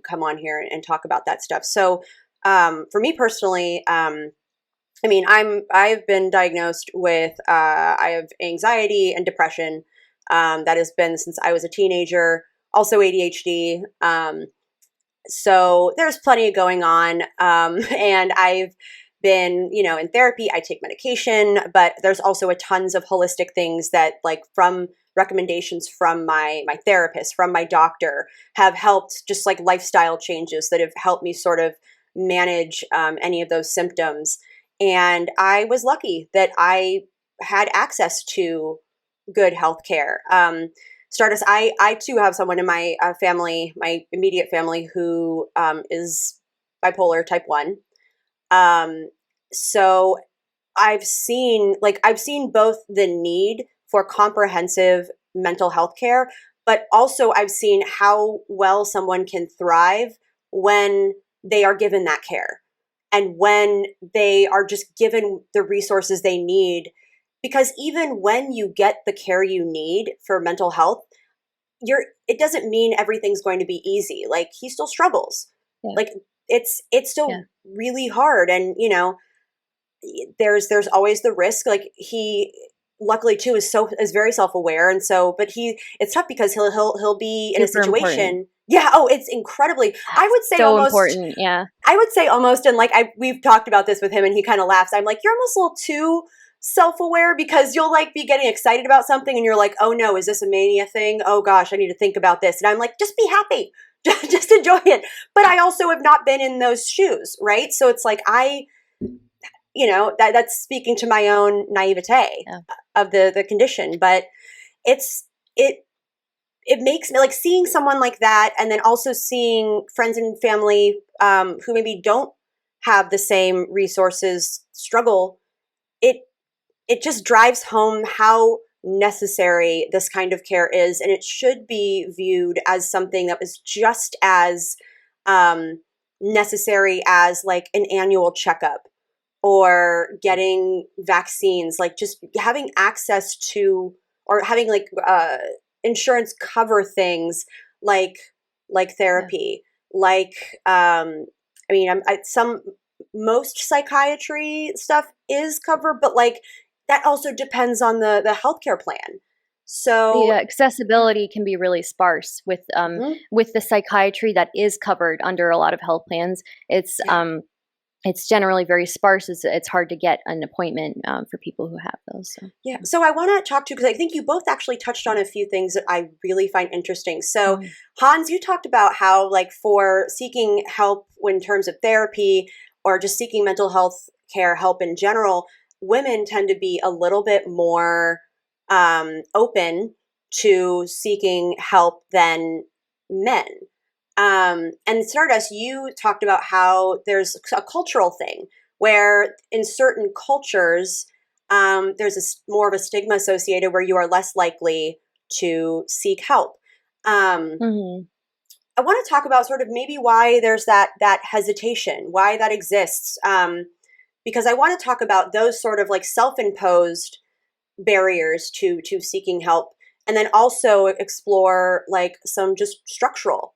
come on here and talk about that stuff. So for me personally, I mean, I've been diagnosed with I have anxiety and depression. That has been since I was a teenager. Also ADHD. So there's plenty going on, and I've been, in therapy. I take medication, but there's also a tons of holistic things that, like, from recommendations from my therapist, from my doctor, have helped. Just like lifestyle changes that have helped me sort of manage any of those symptoms. And I was lucky that I had access to good health care. Stardust, I too have someone in my family, my immediate family, who is bipolar type 1. So I've seen both the need for comprehensive mental health care, but also I've seen how well someone can thrive when they are given that care and when they are just given the resources they need. Because even when you get the care you need for mental health, it doesn't mean everything's going to be easy. Like, he still struggles. Yeah. Like, it's still Yeah. really hard. And, there's always the risk. Like, he luckily too is very self-aware. And so, but it's tough because he'll be in a Super situation. important. Yeah. Oh, it's incredibly, I would say So almost important. Yeah. I would say almost, and like we've talked about this with him, and he kind of laughs. I'm like, you're almost a little too self-aware, because you'll like be getting excited about something, and you're like, oh no, is this a mania thing? Oh gosh, I need to think about this. And I'm like, just be happy, just enjoy it. But I also have not been in those shoes, right? So it's like that's speaking to my own naivete of the condition, but it makes me, like, seeing someone like that, and then also seeing friends and family who maybe don't have the same resources struggle. It just drives home how necessary this kind of care is, and it should be viewed as something that was just as necessary as, like, an annual checkup or getting vaccines. Like, just having access to, or having, like, insurance cover things like therapy, like I mean, most psychiatry stuff is covered, but like that also depends on the healthcare plan. So The accessibility can be really sparse with the psychiatry that is covered under a lot of health plans. It's generally very sparse. It's hard to get an appointment for people who have those. So. Yeah. So I want to talk to, because I think you both actually touched on a few things that I really find interesting. So Hans, you talked about how, like, for seeking help in terms of therapy or just seeking mental health care help in general, women tend to be a little bit more open to seeking help than men. And Stardust, you talked about how there's a cultural thing where in certain cultures, there's more of a stigma associated where you are less likely to seek help. I want to talk about sort of maybe why there's that hesitation, why that exists, because I want to talk about those sort of like self-imposed barriers to seeking help, and then also explore like some just structural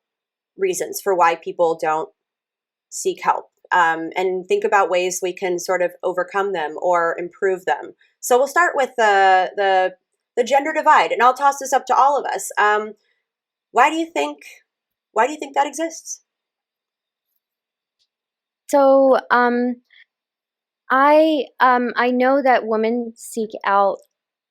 reasons for why people don't seek help, and think about ways we can sort of overcome them or improve them. So we'll start with the gender divide, and I'll toss this up to all of us. Why do you think that exists? So I know that women seek out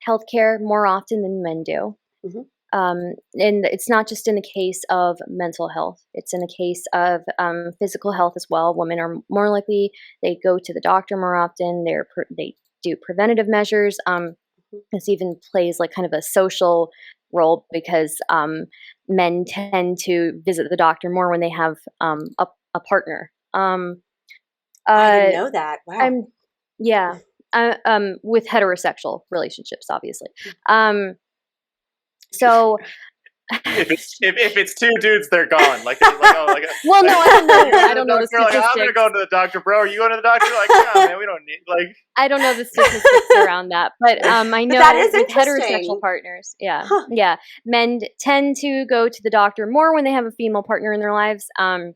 healthcare more often than men do. Mm-hmm. And it's not just in the case of mental health. It's in the case of physical health as well. Women are more likely, they go to the doctor more often. They do preventative measures. This even plays like kind of a social role because men tend to visit the doctor more when they have a partner. I didn't know that. Wow. With heterosexual relationships, obviously. So if it's two dudes, they're gone. Well, no, I don't know. I don't know the statistics. I'm gonna go to the doctor, bro. Are you going to the doctor? Like, no, man, we don't need I don't know the statistics around that, but I know that is with heterosexual partners, men tend to go to the doctor more when they have a female partner in their lives. And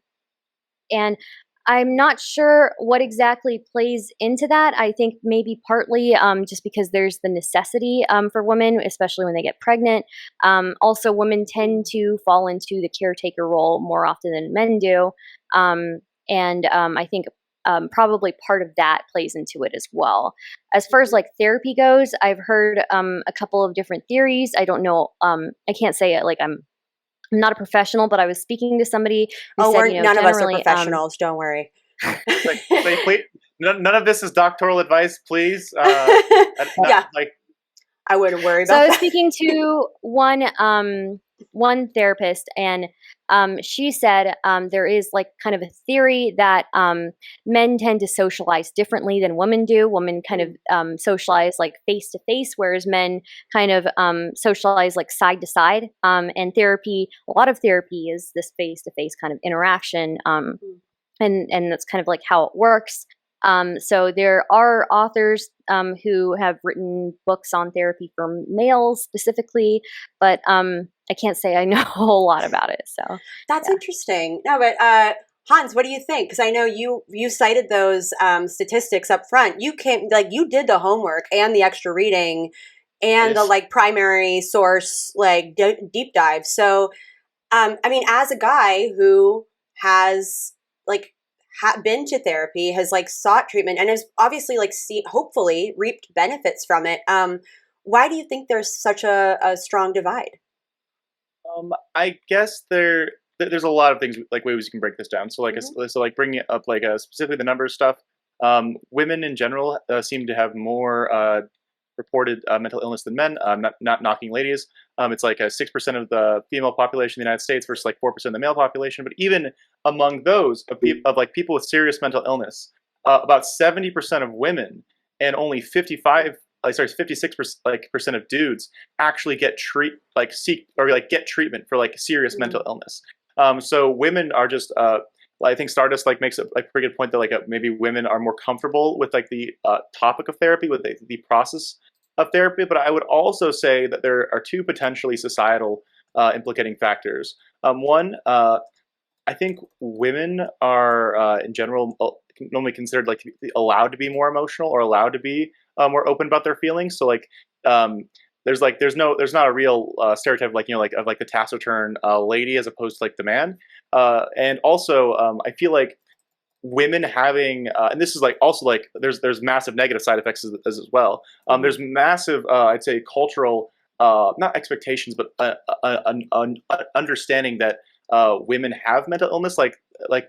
I'm not sure what exactly plays into that. I think maybe partly just because there's the necessity for women, especially when they get pregnant. Also, women tend to fall into the caretaker role more often than men do. And I think probably part of that plays into it as well. As far as like therapy goes, I've heard a couple of different theories. I don't know. I can't say it like I'm not a professional, but I was speaking to somebody who Oh, said, we're none of us are generally, professionals. Don't worry. Please, none of this is doctoral advice, please. Yeah, Like, I wouldn't worry so about I was that. speaking to one therapist, and she said there is like kind of a theory that men tend to socialize differently than women do. Women kind of socialize like face to face, whereas men kind of socialize like side to side. And therapy, a lot of therapy is this face to face kind of interaction, and that's kind of like how it works. So there are authors who have written books on therapy for males specifically, but I can't say I know a whole lot about it. So That's yeah. interesting. No, but Hans, what do you think? Because I know you cited those statistics up front. You came like you did the homework and the extra reading and the yes. like primary source like deep dive. So I mean, as a guy who has like been to therapy, has like sought treatment, and has obviously like hopefully reaped benefits from it. Why do you think there's such a strong divide? I guess there's a lot of things like ways you can break this down. So like Mhm. so like bringing it up like specifically the numbers stuff. Women in general seem to have more reported mental illness than men. Not knocking ladies. It's like 6% of the female population in the United States versus like 4% of the male population. But even among those of like people with serious mental illness, about 70% of women and only 56% percent of dudes actually seek or like get treatment for like serious mental illness. So women are just I think Stardust like makes a like pretty good point that like maybe women are more comfortable with like the topic of therapy, with the process of therapy. But I would also say that there are two potentially societal implicating factors. One, I think women are in general normally considered like to be allowed to be more emotional or allowed to be more open about their feelings. So like there's not a real stereotype like like of like the taciturn lady as opposed to like the man. And also I feel like women having and this is like also like there's massive negative side effects as well. There's massive I'd say cultural not expectations but an understanding that women have mental illness, like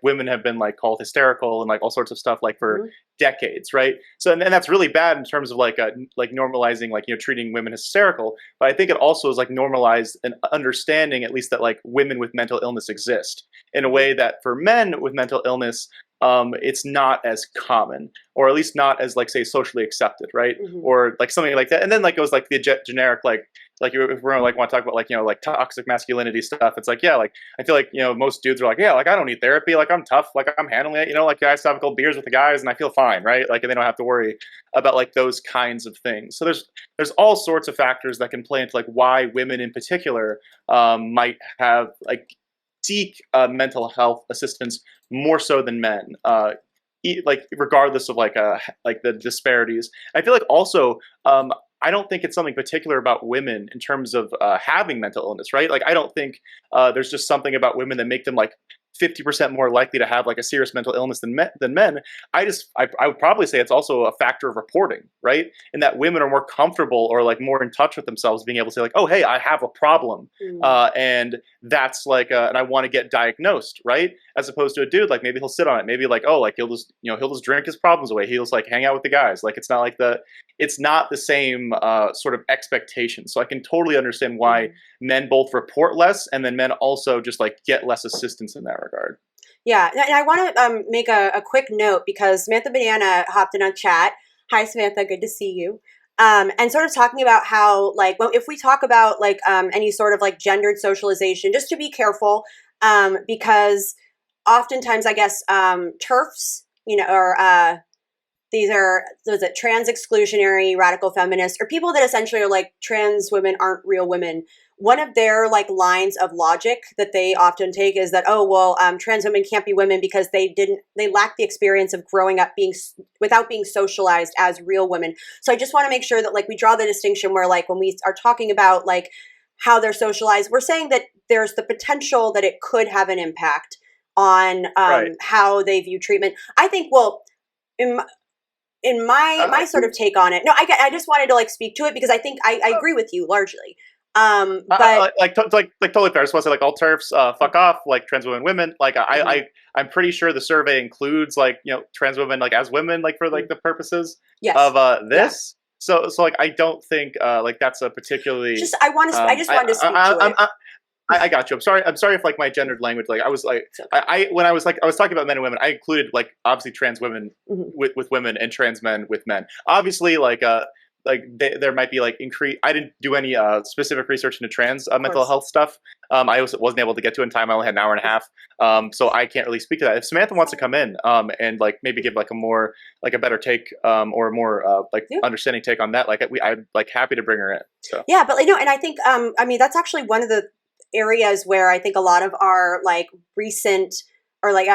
women have been like called hysterical and like all sorts of stuff like for decades, right? So and that's really bad in terms of like normalizing like treating women as hysterical. But I think it also is like normalized an understanding at least that like women with mental illness exist in a way that for men with mental illness it's not as common, or at least not as like say socially accepted, right? Or like something like that. And then like it was like the generic like if we're gonna like want to talk about like like toxic masculinity stuff, it's like yeah, like I feel like most dudes are like yeah, like I don't need therapy, like I'm tough, like I'm handling it, like I still have a couple beers with the guys and I feel fine, right? Like and they don't have to worry about like those kinds of things. So there's all sorts of factors that can play into like why women in particular might have like seek mental health assistance more so than men. Like regardless of like the disparities. I feel like also I don't think it's something particular about women in terms of having mental illness, right? Like I don't think there's just something about women that make them like 50% more likely to have like a serious mental illness than men. I would probably say it's also a factor of reporting, right? And that women are more comfortable or like more in touch with themselves, being able to say like, oh, hey, I have a problem. And that's like, and I want to get diagnosed, right? As opposed to a dude, like maybe he'll sit on it. Maybe like, oh, like he'll just drink his problems away. He'll just like hang out with the guys. Like it's not the same sort of expectation. So I can totally understand why men both report less and then men also just like get less assistance in that regard. Yeah, and I want to make a quick note because Samantha Banana hopped in on chat. Hi, Samantha, good to see you. And sort of talking about how, like, well, if we talk about like any sort of like gendered socialization, just to be careful, because oftentimes, I guess, TERFs, or these are those trans exclusionary radical feminists, or people that essentially are like trans women aren't real women, one of their like lines of logic that they often take is that, oh, well, trans women can't be women because they lack the experience of growing up without being socialized as real women. So I just want to make sure that like we draw the distinction where like when we are talking about like how they're socialized, we're saying that there's the potential that it could have an impact on Right. how they view treatment. I think, well, in my sort of take on it, no, I just wanted to like speak to it because I think I agree with you largely. But like totally fair. I just want to say like all TERFs, fuck off, like trans women. Like I'm pretty sure the survey includes like trans women like as women like for like the purposes yes, of this. So like I don't think like that's a particularly just I just wanted to speak to it. I got you. I'm sorry if like my gendered language, like I was like, when I was talking about men and women, I included like obviously trans women with women and trans men with men. Obviously, there might be like increase. I didn't do any specific research into trans mental health stuff. I also wasn't able to get to it in time. I only had an hour and a half, so I can't really speak to that. If Samantha wants to come in and like maybe give like a more like a better take or a more understanding take on that, like I'd like happy to bring her in. So yeah, but and I think I mean that's actually one of the areas where I think a lot of our like recent or like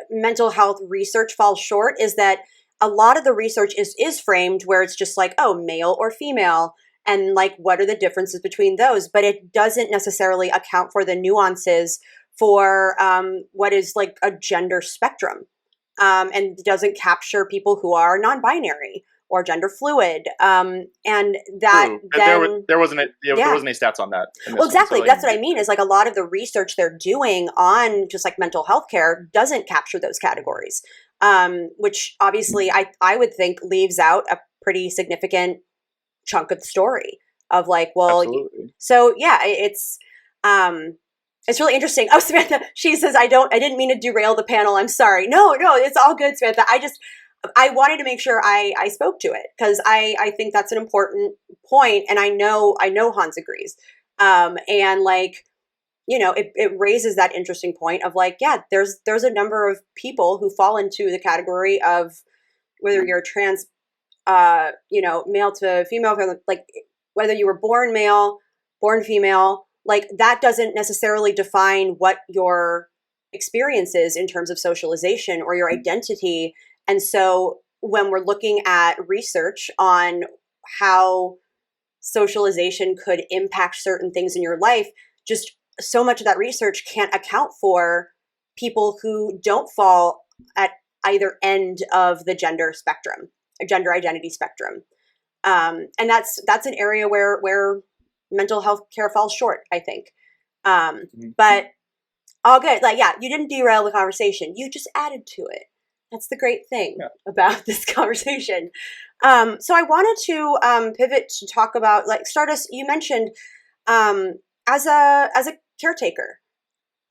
mental health research falls short is that a lot of the research is framed where it's just like, oh, male or female, and like what are the differences between those, but it doesn't necessarily account for the nuances for what is like a gender spectrum, and doesn't capture people who are non-binary or gender fluid, and that true. then there wasn't any stats on that. Well, exactly. That's what I mean is like a lot of the research they're doing on just like mental health care doesn't capture those categories, which obviously I would think leaves out a pretty significant chunk of the story of like, well, so yeah, it's really interesting. Oh, Samantha, she says, I didn't mean to derail the panel. I'm sorry. No, it's all good, Samantha. I wanted to make sure I spoke to it because I think that's an important point, and I know Hans agrees. And like, it raises that interesting point of like, yeah, there's a number of people who fall into the category of whether you're trans, male to female, like whether you were born male, born female, like that doesn't necessarily define what your experience is in terms of socialization or your identity. And so when we're looking at research on how socialization could impact certain things in your life, just so much of that research can't account for people who don't fall at either end of the gender spectrum, a gender identity spectrum. And that's an area where mental health care falls short, I think. But all good. Like, yeah, you didn't derail the conversation. You just added to it. That's the great thing about this conversation. So I wanted to pivot to talk about like Stardust. You mentioned as a caretaker.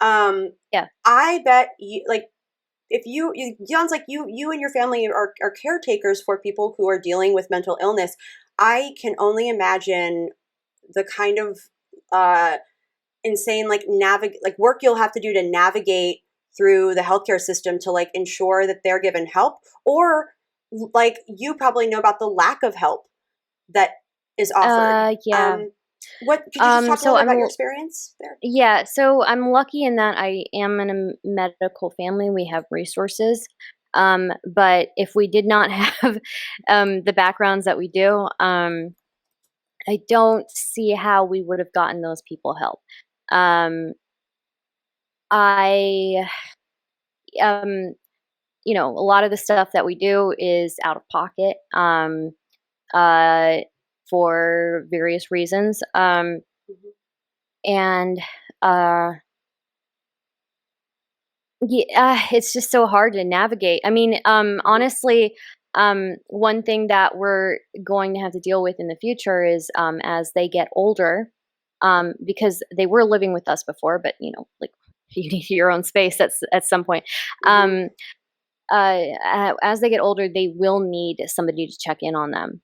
I bet you like if you sounds like you and your family are caretakers for people who are dealing with mental illness. I can only imagine the kind of insane like work you'll have to do to navigate through the healthcare system to like ensure that they're given help, or like you probably know about the lack of help that is offered. What could you just talk a little bit about your experience there? Yeah, so I'm lucky in that I am in a medical family. We have resources. But if we did not have the backgrounds that we do, I don't see how we would have gotten those people help. A lot of the stuff that we do is out of pocket for various reasons. It's just so hard to navigate. I mean, honestly, one thing that we're going to have to deal with in the future is as they get older, because they were living with us before, but like you need your own space at some point. As they get older, they will need somebody to check in on them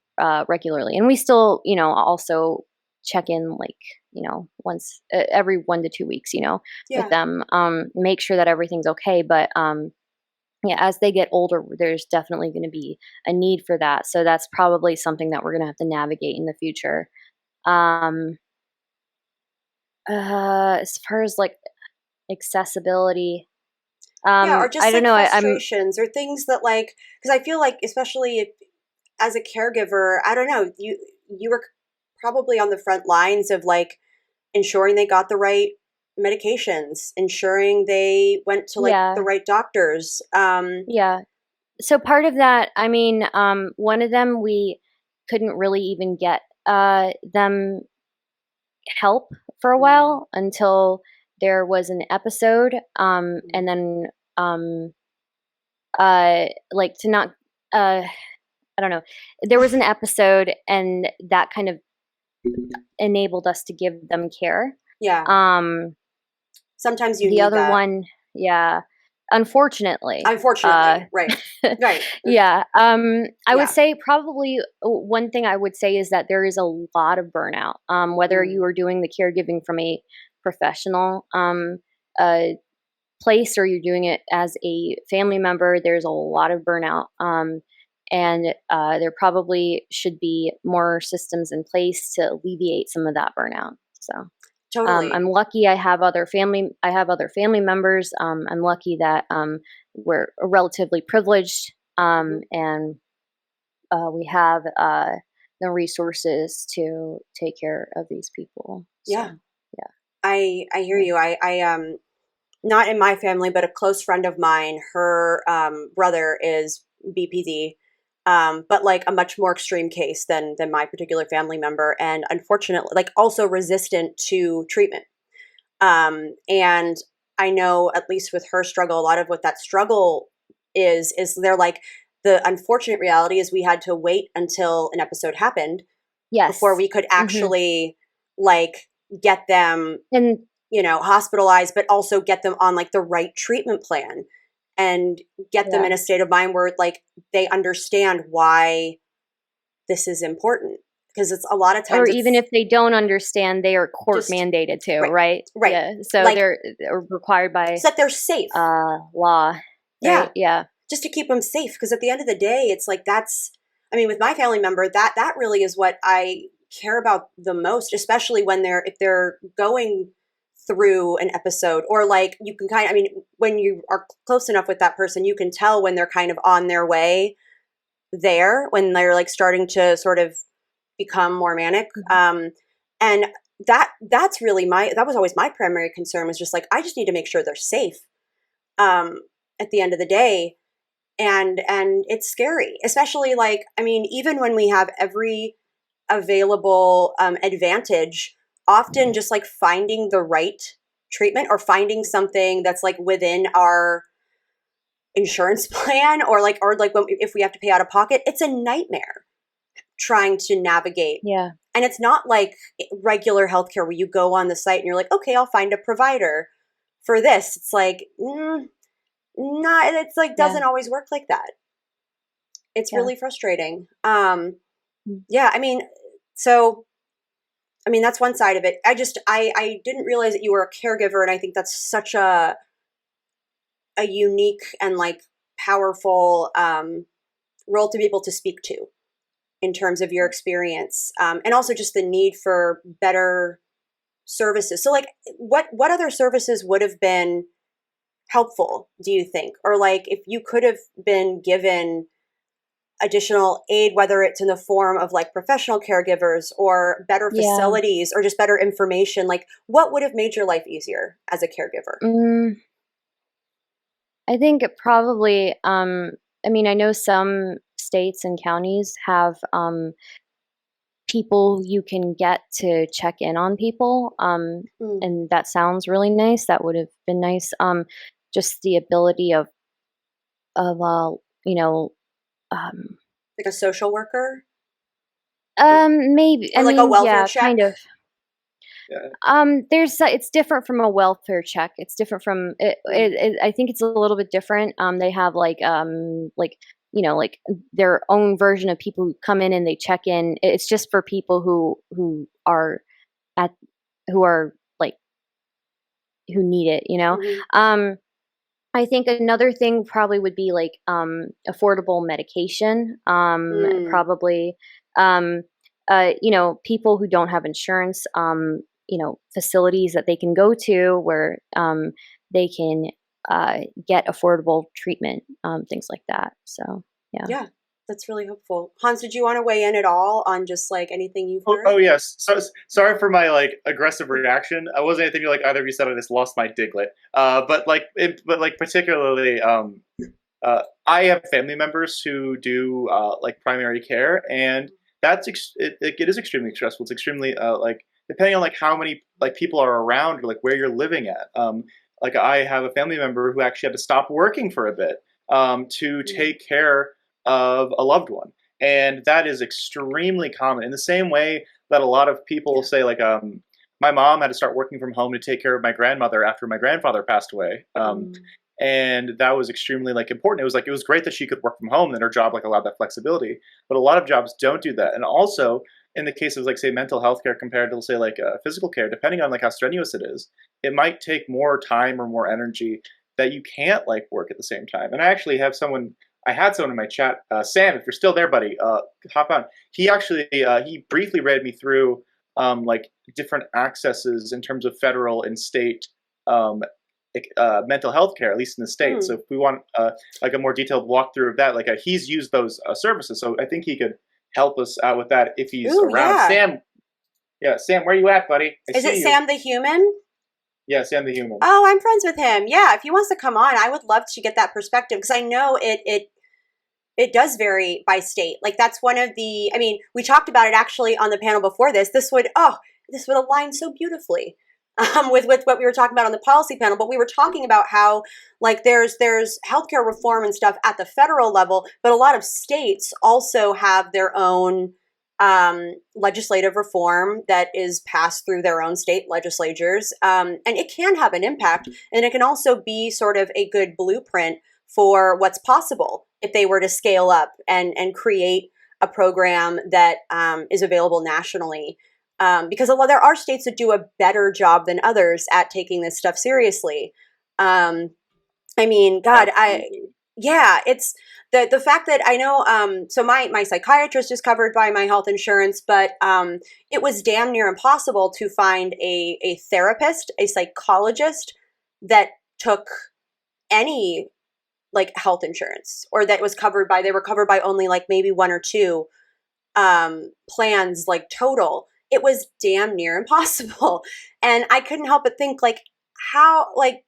regularly, and we still, also check in like once every 1 to 2 weeks, with them, make sure that everything's okay. But as they get older, there's definitely going to be a need for that. So that's probably something that we're going to have to navigate in the future. As far as like accessibility, Yeah, or I just don't like know. I'm frustrations or things that like, because I feel like especially as a caregiver, I don't know, you were probably on the front lines of like ensuring they got the right medications, ensuring they went to like the yeah, right doctors. yeah. So part of that, I mean, one of them we couldn't really even get them help for a Mm, while until there was an episode, mm, and then um, like to not, I don't know, there was an episode, and that kind of enabled us to give them care. yeah, Um, sometimes you the need other that. one, yeah, unfortunately, Unfortunately, right, right, yeah, I would yeah. say probably one thing I would say is that there is a lot of burnout. Whether Mm, you are doing the caregiving from a professional uh, place or you're doing it as a family member, there's a lot of burnout. And there probably should be more systems in place to alleviate some of that burnout. So totally. I'm lucky I have other family members. I'm lucky that we're relatively privileged, Hmm. and we have the resources to take care of these people. Yeah, So I hear yeah, you. I not in my family, but a close friend of mine, her brother is BPD, but like a much more extreme case than my particular family member, and unfortunately, like also resistant to treatment. And I know at least with her struggle, a lot of what that struggle is they're like the unfortunate reality is we had to wait until an episode happened before yes, we could hmm actually like get them, and hospitalized, but also get them on like the right treatment plan and get them yeah. in a state of mind where like they understand why this is important. Because it's a lot of Or times even it's if they don't understand, they are court just mandated to, right, right? right. Yeah. So Like they're required by so that they're safe. law, Yeah. right? Yeah. Just to keep them safe. Because at the end of the day, it's like that's, I mean, with my family member, that really is what I care about the most, especially when if they're going through an episode or like you can kind of, I mean, when you are close enough with that person, you can tell when they're kind of on their way there, when they're like starting to sort of become more manic. Mhm. And that's really that was always my primary concern, was just like, I just need to make sure they're safe um, at the end of the day. And it's scary, especially like, I mean, even when we have every available advantage, often just like finding the right treatment or finding something that's like within our insurance plan or like when, if we have to pay out of pocket, it's a nightmare trying to navigate. Yeah. And it's not like regular healthcare where you go on the site and you're like, okay, I'll find a provider for this. It's like not, it's like Yeah. doesn't always work like that. It's Yeah. really frustrating. Mm. Yeah, I mean, so I mean that's one side of it. I didn't realize that you were a caregiver, and I think that's such a unique and like powerful role to be able to speak to in terms of your experience, and also just the need for better services. So like, what other services would have been helpful, do you think? Or like if you could have been given additional aid, whether it's in the form of like professional caregivers or better Yeah. facilities or just better information, like what would have made your life easier as a caregiver? Mm, I think it probably, I mean, I know some states and counties have people you can get to check in on people. Mm, And that sounds really nice. That would have been nice. Just the ability of you know, um, like a social worker maybe, I or like a mean, welfare yeah, check? kind of. Yeah. It's different from a welfare check. It's different from Mm, I think it's a little bit different. They have like like their own version of people who come in and they check in. It's just for people who are at who are like who need it. mhm, Um, I think another thing probably would be like affordable medication. mm, Probably people who don't have insurance. facilities that they can go to where they can get affordable treatment, things like that. So, yeah. Yeah, that's really helpful. Hans, did you want to weigh in at all on just like anything you've heard? Oh yes. So sorry for my like aggressive reaction. I wasn't anything like either of you said. I just lost my Diglett. But particularly, I have family members who do like primary care, and it is extremely stressful. It's extremely like depending on like how many like people are around or like where you're living at. Like I have a family member who actually had to stop working for a bit to take care of a loved one. And that is extremely common. In the same way that a lot of people say, like, my mom had to start working from home to take care of my grandmother after my grandfather passed away. And that was extremely like important. It was great that she could work from home and her job like allowed that flexibility. But a lot of jobs don't do that. And also in the case of like say mental health care compared to say like physical care, depending on like how strenuous it is, it might take more time or more energy that you can't like work at the same time. And I had someone in my chat, Sam, if you're still there, buddy, hop on. He actually, he briefly read me through like different accesses in terms of federal and state mental health care, at least in the States. So if we want like a more detailed walkthrough of that, like he's used those services. So I think he could help us out with that if he's around. Yeah. Sam, where you at, buddy? Is it Sam the human? Yeah, Sam the human. Oh, I'm friends with him. Yeah, if he wants to come on, I would love to get that perspective because I know it does vary by state. Like that's one of the, I mean, we talked about it actually on the panel before this. This would align so beautifully with what we were talking about on the policy panel. But we were talking about how like there's healthcare reform and stuff at the federal level, but a lot of states also have their own legislative reform that is passed through their own state legislatures. And it can have an impact, and it can also be sort of a good blueprint for what's possible if they were to scale up and create a program that is available nationally. Because there are states that do a better job than others at taking this stuff seriously. I mean, God, it's the fact that I know, so my psychiatrist is covered by my health insurance, but it was damn near impossible to find a therapist, a psychologist that took any like health insurance or that was they were covered by only like maybe one or two plans like total. It was damn near impossible. And I couldn't help but think like how, like,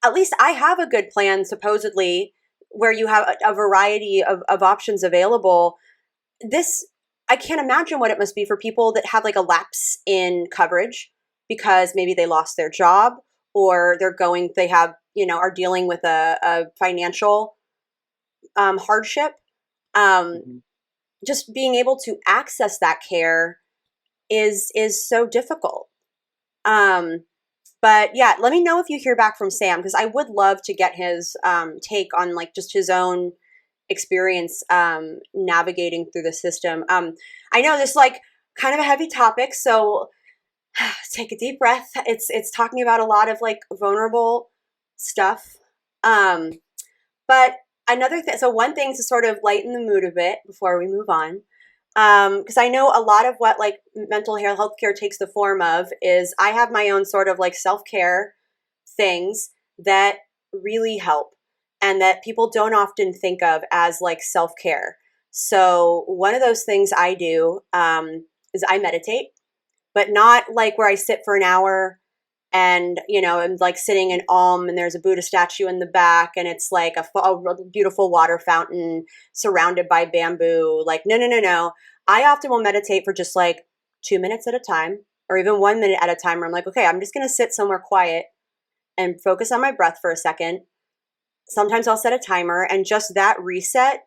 at least I have a good plan supposedly where you have a variety of options available. I can't imagine what it must be for people that have like a lapse in coverage because maybe they lost their job or they have, are dealing with a financial hardship. Just being able to access that care is so difficult. But yeah, let me know if you hear back from Sam because I would love to get his take on like just his own experience navigating through the system. I know this is like kind of a heavy topic, so take a deep breath. It's talking about a lot of like vulnerable stuff. But another thing, so one thing to sort of lighten the mood a bit before we move on, because I know a lot of what like mental health care takes the form of is I have my own sort of like self-care things that really help and that people don't often think of as like self-care. So one of those things I do is I meditate, but not like where I sit for an hour and, I'm like sitting in Om and there's a Buddha statue in the back and it's like a beautiful water fountain surrounded by bamboo. Like, no. I often will meditate for just like 2 minutes at a time or even 1 minute at a time where I'm like, okay, I'm just going to sit somewhere quiet and focus on my breath for a second. Sometimes I'll set a timer and just that reset,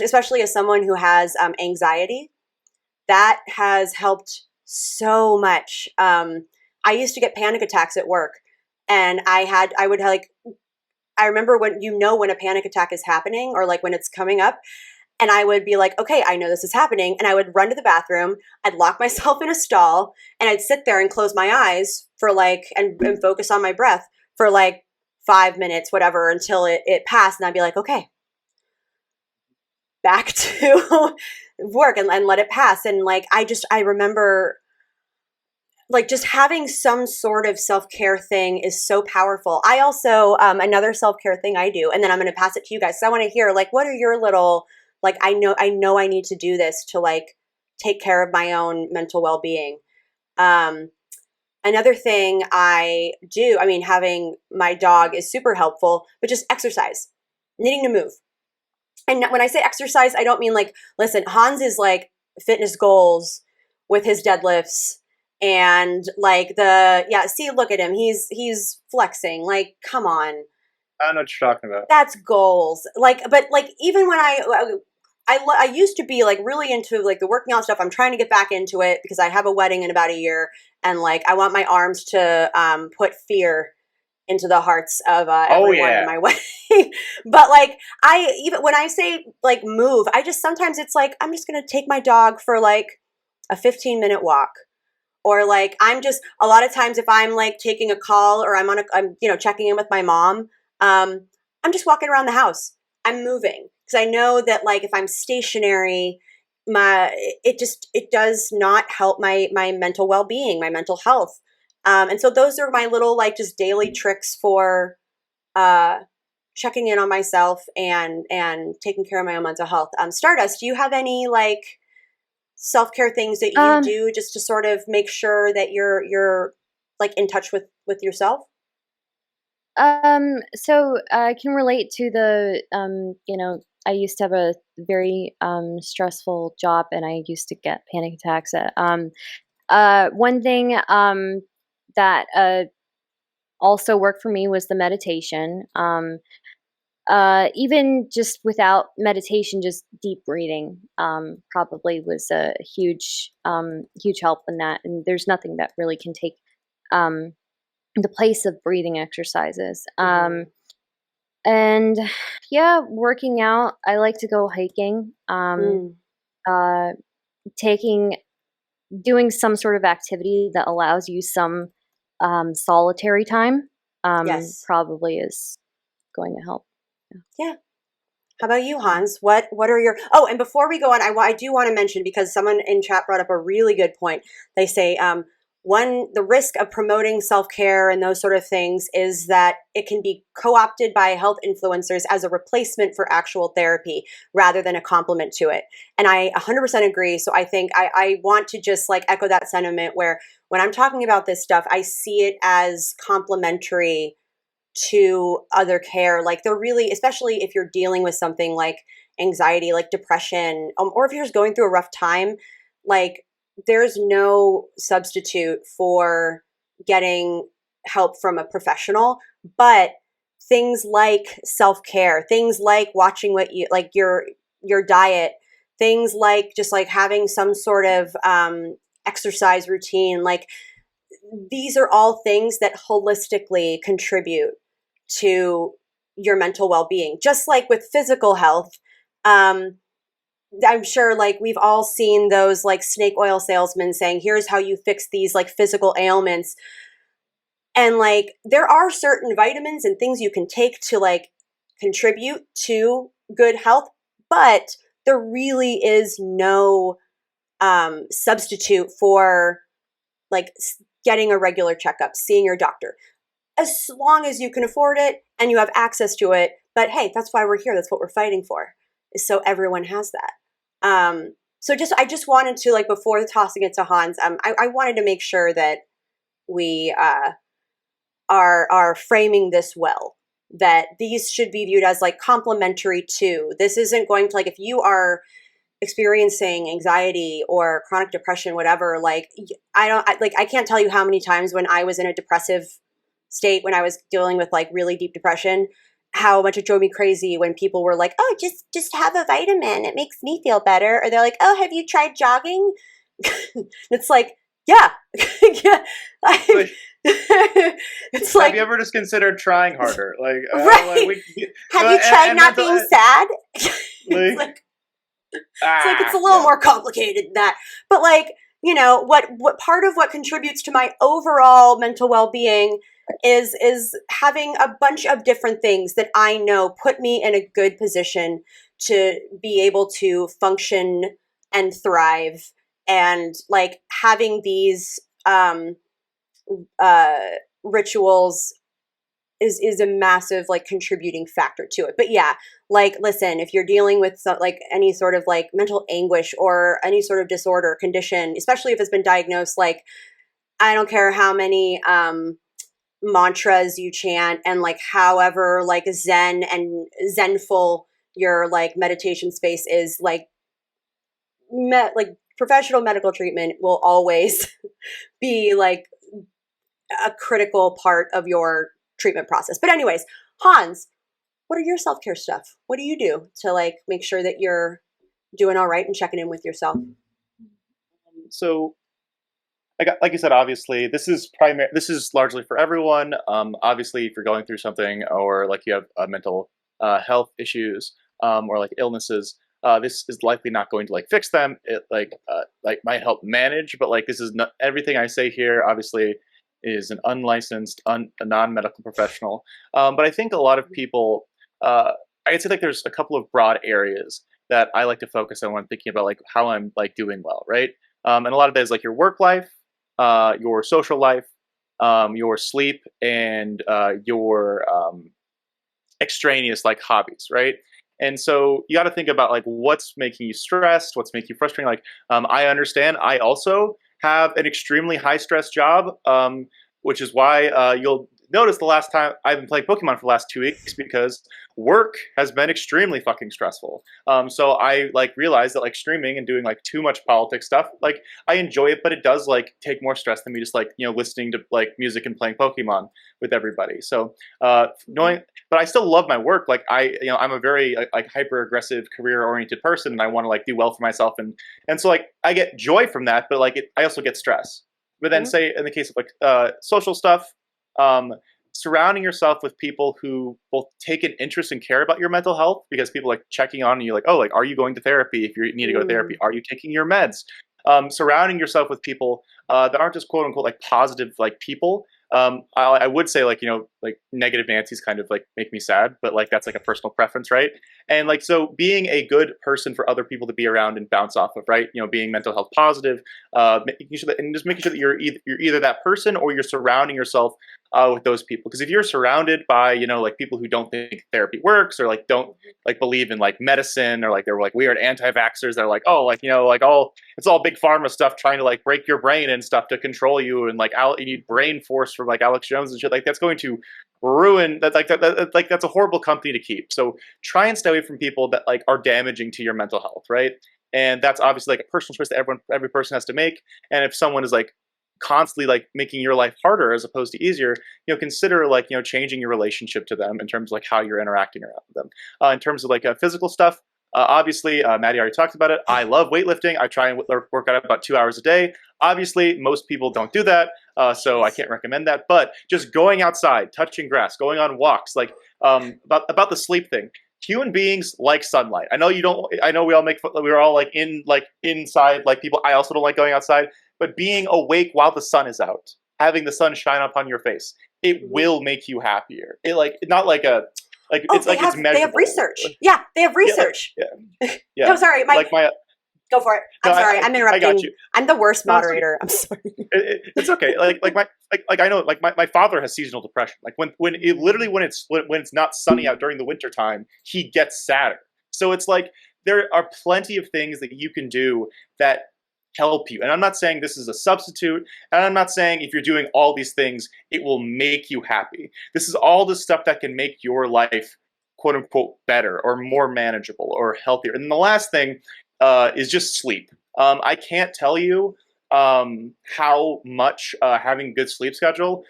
especially as someone who has anxiety, that has helped so much. I used to get panic attacks at work and I remember when a panic attack is happening or like when it's coming up and I would be like, okay, I know this is happening. And I would run to the bathroom. I'd lock myself in a stall and I'd sit there and close my eyes for like, and focus on my breath for like 5 minutes, whatever, until it passed. And I'd be like, okay, back to work and let it pass. And like, I remember like just having some sort of self-care thing is so powerful. I also, another self-care thing I do, and then I'm going to pass it to you guys. So I want to hear, like, what are your little, like, I know I need to do this to like take care of my own mental well-being. Um, Another thing I do, I mean, having my dog is super helpful, but just exercise, needing to move. And when I say exercise, I don't mean like, listen, Hans is like fitness goals with his deadlifts and like see, look at him. He's flexing. Like, come on. I don't know what you're talking about. That's goals. Like, but like even when I used to be like really into like the working out stuff. I'm trying to get back into it because I have a wedding in about a year, and like I want my arms to put fear into the hearts of everyone in my wedding. But like even when I say like move, I just sometimes it's like I'm just gonna take my dog for like a 15-minute walk. Or like I'm just a lot of times if I'm like taking a call or I'm checking in with my mom, I'm just walking around the house. I'm moving because I know that like if I'm stationary, it does not help my mental well-being, my mental health. And so those are my little like just daily tricks for checking in on myself and taking care of my own mental health. Stardust, do you have any like self-care things that you do just to sort of make sure that you're like in touch with yourself? So I can relate to the, I used to have a very stressful job, and I used to get panic attacks. One thing that also worked for me was the meditation. Even just without meditation, just deep breathing probably was a huge help in that. And there's nothing that really can take the place of breathing exercises. And yeah, working out. I like to go hiking. Uh, doing some sort of activity that allows you some solitary time. Yes. Probably is going to help. Yeah. How about you, Hans? What are your... Oh, and before we go on, I do want to mention, because someone in chat brought up a really good point. They say the risk of promoting self-care and those sort of things is that it can be co-opted by health influencers as a replacement for actual therapy rather than a complement to it. And I 100% agree. So I think I want to just like echo that sentiment where when I'm talking about this stuff, I see it as complementary to other care. Like they're really, especially if you're dealing with something like anxiety, like depression, or if you're just going through a rough time, like there's no substitute for getting help from a professional. But things like self-care, things like watching what you like your diet, things like just like having some sort of exercise routine, like these are all things that holistically contribute to your mental well-being. Just like with physical health, I'm sure like we've all seen those like snake oil salesmen saying, here's how you fix these like physical ailments. And like there are certain vitamins and things you can take to like contribute to good health, but there really is no substitute for like getting a regular checkup, seeing your doctor, as long as you can afford it and you have access to it. But hey, that's why we're here. That's what we're fighting for, is so everyone has that. So I just wanted to, like, before tossing it to Hans, I wanted to make sure that we are framing this well, that these should be viewed as like complementary to. This isn't going to, like, if you are experiencing anxiety or chronic depression, whatever, like I can't tell you how many times when I was in a depressive state, when I was dealing with like really deep depression, how much it drove me crazy when people were like, oh, just have a vitamin, it makes me feel better. Or they're like, oh, have you tried jogging? It's like, yeah. Yeah. It's like, have you ever just considered trying harder? Like, right. Have you tried not being sad? It's a little more complicated than that. But like, you know, what part of what contributes to my overall mental well-being is having a bunch of different things that I know put me in a good position to be able to function and thrive. And like having these um, uh, rituals is a massive like contributing factor to it. But yeah, like listen, if you're dealing with like any sort of like mental anguish or any sort of disorder condition, especially if it's been diagnosed, like I don't care how many mantras you chant and like however like zen and zenful your like meditation space is, like like professional medical treatment will always be like a critical part of your treatment process. But anyways, Hans, what are your self-care stuff? What do you do to like make sure that you're doing all right and checking in with yourself? So, like you said, obviously, this is largely for everyone. Obviously, if you're going through something or like you have mental health issues or like illnesses, this is likely not going to like fix them. It like might help manage, but like this is not everything I say here. Obviously, is an unlicensed, a non-medical professional. But I think a lot of people, I'd say like there's a couple of broad areas that I like to focus on when thinking about like how I'm like doing well, right? And a lot of that is like your work life, your social life, your sleep, and your extraneous like hobbies, right? And so you got to think about like what's making you stressed, what's making you frustrated. Like I understand. I also have an extremely high stress job, which is why you'll notice the last time I've been playing Pokemon for the last 2 weeks because work has been extremely fucking stressful. So I like realized that like streaming and doing like too much politics stuff, like I enjoy it, but it does like take more stress than me just like, you know, listening to like music and playing Pokemon with everybody. So knowing, but I still love my work. Like I'm a very like hyper aggressive career oriented person and I want to like do well for myself. And so like I get joy from that, but like I also get stress. But then say in the case of like social stuff, surrounding yourself with people who both take an interest and care about your mental health, because people like checking on you like, oh, like, are you going to therapy? If you need to go to therapy, are you taking your meds? Surrounding yourself with people that aren't just quote unquote like positive like people. I would say like, you know, like negative Nancy's kind of like make me sad, but like that's like a personal preference, right? And like so being a good person for other people to be around and bounce off of, right? You know, being mental health positive, making sure that, and just making sure that you're either that person or you're surrounding yourself with those people. Because if you're surrounded by, you know, like people who don't think therapy works or like don't like believe in like medicine or like they're like weird anti-vaxxers that are like, oh, like, you know, like all it's all big pharma stuff trying to like break your brain and stuff to control you and like you need brain force from like Alex Jones and shit, like that's going to ruin that like that's a horrible company to keep. So try and stay away from people that like are damaging to your mental health, right? And that's obviously like a personal choice that every person has to make. And if someone is like constantly like making your life harder as opposed to easier, you know, consider like, you know, changing your relationship to them in terms of like how you're interacting around them. In terms of like physical stuff, obviously, Maddie already talked about it. I love weightlifting. I try and work out about 2 hours a day. Obviously, most people don't do that, so I can't recommend that. But just going outside, touching grass, going on walks, like about the sleep thing. Human beings like sunlight. I know you don't. I know we're all like inside like people. I also don't like going outside. But being awake while the sun is out, having the sun shine upon your face, it will make you happier. It like not like a like it's like it's measurable. They have research. Yeah, they have research. Yeah. No, sorry, Mike. Like my. Go for it. I'm sorry. I'm interrupting. I got you. I'm the worst moderator. I'm sorry. It's okay. Like I know. Like my father has seasonal depression. Like when it's not sunny out during the winter time, he gets sadder. So it's like there are plenty of things that you can do that help you. And I'm not saying this is a substitute. And I'm not saying if you're doing all these things, it will make you happy. This is all the stuff that can make your life, quote unquote, better or more manageable or healthier. And the last thing is just sleep. I can't tell you how much having a good sleep schedule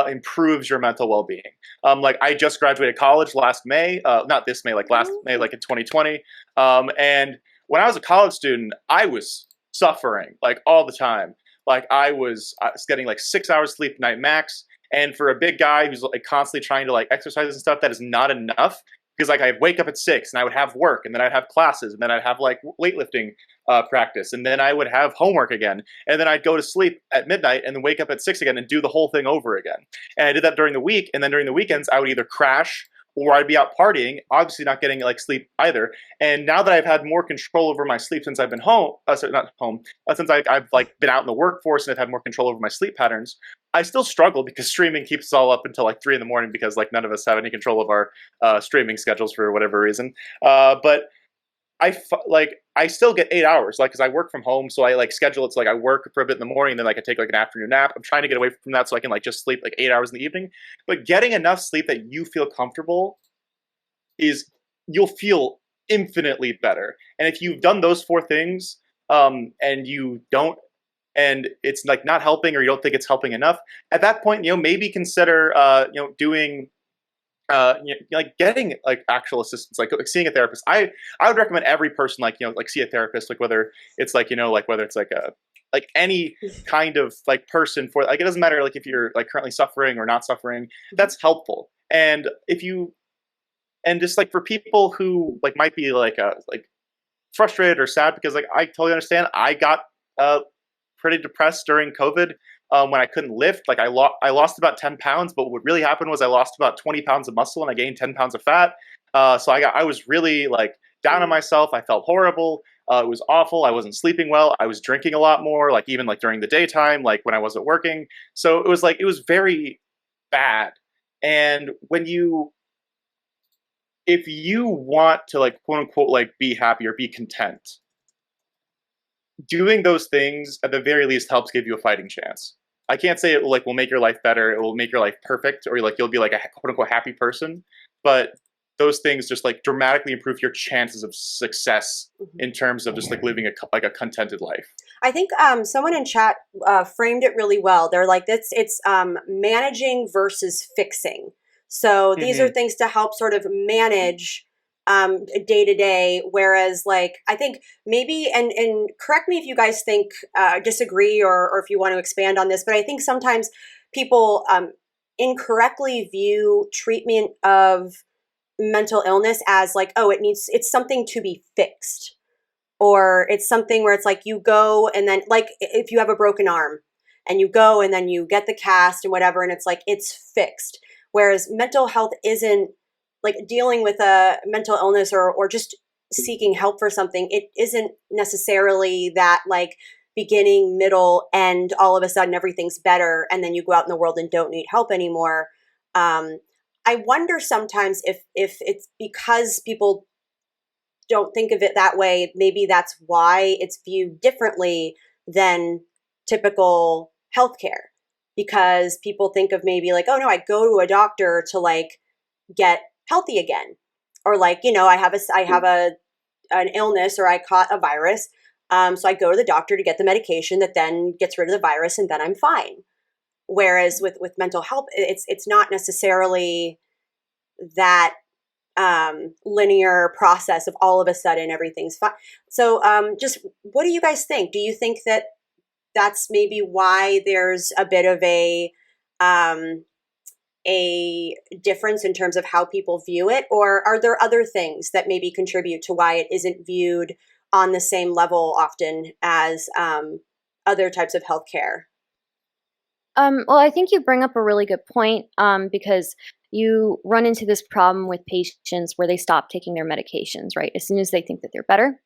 improves your mental well-being. Like I just graduated college last May, not this May, like last May, like in 2020. And when I was a college student, I was suffering like all the time. Like I was getting like 6 hours sleep a night max. And for a big guy who's like constantly trying to like exercise and stuff, that is not enough. Because like I'd wake up at 6 and I would have work and then I'd have classes and then I'd have like weightlifting practice and then I would have homework again and then I'd go to sleep at midnight and then wake up at 6 again and do the whole thing over again. And I did that during the week, and then during the weekends I would either crash or I'd be out partying, obviously not getting like sleep either. And now that I've had more control over my sleep since I've been home, sorry, not home, since I've like been out in the workforce and I've had more control over my sleep patterns, I still struggle because streaming keeps us all up until like 3 a.m. because like none of us have any control of our streaming schedules for whatever reason. But I still get 8 hours, like, because I work from home, so I like schedule it so like I work for a bit in the morning, then like I take like an afternoon nap. I'm trying to get away from that so I can like just sleep like 8 hours in the evening. But getting enough sleep that you feel comfortable is you'll feel infinitely better. And if you've done those four things, and you don't, and it's like not helping, or you don't think it's helping enough, at that point, maybe consider, doing like getting like actual assistance, like seeing a therapist. I would recommend every person like see a therapist, like whether it's like whether it's like a like any kind of like person, for like it doesn't matter like if you're like currently suffering or not suffering, that's helpful. And if you and just like for people who like might be like frustrated or sad, because like I totally understand. I got pretty depressed during COVID, when I couldn't lift. Like I lost about 10 pounds, but what really happened was I lost about 20 pounds of muscle and I gained 10 pounds of fat. So I was really like down on myself. I felt horrible. It was awful. I wasn't sleeping well. I was drinking a lot more, like even like during the daytime, like when I wasn't working. So it was very bad. And if you want to like quote unquote like be happy or be content, doing those things at the very least helps give you a fighting chance. I can't say it will make your life better. It will make your life perfect, or like you'll be like a quote unquote happy person. But those things just like dramatically improve your chances of success in terms of just like living a contented life. I think someone in chat framed it really well. They're like, it's managing versus fixing. So these are things to help sort of manage day to day. Whereas like, I think maybe, and correct me if you guys think, disagree, or if you want to expand on this, but I think sometimes people incorrectly view treatment of mental illness as like, oh, it's something to be fixed. Or it's something where it's like you go and then, like if you have a broken arm and you go and then you get the cast and whatever, and it's like it's fixed. Whereas mental health isn't like dealing with a mental illness or just seeking help for something. It isn't necessarily that like beginning, middle, end, all of a sudden everything's better and then you go out in the world and don't need help anymore. I wonder sometimes if it's because people don't think of it that way, maybe that's why it's viewed differently than typical healthcare, because people think of maybe like, oh no, I go to a doctor to like get healthy again, or like, I have an illness, or I caught a virus, so I go to the doctor to get the medication that then gets rid of the virus and then I'm fine. Whereas with mental health, it's not necessarily that linear process of all of a sudden everything's fine. So just what do you guys think? Do you think that that's maybe why there's a bit of a difference in terms of how people view it? Or are there other things that maybe contribute to why it isn't viewed on the same level often as other types of healthcare? Well, I think you bring up a really good point, because you run into this problem with patients where they stop taking their medications, right? As soon as they think that they're better,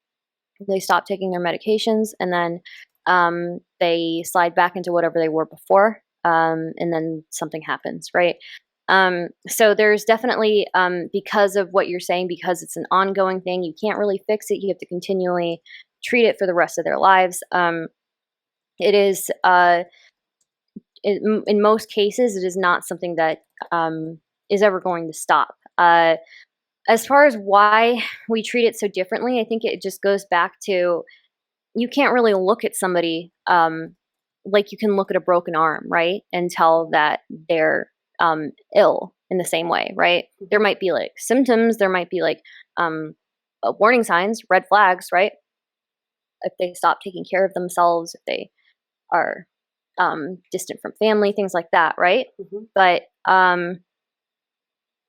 they stop taking their medications, and then they slide back into whatever they were before, and then something happens, right? So there's definitely, because of what you're saying, because it's an ongoing thing, you can't really fix it. You have to continually treat it for the rest of their lives. It is, in most cases, it is not something that is ever going to stop. As far as why we treat it so differently, I think it just goes back to, you can't really look at somebody like you can look at a broken arm, right? And tell that they're ill in the same way, right? There might be like symptoms, there might be like warning signs, red flags, right? If they stop taking care of themselves, if they are distant from family, things like that, right? But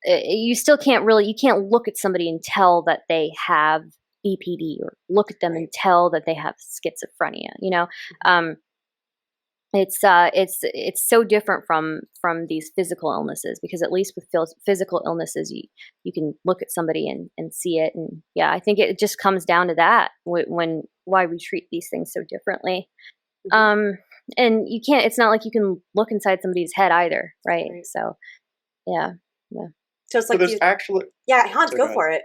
you still can't look at somebody and tell that they have BPD, or look at them and tell that they have schizophrenia, it's so different from these physical illnesses, because at least with physical illnesses you can look at somebody and see it. And yeah, I think it just comes down to that, when why we treat these things so differently. And you can't, it's not like you can look inside somebody's head either, right? So yeah. So it's So like there's actually Hans, go for it.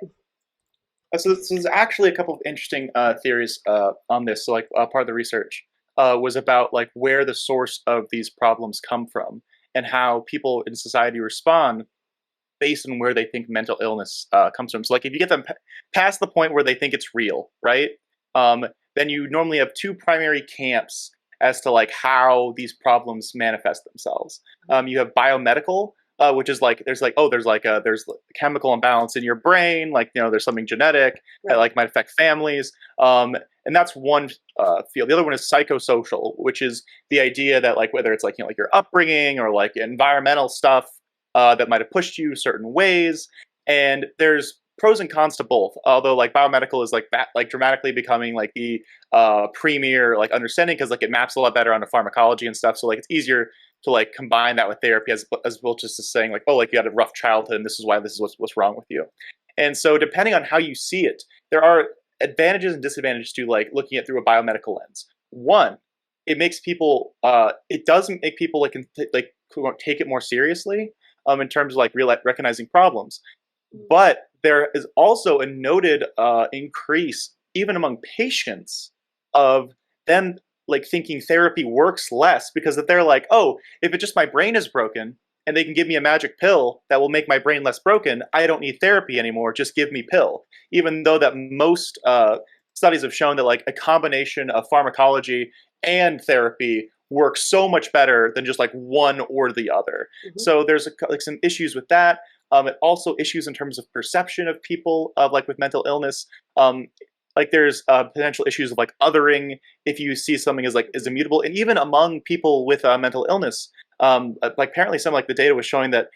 so there's actually a couple of interesting theories on this. So like part of the research was about like where the source of these problems come from and how people in society respond based on where they think mental illness comes from. So like if you get them past the point where they think it's real, right? Then you normally have two primary camps as to like how these problems manifest themselves. You have biomedical, which is like there's there's chemical imbalance in your brain, like there's something genetic that like might affect families, and that's one field. The other one is psychosocial, which is the idea that like whether it's like like your upbringing or like environmental stuff that might have pushed you certain ways, and there's pros and cons to both. Although like biomedical is like that, like dramatically becoming like the premier like understanding, because like it maps a lot better onto pharmacology and stuff. So like it's easier to like combine that with therapy as well, just as saying like, oh, like you had a rough childhood and this is why this is what's wrong with you. And so depending on how you see it, there are advantages and disadvantages to like looking at through a biomedical lens. One, it makes people it doesn't make people like take it more seriously in terms of like recognizing problems. But there is also a noted increase, even among patients, of them like thinking therapy works less, because if they're like, oh, if it's just my brain is broken and they can give me a magic pill that will make my brain less broken, I don't need therapy anymore. Just give me pill. Even though that most studies have shown that like a combination of pharmacology and therapy works so much better than just like one or the other. So there's like some issues with that. It also issues in terms of perception of people of like with mental illness. Like there's potential issues of like othering if you see something as like is immutable, and even among people with mental illness, like apparently some like the data was showing that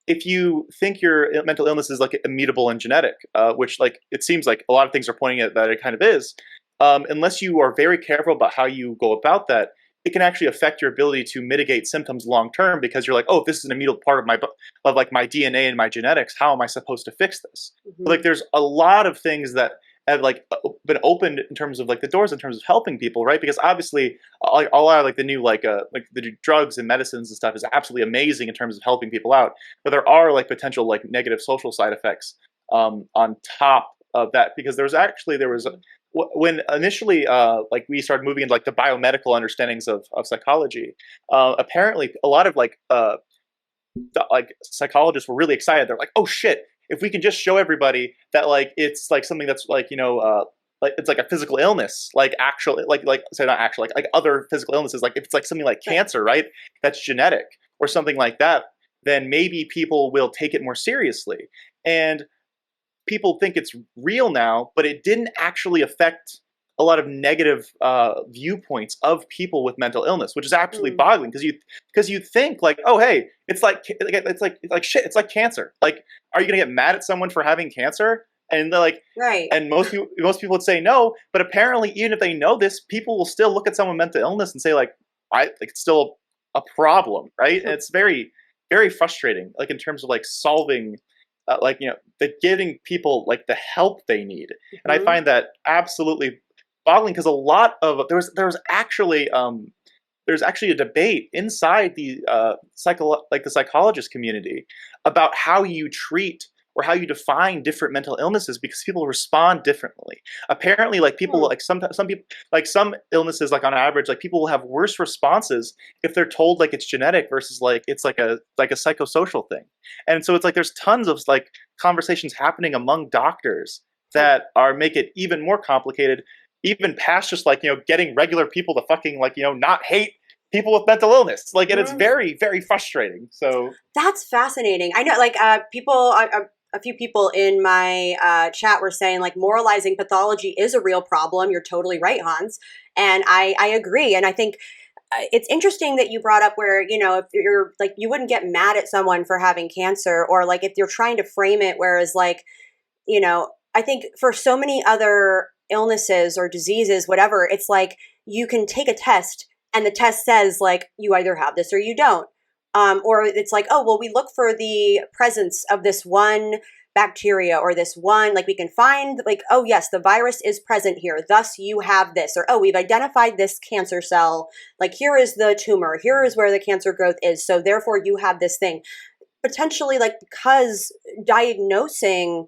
if you think your mental illness is like immutable and genetic, which like it seems like a lot of things are pointing at that it kind of is, unless you are very careful about how you go about that, it can actually affect your ability to mitigate symptoms long term, because you're like, oh, if this is an immutable part of like my DNA and my genetics, how am I supposed to fix this? But, like there's a lot of things that have like been opened in terms of like the doors in terms of helping people, right? Because obviously like a lot of like the new like the drugs and medicines and stuff is absolutely amazing in terms of helping people out, but there are like potential like negative social side effects on top of that, because there was when initially like we started moving into like the biomedical understandings of psychology, apparently a lot of like psychologists were really excited. They're like, oh shit, if we can just show everybody that like it's like something that's like like it's like a physical illness, like actually like say not actually like other physical illnesses, like if it's like something like cancer, right, that's genetic or something like that, then maybe people will take it more seriously. And people think it's real now, but it didn't actually affect a lot of negative viewpoints of people with mental illness, which is absolutely boggling, because you think like, oh hey, it's like shit, it's like cancer. Like, are you gonna get mad at someone for having cancer? And they're like, right. And most people would say no, but apparently even if they know this, people will still look at someone with mental illness and say like it's still a problem, right? And it's very, very frustrating, like in terms of like solving. Giving people like the help they need, and I find that absolutely boggling, because a lot of there was actually there's actually a debate inside the the psychologist community about how you treat or how you define different mental illnesses, because people respond differently. Apparently, like people like some people like some illnesses, like on average, like people will have worse responses if they're told like it's genetic versus like it's like a psychosocial thing. And so it's like there's tons of like conversations happening among doctors that make it even more complicated, even past just like getting regular people to fucking like not hate people with mental illness, like, and it's very, very frustrating. So that's fascinating. I know, like, a few people in my chat were saying like moralizing pathology is a real problem. You're totally right, Hans, and I agree. And I think it's interesting that you brought up where if you're like you wouldn't get mad at someone for having cancer, or like if you're trying to frame it, whereas like I think for so many other illnesses or diseases, whatever, it's like you can take a test and the test says like you either have this or you don't. Or it's like, oh, well, we look for the presence of this one bacteria or this one, like we can find like, oh yes, the virus is present here, thus you have this. Or, oh, we've identified this cancer cell, like here is the tumor, here is where the cancer growth is, so therefore you have this thing. Potentially, like, because diagnosing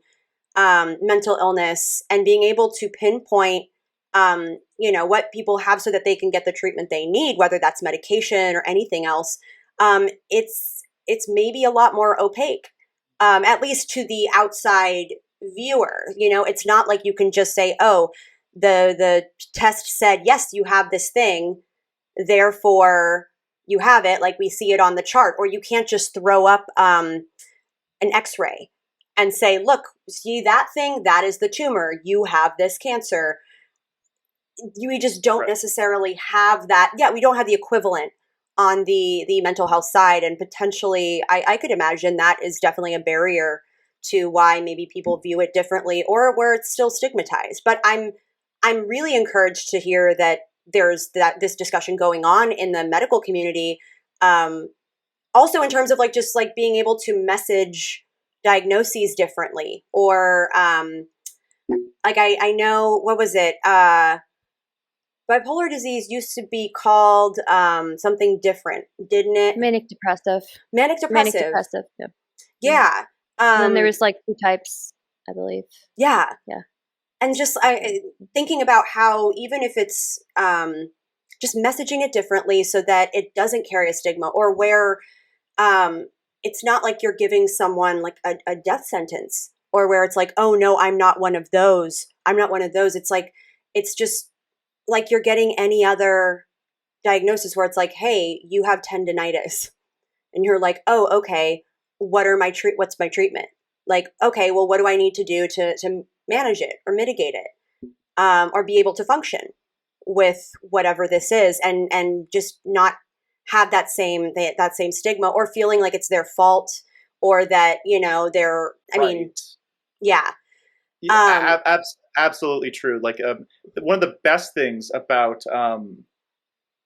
mental illness and being able to pinpoint what people have so that they can get the treatment they need, whether that's medication or anything else, it's maybe a lot more opaque, at least to the outside viewer. It's not like you can just say, oh, the test said, yes, you have this thing, therefore you have it, like we see it on the chart. Or you can't just throw up an x-ray and say, look, see that thing? That is the tumor. You have this cancer. We just don't necessarily have that. Yeah, we don't have the equivalent on the mental health side. And potentially, I could imagine that is definitely a barrier to why maybe people view it differently, or where it's still stigmatized. But I'm really encouraged to hear that there's this discussion going on in the medical community. Also in terms of like just like being able to message diagnoses differently, or like I know, what was it? Bipolar disease used to be called something different, didn't it? Manic depressive. Manic depressive. Yeah. Yeah. And then there was like 2 types, I believe. Yeah. Yeah. And just thinking about how even if it's just messaging it differently so that it doesn't carry a stigma, or where it's not like you're giving someone like a death sentence, or where it's like, oh no, I'm not one of those. I'm not one of those. It's like, it's just like you're getting any other diagnosis where it's like, hey, you have tendinitis. And you're like, oh, okay, what's my treatment? Like, okay, well, what do I need to do to manage it or mitigate it, or be able to function with whatever this is, and just not have that same stigma, or feeling like it's their fault, or that they're. I mean, yeah. Absolutely true. Like one of the best things about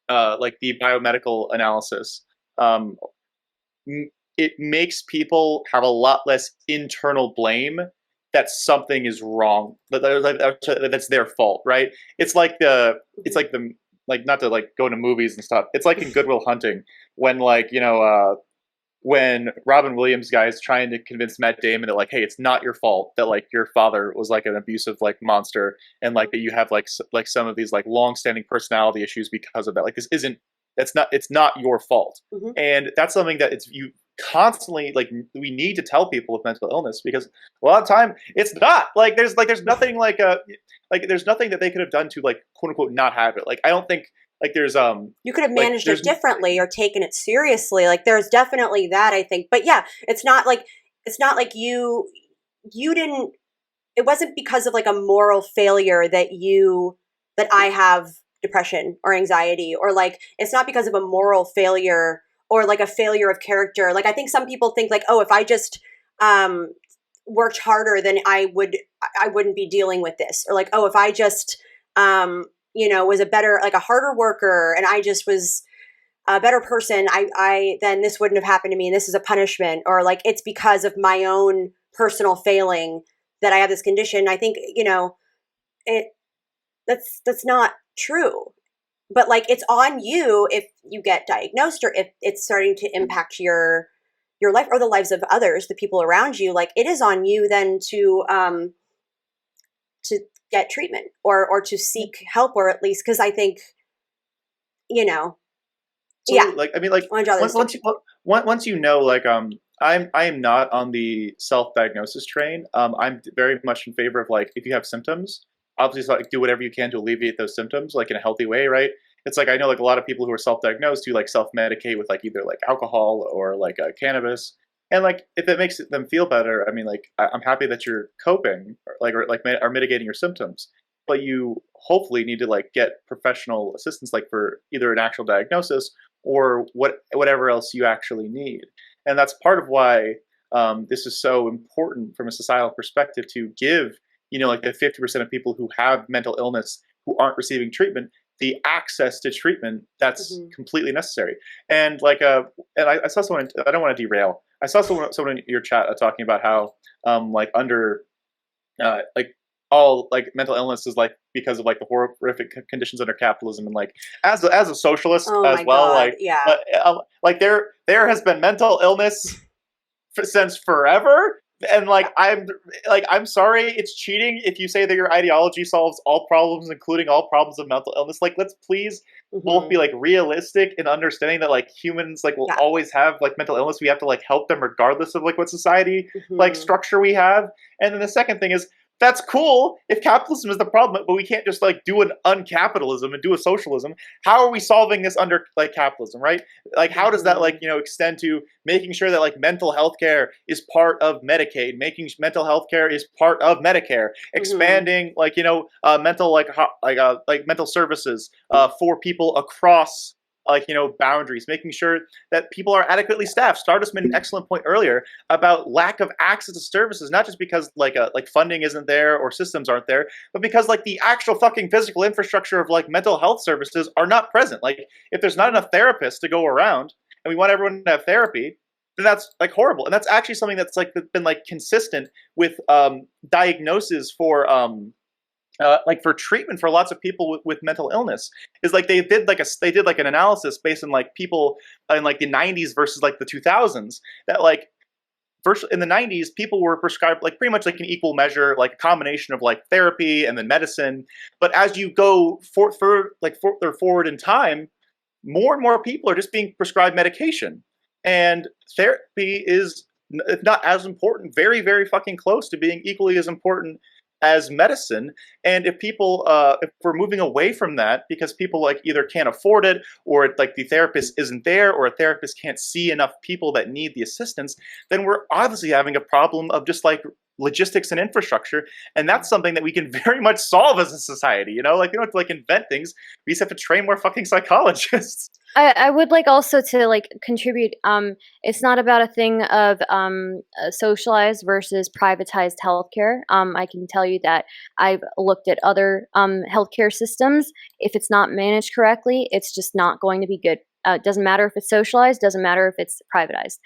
like the biomedical analysis, it makes people have a lot less internal blame that something is wrong, that's their fault, right? It's like not to like go to movies and stuff. It's like in Good Will Hunting, when when Robin Williams guy is trying to convince Matt Damon that like, hey, it's not your fault that like your father was like an abusive like monster, and like that you have like some of these like long-standing personality issues because of that. Like it's not your fault. Mm-hmm. And that's something that you constantly, like, we need to tell people with mental illness, because a lot of time it's not like there's nothing like there's nothing that they could have done to like quote unquote not have it. Like I don't think like there's you could have managed it differently or taken it seriously. Like there's definitely that, I think. But yeah, it's not like you didn't, it wasn't because of like a moral failure that I have depression or anxiety, or like it's not because of a moral failure or like a failure of character. Like I think some people think like, oh, if I just worked harder, then I wouldn't be dealing with this. Or like, oh, if I just was a better, like a harder worker, and I just was a better person, I then this wouldn't have happened to me, and this is a punishment. Or like it's because of my own personal failing that I have this condition. I think that's not true. But like it's on you if you get diagnosed, or if it's starting to impact your life or the lives of others, the people around you. Like it is on you then to get treatment or to seek help, or at least, because I think so, yeah. Like I mean, like once you know, like I am not on the self-diagnosis train. I'm very much in favor of like, if you have symptoms, obviously like do whatever you can to alleviate those symptoms, like in a healthy way, right? It's like I know like a lot of people who are self-diagnosed who like self-medicate with like either like alcohol or like cannabis, and like if it makes them feel better, I mean, like I'm happy that you're coping, or mitigating your symptoms, but you hopefully need to like get professional assistance, like for either an actual diagnosis or whatever else you actually need. And that's part of why this is so important from a societal perspective, to give like the 50% of people who have mental illness who aren't receiving treatment, the access to treatment that's Mhm. completely necessary. And I saw someone. I don't want to derail. I saw someone in your chat talking about how like under like all like mental illness is like because of like the horrific conditions under capitalism, and like as a socialist Oh as my well, God. Yeah. like there has been mental illness since forever. And I'm sorry, it's cheating if you say that your ideology solves all problems, including all problems of mental illness. Like, let's please both Hmm. be like realistic in understanding that like humans like will Yeah. always have like mental illness. We have to like help them regardless of like what society like Hmm. structure we have. And then the second thing is that's cool if capitalism is the problem, but we can't just like do an uncapitalism and do a socialism. How are we solving this under like capitalism, right? Like how does that like extend to making sure that like mental health care is part of Medicaid, making mental health care is part of Medicare, Hmm. expanding like mental like mental services for people across like boundaries, making sure that people are adequately staffed. Stardust made an excellent point earlier about lack of access to services, not just because like funding isn't there or systems aren't there, but because like the actual fucking physical infrastructure of like mental health services are not present. Like if there's not enough therapists to go around, and we want everyone to have therapy, then that's like horrible. And that's actually something that's like been like consistent with diagnosis for like for treatment for lots of people with mental illness is like they did like an analysis based on like people in like the 90s versus like the 2000s, that like first in the 90s people were prescribed like pretty much like an equal measure, like a combination of like therapy and then medicine. But as you go further forward in time, more and more people are just being prescribed medication, and therapy is, if not as important, very very fucking close to being equally as important as medicine. And if we're moving away from that because people like either can't afford it, or like the therapist isn't there, or a therapist can't see enough people that need the assistance, then we're obviously having a problem of just like logistics and infrastructure. And that's something that we can very much solve as a society. Like we don't have to like invent things, we just have to train more fucking psychologists. I would like also to like contribute. It's not about a thing of socialized versus privatized healthcare. I can tell you that I've looked at other healthcare systems. If it's not managed correctly, it's just not going to be good. It doesn't matter if it's socialized. Doesn't matter if it's privatized.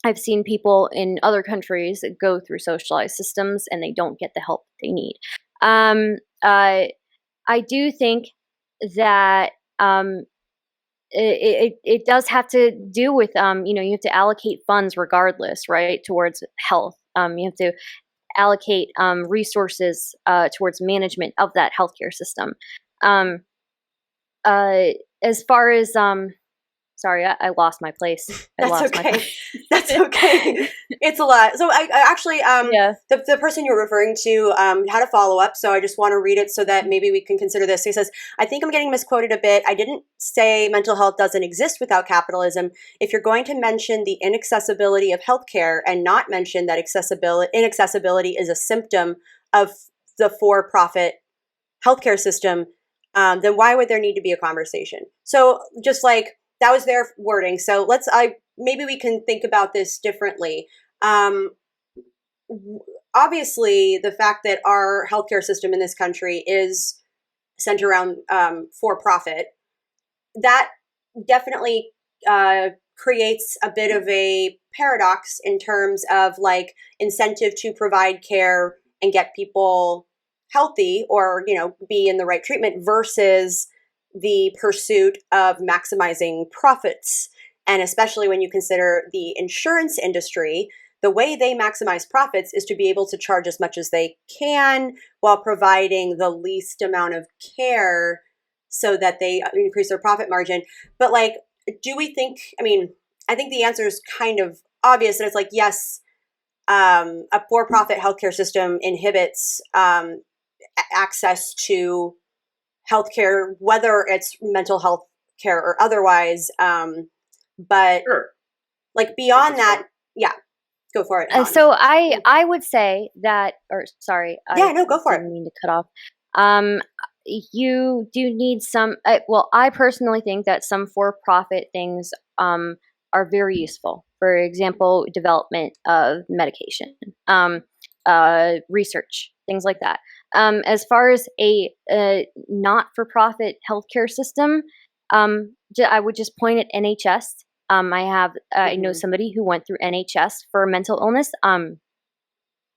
I've seen people in other countries go through socialized systems and they don't get the help they need. I do think that it does have to do with you have to allocate funds regardless, right, towards health. You have to allocate resources towards management of that healthcare system. Um, as far as sorry, I lost my place. I That's lost my okay. place. That's okay. It's a lot. So I actually Yeah. the person you're referring to had a follow up, so I just want to read it so that maybe we can consider this. He says, "I think I'm getting misquoted a bit. I didn't say mental health doesn't exist without capitalism. If you're going to mention the inaccessibility of healthcare and not mention that inaccessibility is a symptom of the for-profit healthcare system, then why would there need to be a conversation?" So just like that was their wording. So maybe we can think about this differently. Um, Obviously, the fact that our healthcare system in this country is centered around for profit, that definitely creates a bit of a paradox in terms of like incentive to provide care and get people healthy or be in the right treatment versus the pursuit of maximizing profits. And especially when you consider the insurance industry, the way they maximize profits is to be able to charge as much as they can while providing the least amount of care so that they increase their profit margin. But like, do we think, I mean, I think the answer is kind of obvious, and it's like, yes, a for-profit healthcare system inhibits access to healthcare, whether it's mental health care or otherwise. But Sure. like beyond that, yeah, go for it, Han. So I would say that, or sorry, Yeah, no, go for it. didn't mean to cut off. You do need some. Well, I personally think that some for-profit things are very useful. For example, development of medication, research, things like that. As far as a not-for-profit healthcare system, I would just point at NHS. I know somebody who went through NHS for mental illness.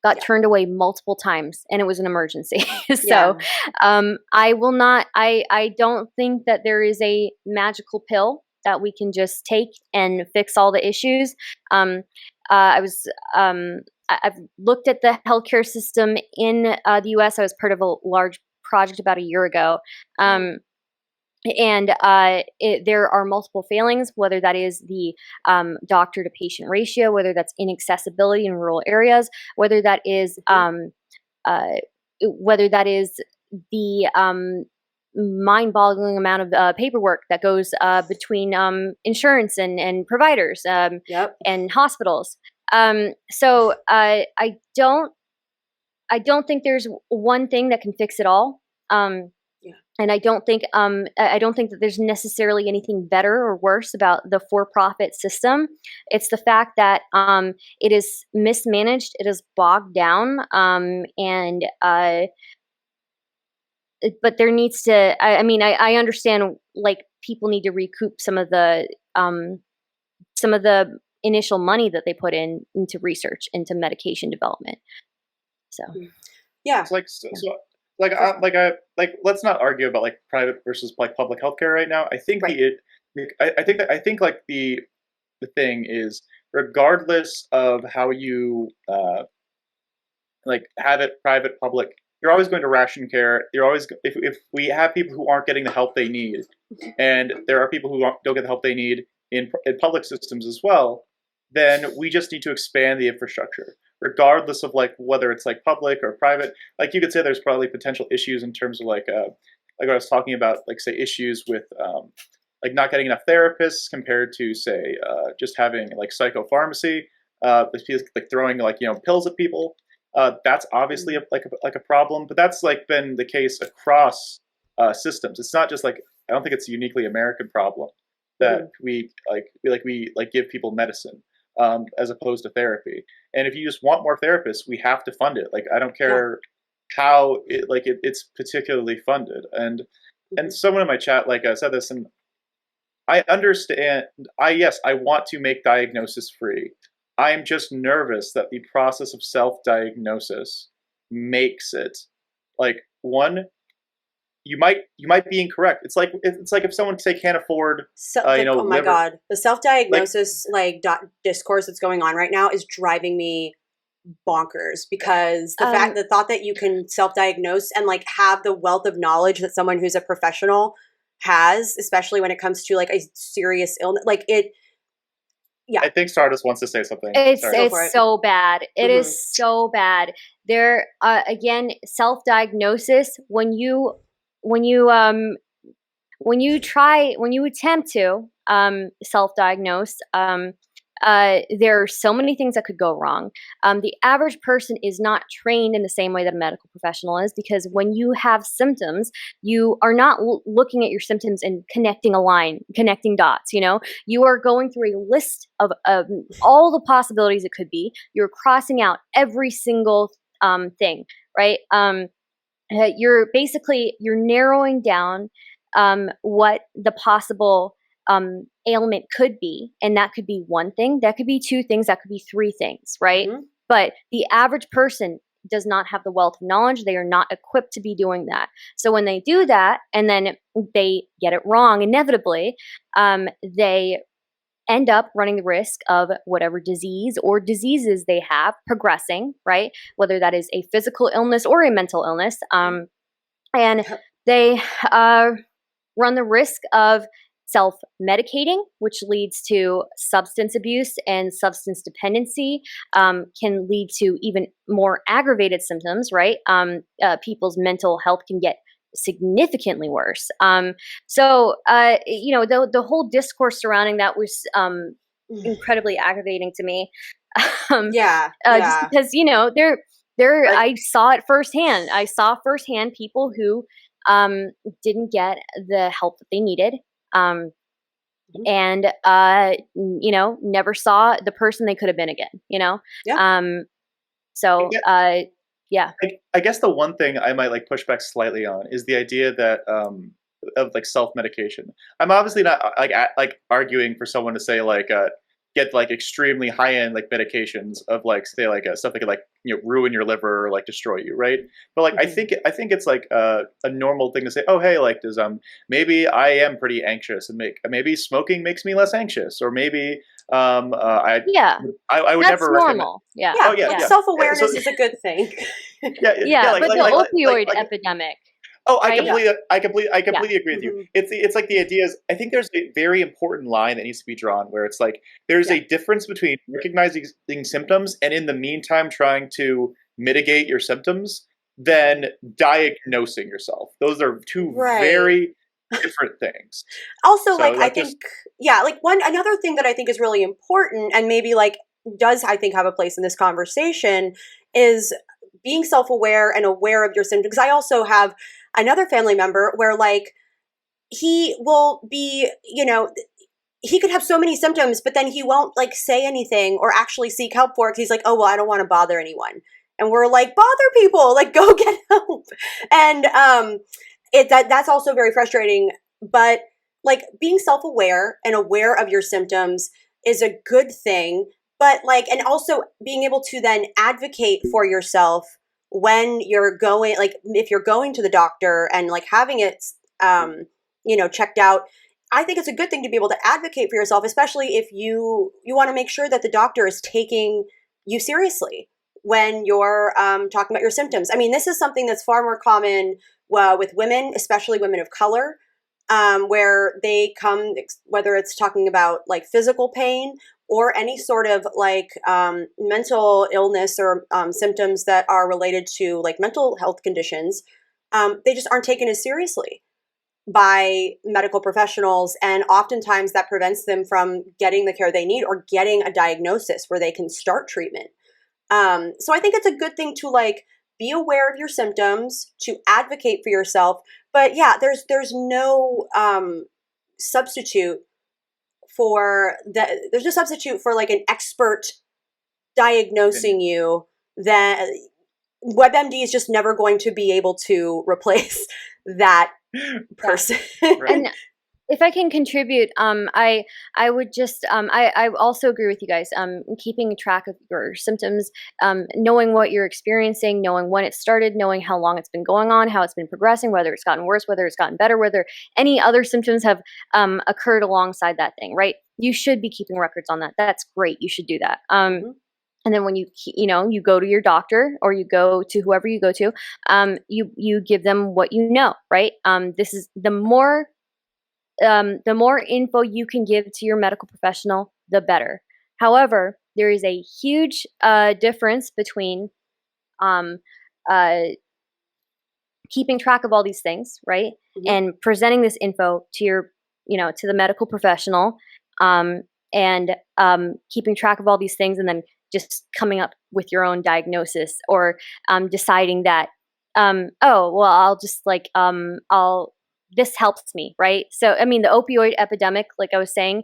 Got turned away multiple times, and it was an emergency. So, I will not. I don't think that there is a magical pill that we can just take and fix all the issues. I've looked at the healthcare system in the U.S. I was part of a large project about a year ago. And there are multiple failings, whether that is the doctor to patient ratio, whether that's inaccessibility in rural areas, whether that is the mind-boggling amount of paperwork that goes between insurance and providers and hospitals. So I don't think there's one thing that can fix it all. And I don't think that there's necessarily anything better or worse about the for-profit system. It's the fact that it is mismanaged, it is bogged down, but there needs to. I understand, like, people need to recoup some of the initial money that they put into research, into medication development. So, yeah, it's let's not argue about like private versus like public healthcare right now. I think I think like the thing is, regardless of how you like have it private, public, you're always going to ration care. You're always, if we have people who aren't getting the help they need, and there are people who don't get the help they need in public systems as well, then we just need to expand the infrastructure, regardless of like whether it's like public or private. Like, you could say there's probably potential issues in terms of like what I was talking about, like say issues with like not getting enough therapists compared to say just having like psychopharmacy, like throwing like pills at people. That's obviously a problem, but that's like been the case across systems. It's not just like, I don't think it's a uniquely American problem that we give people medicine as opposed to therapy. And if you just want more therapists, we have to fund it. Like, I don't care how it's particularly funded. And someone in my chat said this, and I understand. I want to make diagnosis free. I'm just nervous that the process of self-diagnosis makes it like, one, you might be incorrect. It's like if someone say can't afford oh my god, the self-diagnosis discourse that's going on right now is driving me bonkers, because the thought that you can self-diagnose and like have the wealth of knowledge that someone who's a professional has, especially when it comes to like a serious illness, like it. Yeah, I think Stardust wants to say something. It's so bad. It is so bad. There again, self-diagnosis, when you attempt to self-diagnose, there are so many things that could go wrong. The average person is not trained in the same way that a medical professional is, because when you have symptoms, you are not looking at your symptoms and connecting dots. You are going through a list of all the possibilities it could be. You're crossing out every single thing, right? You're narrowing down what the possible ailment could be, and that could be one thing, that could be two things, that could be three things, right? But the average person does not have the wealth of knowledge. They are not equipped to be doing that. So when they do that and then they get it wrong, inevitably, they end up running the risk of whatever disease or diseases they have progressing, right? Whether that is a physical illness or a mental illness. And they run the risk of self-medicating, which leads to substance abuse and substance dependency, can lead to even more aggravated symptoms, right? People's mental health can get significantly worse. So the whole discourse surrounding that was incredibly aggravating to me. Just because I saw it firsthand. I saw firsthand people who didn't get the help that they needed. And never saw the person they could have been again. So Yeah. I guess the one thing I might like push back slightly on is the idea that of like self medication. I'm obviously not like arguing for someone to say like get like extremely high end like medications of like say like stuff that could like ruin your liver or like destroy you, right? But like I think it's like a normal thing to say. Oh hey, like does maybe I am pretty anxious and maybe smoking makes me less anxious, or maybe Yeah. I would That's never recommend. normal. Yeah. Oh yeah, like yeah. self awareness So is a good thing. Yeah, but the opioid like epidemic, oh, right? I completely agree with you. It's like the idea is I think there's a very important line that needs to be drawn where it's like there's a difference between recognizing symptoms and in the meantime trying to mitigate your symptoms than diagnosing yourself. Those are two very different things. Also, So like I that think, just like another thing that I think is really important, and maybe like does I think have a place in this conversation, is being self-aware and aware of your symptoms. Because I also have another family member where like he will be, he could have so many symptoms, but then he won't like say anything or actually seek help for it. 'Cause he's like, oh well, I don't want to bother anyone, and we're like, bother people, like go get help. And that's also very frustrating. But like being self-aware and aware of your symptoms is a good thing. But like, and also being able to then advocate for yourself when you're going, like if you're going to the doctor and like having it, checked out. I think it's a good thing to be able to advocate for yourself, especially if you want to make sure that the doctor is taking you seriously when you're talking about your symptoms. I mean, this is something that's far more common with women, especially women of color, where they come, whether it's talking about like physical pain or any sort of like mental illness or symptoms that are related to like mental health conditions. They just aren't taken as seriously by medical professionals, and oftentimes that prevents them from getting the care they need or getting a diagnosis where they can start treatment. So I think it's a good thing to like be aware of your symptoms, to advocate for yourself. But yeah, there's no substitute for that. There's no substitute for like an expert diagnosing you. That WebMD is just never going to be able to replace that person. And if I can contribute, I would just I also agree with you guys. Keeping track of your symptoms, knowing what you're experiencing, knowing when it started, knowing how long it's been going on, how it's been progressing, whether it's gotten worse, whether it's gotten better, whether any other symptoms have occurred alongside that thing. Right? You should be keeping records on that. That's great. You should do that. And then when you go to your doctor or you go to whoever you go to, you give them what you know. Right? This is the more info you can give to your medical professional, the better. However, there is a huge difference between keeping track of all these things, right, and presenting this info to to the medical professional, and keeping track of all these things, and then just coming up with your own diagnosis, or deciding that, oh well, I'll just like this helps me, right? So, I mean, the opioid epidemic, like I was saying,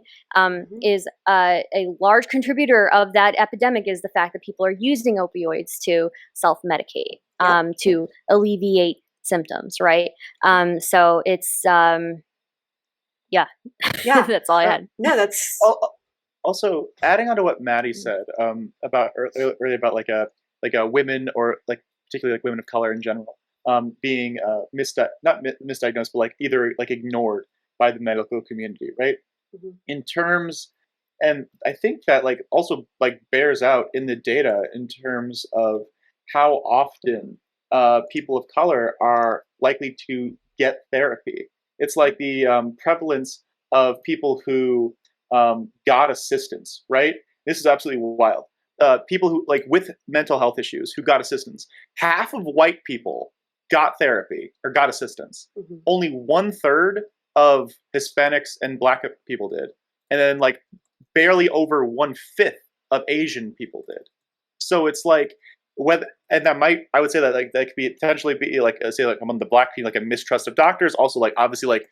is a large contributor of that epidemic is the fact that people are using opioids to self-medicate, to alleviate symptoms, right? So it's, that's all I had. No, that's also adding on to what Maddie said about earlier about like a women, or like particularly like women of color in general, being not misdiagnosed, but like either like ignored by the medical community, right? In terms, and I think that like also like bears out in the data in terms of how often people of color are likely to get therapy. It's like the prevalence of people who got assistance, right? This is absolutely wild. People who like with mental health issues who got assistance. Half of white people got therapy or got assistance. Only 1/3 of Hispanics and Black people did, and then like barely over 1/5 of Asian people did. So it's like whether, and that might, I would say that like that could be potentially be like say like among the Black people, like a mistrust of doctors. Also like obviously like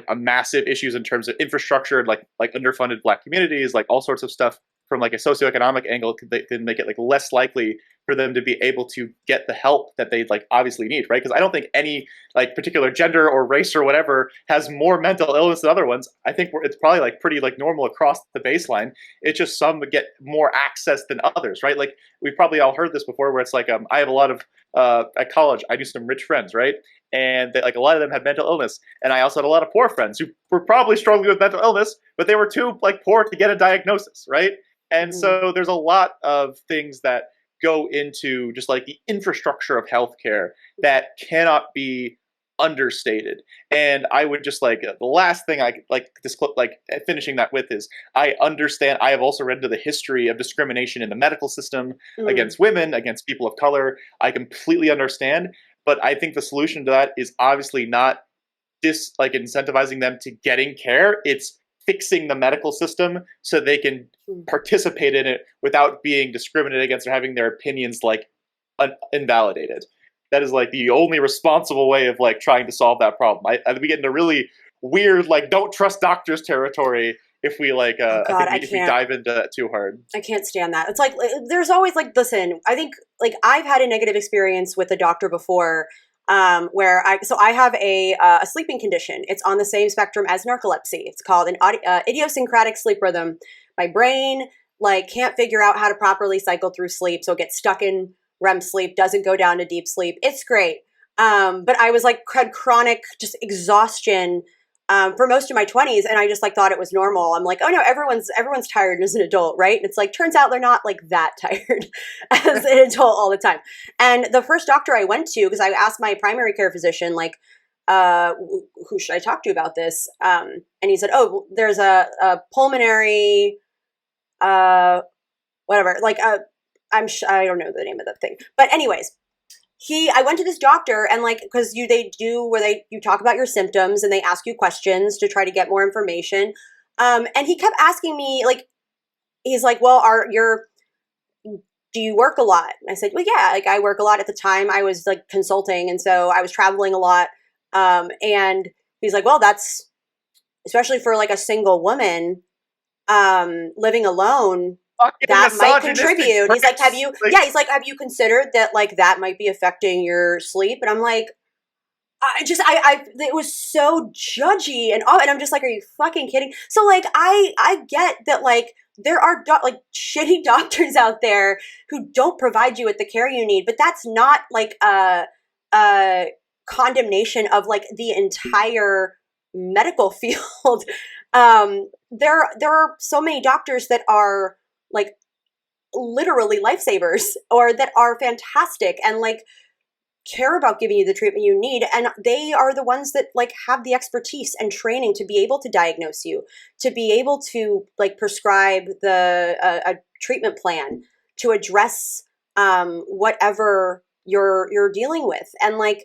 a massive issues in terms of infrastructure and like underfunded Black communities, like all sorts of stuff from like a socioeconomic angle can make it like less likely for them to be able to get the help that they like obviously need, right? Because I don't think any like particular gender or race or whatever has more mental illness than other ones. I think it's probably like pretty like normal across the baseline. It's just some get more access than others, right? Like we've probably all heard this before, where it's like I have a lot of at college, I knew some rich friends, right? And they, like a lot of them had mental illness, and I also had a lot of poor friends who were probably struggling with mental illness, but they were too like poor to get a diagnosis, right? And so there's a lot of things that go into just like the infrastructure of healthcare that cannot be understated. And I would just like the last thing I like this clip, like finishing that with is I understand. I have also read into the history of discrimination in the medical system against women, against people of color. I completely understand, but I think the solution to that is obviously not like incentivizing them to getting care. It's fixing the medical system so they can participate in it without being discriminated against or having their opinions like invalidated. That is like the only responsible way of like trying to solve that problem. I we get into really weird like don't trust doctors territory if we like Oh God, if we dive into it too hard. I can't stand that. It's like there's always like, listen, I think like I've had a negative experience with a doctor before, where I have a sleeping condition. It's on the same spectrum as narcolepsy. It's called an idiosyncratic sleep rhythm. My brain like can't figure out how to properly cycle through sleep, so it gets stuck in REM sleep, doesn't go down to deep sleep. It's great. But I was like had chronic just exhaustion for most of my 20s, and I just like thought it was normal. I'm like, oh no, everyone's tired as an adult, right? And it's like turns out they're not like that tired as an adult all the time. And the first doctor I went to, because I asked my primary care physician, like, who should I talk to about this? And he said, oh, there's a pulmonary, whatever, like I don't know the name of the thing, but anyways. I went to this doctor and like, cause they do where you talk about your symptoms and they ask you questions to try to get more information. And he kept asking me like, he's like, well, do you work a lot? And I said, well, yeah, like I work a lot. At the time I was like consulting. And so I was traveling a lot. And he's like, well, that's especially for like a single woman, living alone, that might contribute. He's like, have you considered that like that might be affecting your sleep? And I'm like, it was so judgy and I'm just like, are you fucking kidding? So like, I get that like there are like shitty doctors out there who don't provide you with the care you need, but that's not like a condemnation of like the entire medical field. There are so many doctors that are like literally lifesavers or that are fantastic and like care about giving you the treatment you need. And they are the ones that like have the expertise and training to be able to diagnose you, to be able to like prescribe a treatment plan to address whatever you're dealing with. And like,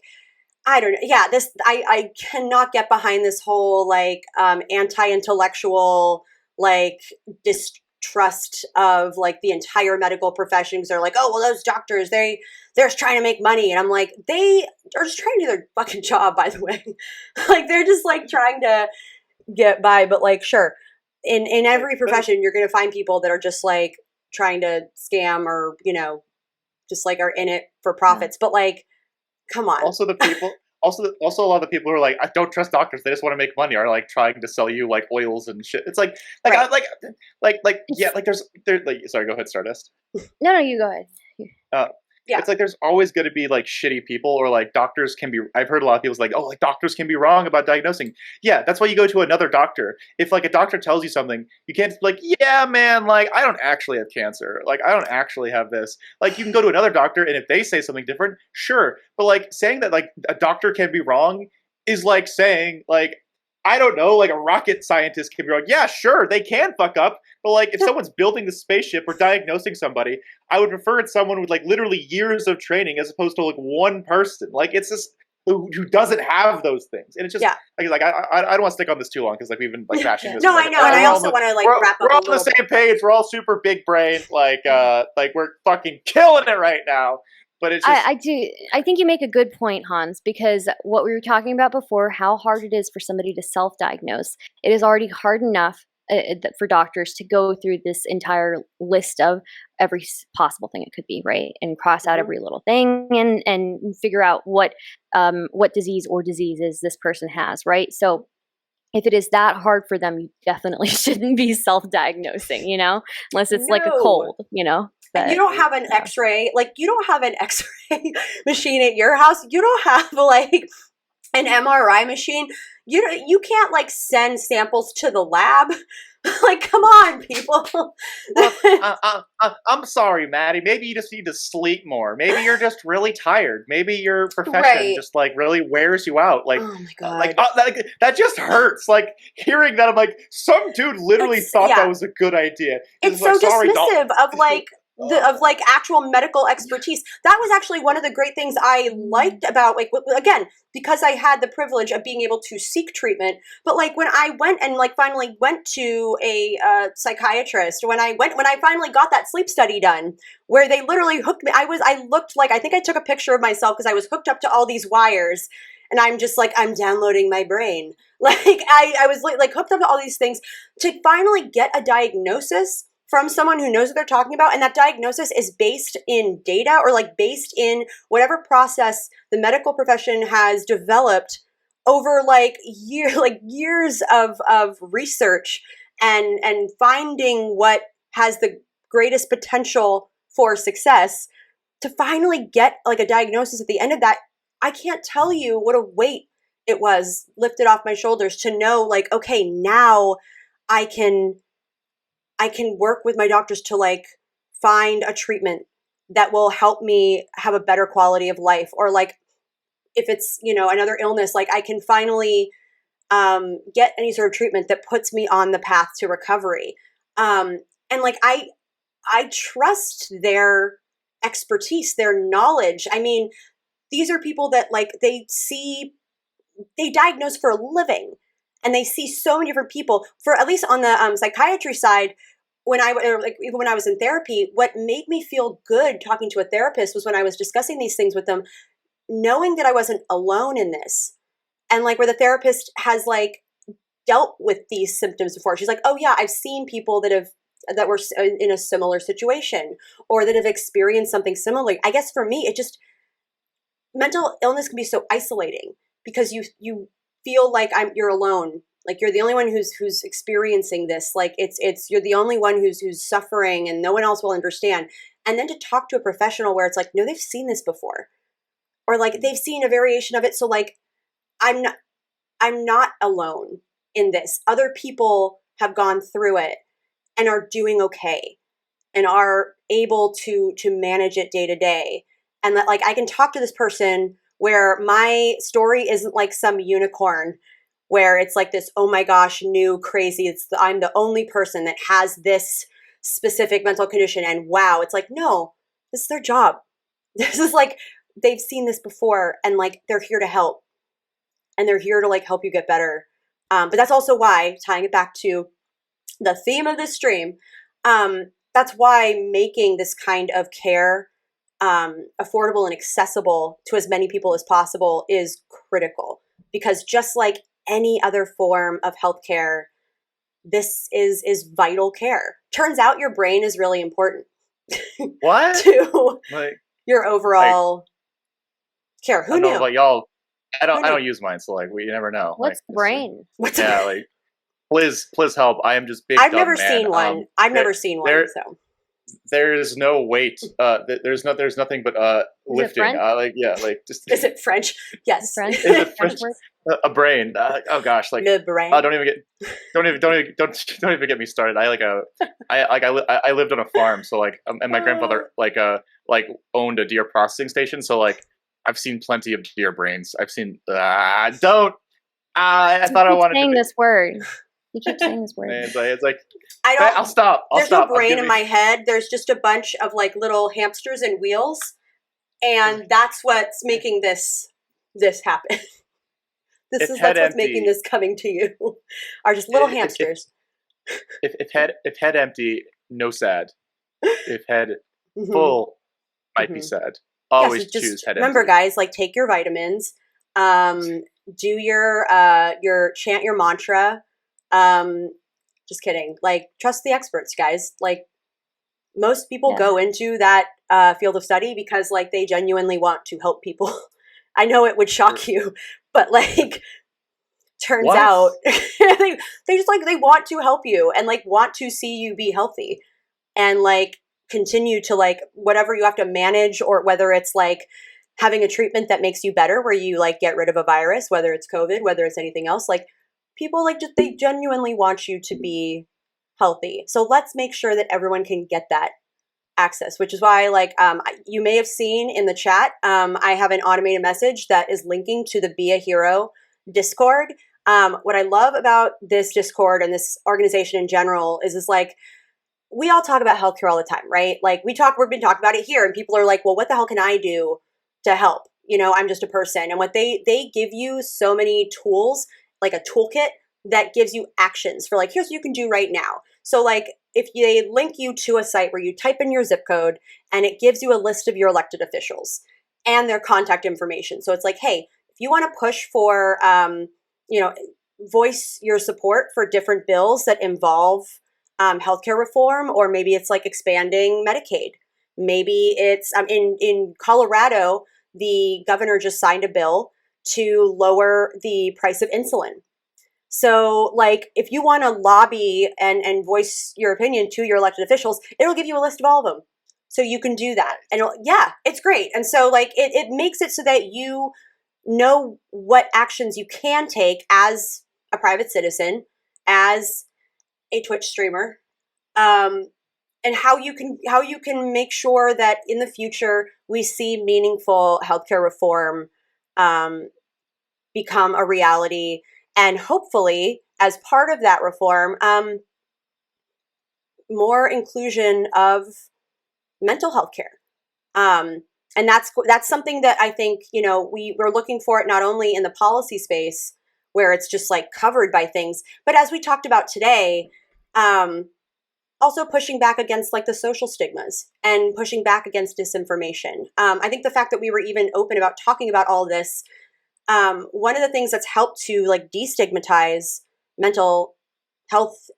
I don't know. Yeah, I cannot get behind this whole like anti-intellectual like distrust of like the entire medical profession, because they're like, oh well, those doctors they're just trying to make money, and I'm like, they are just trying to do their fucking job, by the way. Like they're just like trying to get by. But like, sure, in every profession you're gonna find people that are just like trying to scam or just like are in it for profits. But like, come on. Also, also a lot of the people who are like, I don't trust doctors, they just want to make money, are like trying to sell you like oils and shit. It's like Right. yeah, like there's like, sorry, go ahead, Stardust. No, you go ahead. Yeah. It's like there's always going to be like shitty people, or like doctors can be. I've heard a lot of people like, oh, like doctors can be wrong about diagnosing. Yeah, that's why you go to another doctor. If like a doctor tells you something, you can't be like, yeah, man, like I don't actually have cancer. Like I don't actually have this. Like you can go to another doctor, and if they say something different, sure. But like saying that like a doctor can be wrong is like saying like, I don't know, like a rocket scientist can be wrong. Yeah, sure, they can fuck up. But like if someone's building the spaceship or diagnosing somebody, I would prefer it's someone with like literally years of training as opposed to like one person. Like it's just who doesn't have those things. And it's just I don't want to stick on this too long because like we've been like bashing this. No, like, I know, and I also want to like wrap up. We're all on the same page. We're all super big brain. Like we're fucking killing it right now. But it's just, I think you make a good point, Hans, because what we were talking about before, how hard it is for somebody to self-diagnose. It is already hard enough for doctors to go through this entire list of every possible thing it could be, right, and cross out every little thing and figure out what disease or diseases this person has, right? So if it is that hard for them, you definitely shouldn't be self-diagnosing, unless it's like a No. cold, And you don't have an X-ray, like you don't have an X-ray machine at your house. You don't have like an MRI machine. You can't like send samples to the lab. Like, come on, people. Well, I'm sorry, Maddie. Maybe you just need to sleep more. Maybe you're just really tired. Maybe your profession Right. just like really wears you out. Like, Oh my God. that just hurts. Like hearing that, I'm like, some dude literally thought yeah. that was a good idea. It's like, so sorry, dismissive of like of like actual medical expertise. That was actually one of the great things I liked about, like, again, because I had the privilege of being able to seek treatment. But like when I went and like finally went to a psychiatrist, when I finally got that sleep study done, where they literally hooked me, I looked like, I think I took a picture of myself because I was hooked up to all these wires, and I'm just like, I'm downloading my brain. Like I was like hooked up to all these things to finally get a diagnosis from someone who knows what they're talking about, and that diagnosis is based in data or like based in whatever process the medical profession has developed over like years of research and finding what has the greatest potential for success, to finally get like a diagnosis at the end of that. I can't tell you what a weight it was lifted off my shoulders to know, like, okay, now I can work with my doctors to like find a treatment that will help me have a better quality of life. Or like if it's, another illness, like I can finally get any sort of treatment that puts me on the path to recovery. And like I trust their expertise, their knowledge. I mean, these are people that like they diagnose for a living, and they see so many different people. For at least on the psychiatry side, even when I was in therapy, what made me feel good talking to a therapist was when I was discussing these things with them, knowing that I wasn't alone in this, and like where the therapist has like dealt with these symptoms before. She's like, oh yeah, I've seen people that were in a similar situation or that have experienced something similar. I guess for me, mental illness can be so isolating because you feel like you're alone, like you're the only one who's experiencing this, like it's you're the only one who's suffering and no one else will understand. And then to talk to a professional where it's like, no, they've seen this before, or like they've seen a variation of it, so like I'm not alone in this. Other people have gone through it and are doing okay and are able to manage it day to day. And that like I can talk to this person where my story isn't like some unicorn where it's like this, oh my gosh, new crazy, I'm the only person that has this specific mental condition, and wow, it's like, no, this is their job. This is like, they've seen this before, and like they're here to help, and they're here to like help you get better. But that's also why, tying it back to the theme of this stream, that's why making this kind of care affordable and accessible to as many people as possible is critical. Because just like any other form of healthcare, this is vital care. Turns out your brain is really important. What? To Like, your overall care. Who I don't knew? know about y'all. I Who don't knew? use mine, so like you never know. What's like, brain? What's Yeah, like please help. I am just big. I've dumb never man. seen one. I've never seen one. there- So There is no weight. There's nothing but lifting. French? Like yeah, like just is it French? Yes. French? Is it French French? word? A brain. Oh gosh, like Le brain. don't even get me started. I lived on a farm, so like, and my grandfather like owned a deer processing station, so like I've seen plenty of deer brains. I've seen. I thought I wanted saying to. this word. You keep saying this word. It's like I don't. I'll stop. There's stop. no brain in my head. There's just a bunch of like little hamsters and wheels, and that's what's making this happen. That's what's making this coming to you. Are just little hamsters. If head empty, no sad. If head Mhm. full, might be sad. Always so just choose head remember, empty. guys, like take your vitamins, do your chant your mantra, Just kidding. Like, trust the experts, guys. Like, most people Yeah. go into that field of study because, like, they genuinely want to help people. I know it would shock you, but, like, turns What? out they just, like, they want to help you and, like, want to see you be healthy and, like, continue to, like, whatever you have to manage, or whether it's, like, having a treatment that makes you better where you, like, get rid of a virus, whether it's COVID, whether it's anything else. Like, people, like, just, they genuinely want you to be healthy. So let's make sure that everyone can get that access, which is why, like, you may have seen in the chat, I have an automated message that is linking to the Be a Hero Discord. What I love about this Discord and this organization in general is like, we all talk about healthcare all the time, right? Like, we've been talking about it here, and people are like, well, what the hell can I do to help? You know, I'm just a person. And what they give you so many tools, like a toolkit that gives you actions for, like, here's what you can do right now. So, like, if they link you to a site where you type in your zip code and it gives you a list of your elected officials and their contact information. So it's like, hey, if you want to push for, you know, voice your support for different bills that involve healthcare reform, or maybe it's like expanding Medicaid. Maybe it's in Colorado, the governor just signed a bill to lower the price of insulin. So, like, if you want to lobby and voice your opinion to your elected officials, it'll give you a list of all of them. So you can do that. And yeah, it's great. And so, like, it makes it so that you know what actions you can take as a private citizen, as a Twitch streamer, and how you can make sure that in the future we see meaningful healthcare reform become a reality, and hopefully, as part of that reform, more inclusion of mental health care. And that's something that I think, you know, we're looking for it not only in the policy space where it's just like covered by things, but as we talked about today, also pushing back against like the social stigmas and pushing back against disinformation. I think the fact that we were even open about talking about all this, one of the things that's helped to like destigmatize mental health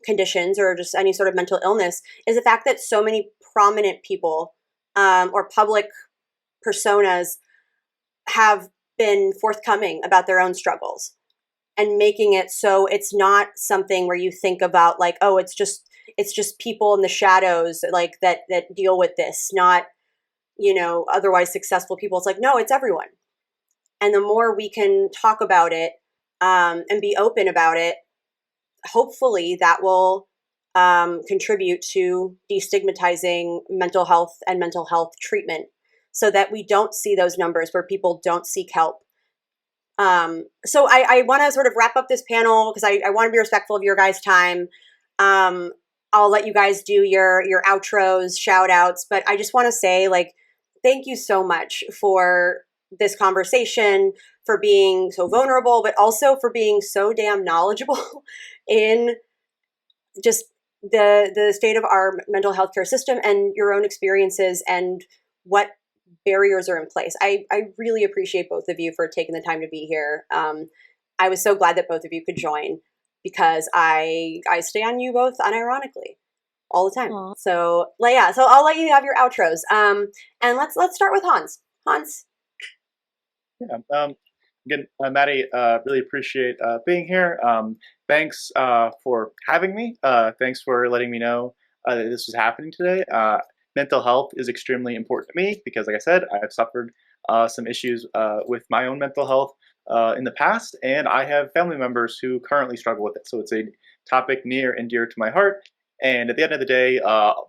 conditions or just any sort of mental illness is the fact that so many prominent people or public personas have been forthcoming about their own struggles and making it so it's not something where you think about like, oh, it's just people in the shadows like that deal with this, not, you know, otherwise successful people. It's like, no, it's everyone. And the more we can talk about it and be open about it, hopefully that will contribute to destigmatizing mental health and mental health treatment so that we don't see those numbers where people don't seek help. So I want to sort of wrap up this panel because I want to be respectful of your guys' time. I'll let you guys do your outros, shout outs, but I just want to say, like, thank you so much for this conversation, for being so vulnerable, but also for being so damn knowledgeable in just the state of our mental health care system and your own experiences and what barriers are in place. I really appreciate both of you for taking the time to be here. I was so glad that both of you could join because I stay on you both unironically all the time. Aww. So yeah, so I'll let you have your outros. And let's start with Hans. Hans. Yeah. Again, Maddie, really appreciate being here. Thanks for having me. Thanks for letting me know that this was happening today. Mental health is extremely important to me because, like I said, I've suffered some issues with my own mental health in the past, and I have family members who currently struggle with it. So it's a topic near and dear to my heart. And at the end of the day,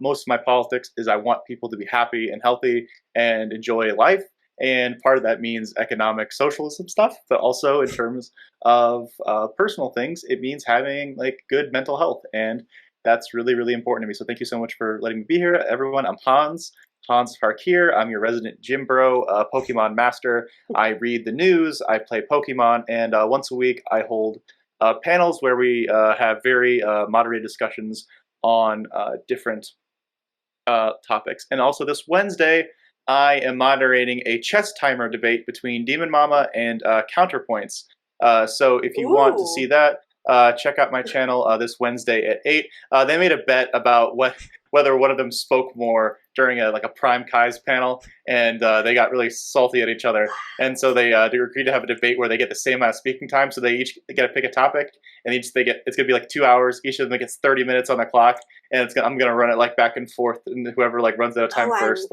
most of my politics is I want people to be happy and healthy and enjoy life. And part of that means economic socialism stuff, but also in terms of personal things, it means having like good mental health. And that's really, really important to me. So thank you so much for letting me be here. Everyone, I'm Hans Farkir. I'm your resident gym bro, Pokemon master. I read the news, I play Pokemon, and once a week I hold panels where we have very moderated discussions on different topics. And also this Wednesday, I am moderating a chess timer debate between Demon Mama and Counterpoints. So if you want to see that, check out my channel this Wednesday at 8. They made a bet about whether one of them spoke more during a Prime Kai's panel, and they got really salty at each other. And so they agreed to have a debate where they get the same amount of speaking time. So they each get to pick a topic, and it's going to be like 2 hours. Each of them gets 30 minutes on the clock, and I'm going to run it like back and forth, and whoever runs out of time first.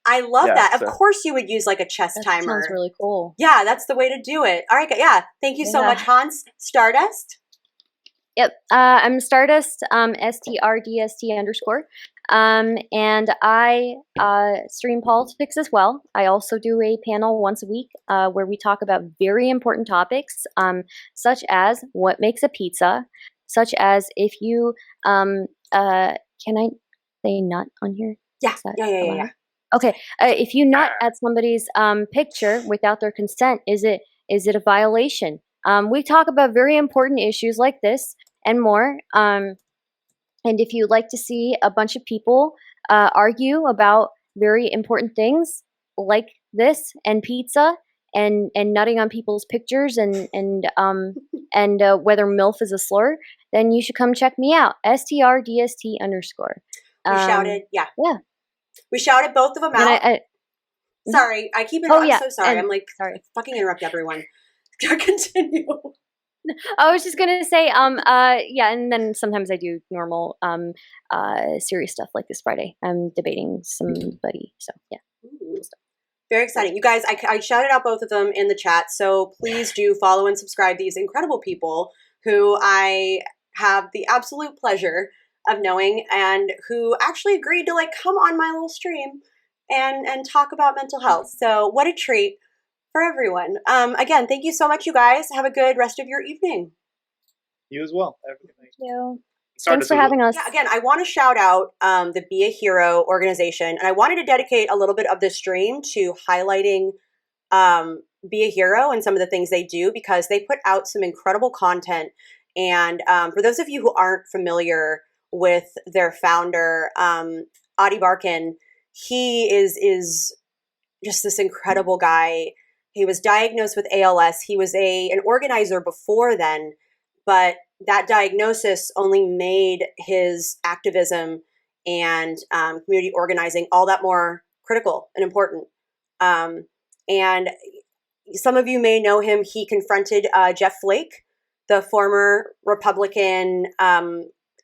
I love that. Of course, you would use like a chess timer. Sounds really cool. Yeah, that's the way to do it. All right, yeah. Thank you so much, Hans. Stardust. Yep. I'm Stardust, STRDST_. And I stream politics as well. I also do a panel once a week where we talk about very important topics, such as what makes a pizza, such as if you, can I say nut on here? Yeah. Yeah. Okay. If you nut at somebody's picture without their consent, is it a violation? We talk about very important issues like this and more. And if you'd like to see a bunch of people argue about very important things like this and pizza and nutting on people's pictures and whether MILF is a slur, then you should come check me out. STRDST_. We shouted, yeah. We shouted both of them out. Sorry, I keep interrupting. I'm so sorry. I'm sorry. Fucking interrupt everyone. Continue. I was just gonna say, yeah, and then sometimes I do normal, serious stuff like this Friday. I'm debating somebody, so yeah. Ooh. Very exciting. You guys, I shouted out both of them in the chat, so please do follow and subscribe these incredible people who I have the absolute pleasure of knowing and who actually agreed to come on my little stream and talk about mental health. So what a treat for everyone. Again, thank you so much, you guys. Have a good rest of your evening. You as well. Thank you. Thanks for having us. Yeah, again, I want to shout out the Be a Hero organization, and I wanted to dedicate a little bit of this stream to highlighting Be a Hero and some of the things they do, because they put out some incredible content. And for those of you who aren't familiar with their founder, Adi Barkan, he is just this incredible guy. He was diagnosed with ALS. He was an organizer before then, but that diagnosis only made his activism and community organizing all that more critical and important. And some of you may know him. He confronted Jeff Flake, the former Republican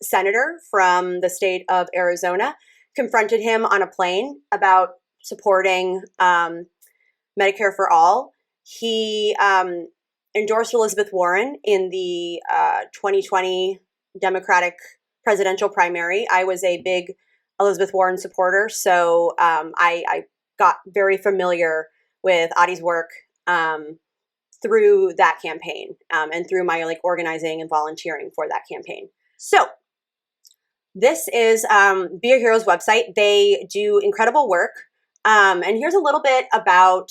senator from the state of Arizona, confronted him on a plane about supporting Medicare for All. He endorsed Elizabeth Warren in the 2020 Democratic presidential primary. I was a big Elizabeth Warren supporter, so I got very familiar with Adi's work through that campaign and through my organizing and volunteering for that campaign. So this is Be a Hero's website. They do incredible work. And here's a little bit about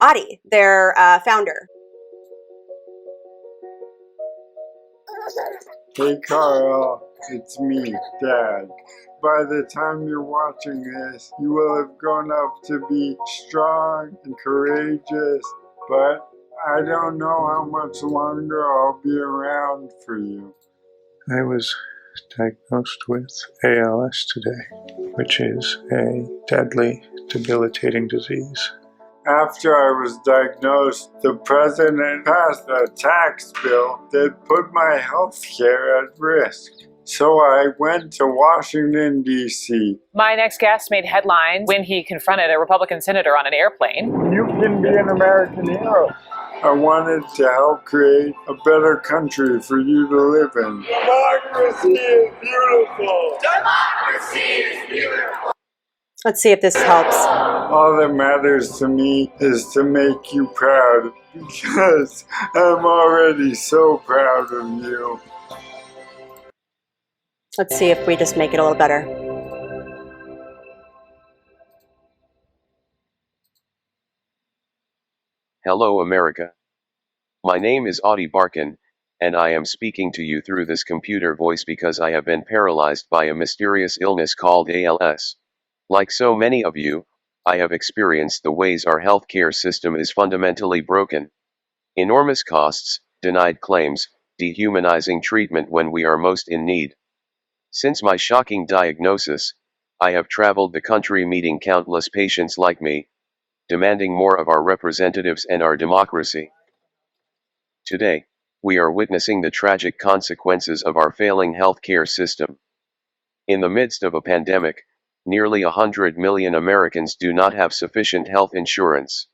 Adi, their founder. Hey Carl, it's me, Dad. By the time you're watching this, you will have grown up to be strong and courageous, but I don't know how much longer I'll be around for you. I was diagnosed with ALS today, which is a deadly, debilitating disease. After I was diagnosed, the president passed a tax bill that put my health care at risk. So I went to Washington, D.C. My next guest made headlines when he confronted a Republican senator on an airplane. You can be an American hero. I wanted to help create a better country for you to live in. Democracy is beautiful! Democracy is beautiful! Let's see if this helps. All that matters to me is to make you proud, because I'm already so proud of you. Let's see if we just make it a little better. Hello, America. My name is Adi Barkan, and I am speaking to you through this computer voice because I have been paralyzed by a mysterious illness called ALS. Like so many of you, I have experienced the ways our healthcare system is fundamentally broken. Enormous costs, denied claims, dehumanizing treatment when we are most in need. Since my shocking diagnosis, I have traveled the country meeting countless patients like me, demanding more of our representatives and our democracy. Today, we are witnessing the tragic consequences of our failing healthcare system. In the midst of a pandemic, nearly 100 million Americans do not have sufficient health insurance.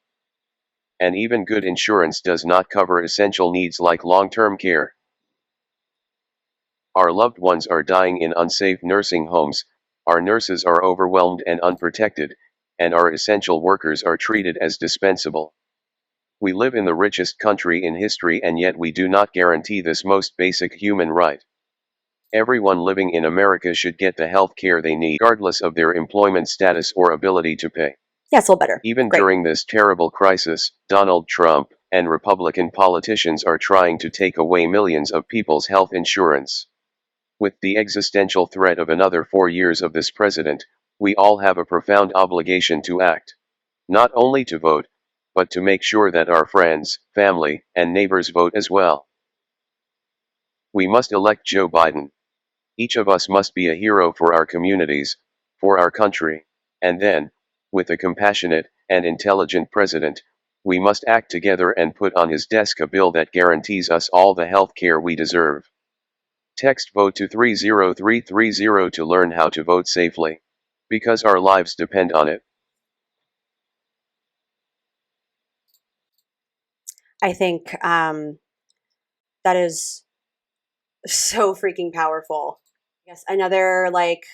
And even good insurance does not cover essential needs like long-term care. Our loved ones are dying in unsafe nursing homes, our nurses are overwhelmed and unprotected, and our essential workers are treated as dispensable. We live in the richest country in history, and yet we do not guarantee this most basic human right. Everyone living in America should get the health care they need, regardless of their employment status or ability to pay. Yeah, it's a little better. Even Great. during this terrible crisis, Donald Trump and Republican politicians are trying to take away millions of people's health insurance. With the existential threat of another 4 years of this president, we all have a profound obligation to act. Not only to vote, but to make sure that our friends, family, and neighbors vote as well. We must elect Joe Biden. Each of us must be a hero for our communities, for our country, and then, with a compassionate and intelligent president, we must act together and put on his desk a bill that guarantees us all the health care we deserve. Text VOTE to 30330 to learn how to vote safely. Because our lives depend on it. I think that is so freaking powerful. Yes, another like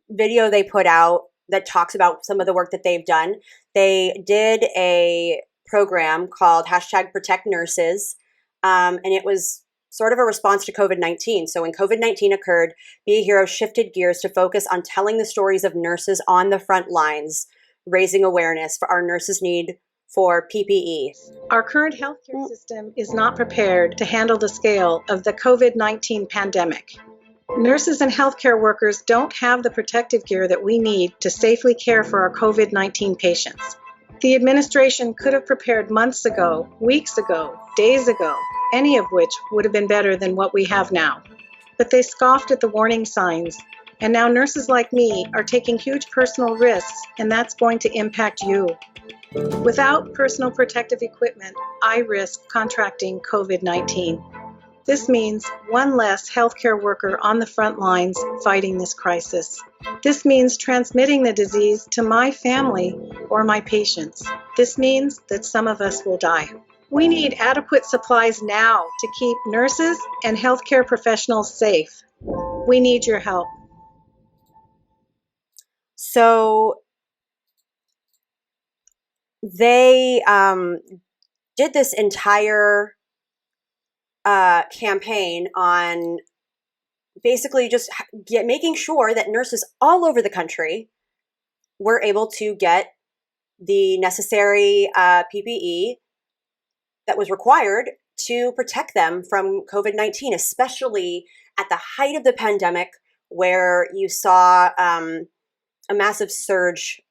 video they put out that talks about some of the work that they've done. They did a program called #ProtectNurses, and it was sort of a response to COVID-19. So when COVID-19 occurred, Be a Hero shifted gears to focus on telling the stories of nurses on the front lines, raising awareness for our nurses' need for PPE. Our current healthcare system is not prepared to handle the scale of the COVID-19 pandemic. Nurses and healthcare workers don't have the protective gear that we need to safely care for our COVID-19 patients. The administration could have prepared months ago, weeks ago, days ago, any of which would have been better than what we have now. But they scoffed at the warning signs, and now nurses like me are taking huge personal risks, and that's going to impact you. Without personal protective equipment, I risk contracting COVID-19. This means one less healthcare worker on the front lines fighting this crisis. This means transmitting the disease to my family or my patients. This means that some of us will die. We need adequate supplies now to keep nurses and healthcare professionals safe. We need your help. So they did this entire campaign on basically just making sure that nurses all over the country were able to get the necessary PPE that was required to protect them from COVID-19, especially at the height of the pandemic, where you saw a massive surge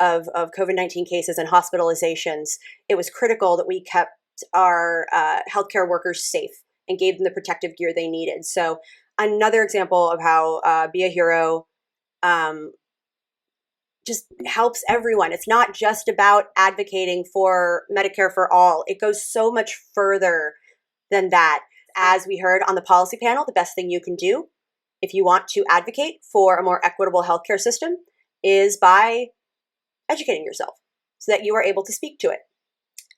of COVID-19 cases and hospitalizations. It was critical that we kept our healthcare workers safe and gave them the protective gear they needed. So another example of how Be a Hero just helps everyone. It's not just about advocating for Medicare for all. It goes so much further than that. As we heard on the policy panel, the best thing you can do if you want to advocate for a more equitable healthcare system is by educating yourself so that you are able to speak to it.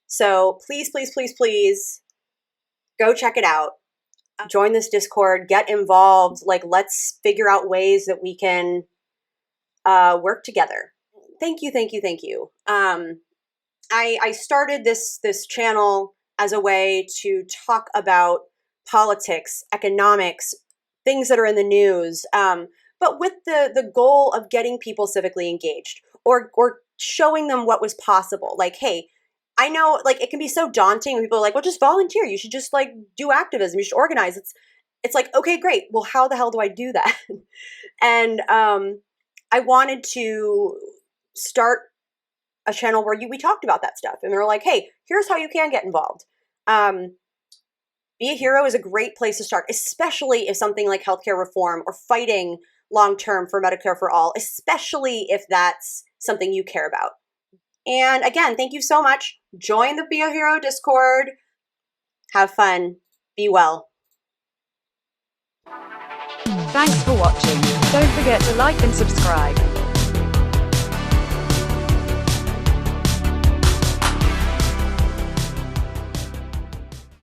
So please, please, please, please go check it out. Join this Discord, get involved. Like, let's figure out ways that we can work together. Thank you, thank you, thank you. I started this channel as a way to talk about politics, economics, things that are in the news, but with the goal of getting people civically engaged or showing them what was possible. Like, hey, I know, like, it can be so daunting when people are like, well, just volunteer. You should just like do activism. You should organize. It's like, okay, great. Well, how the hell do I do that? And I wanted to start a channel where we talked about that stuff. And we were like, hey, here's how you can get involved. Be a Hero is a great place to start, especially if something like healthcare reform or fighting long-term for Medicare for all, especially if that's something you care about. And again, thank you so much. Join the Be a Hero Discord. Have fun. Be well. Thanks for watching. Don't forget to like and subscribe.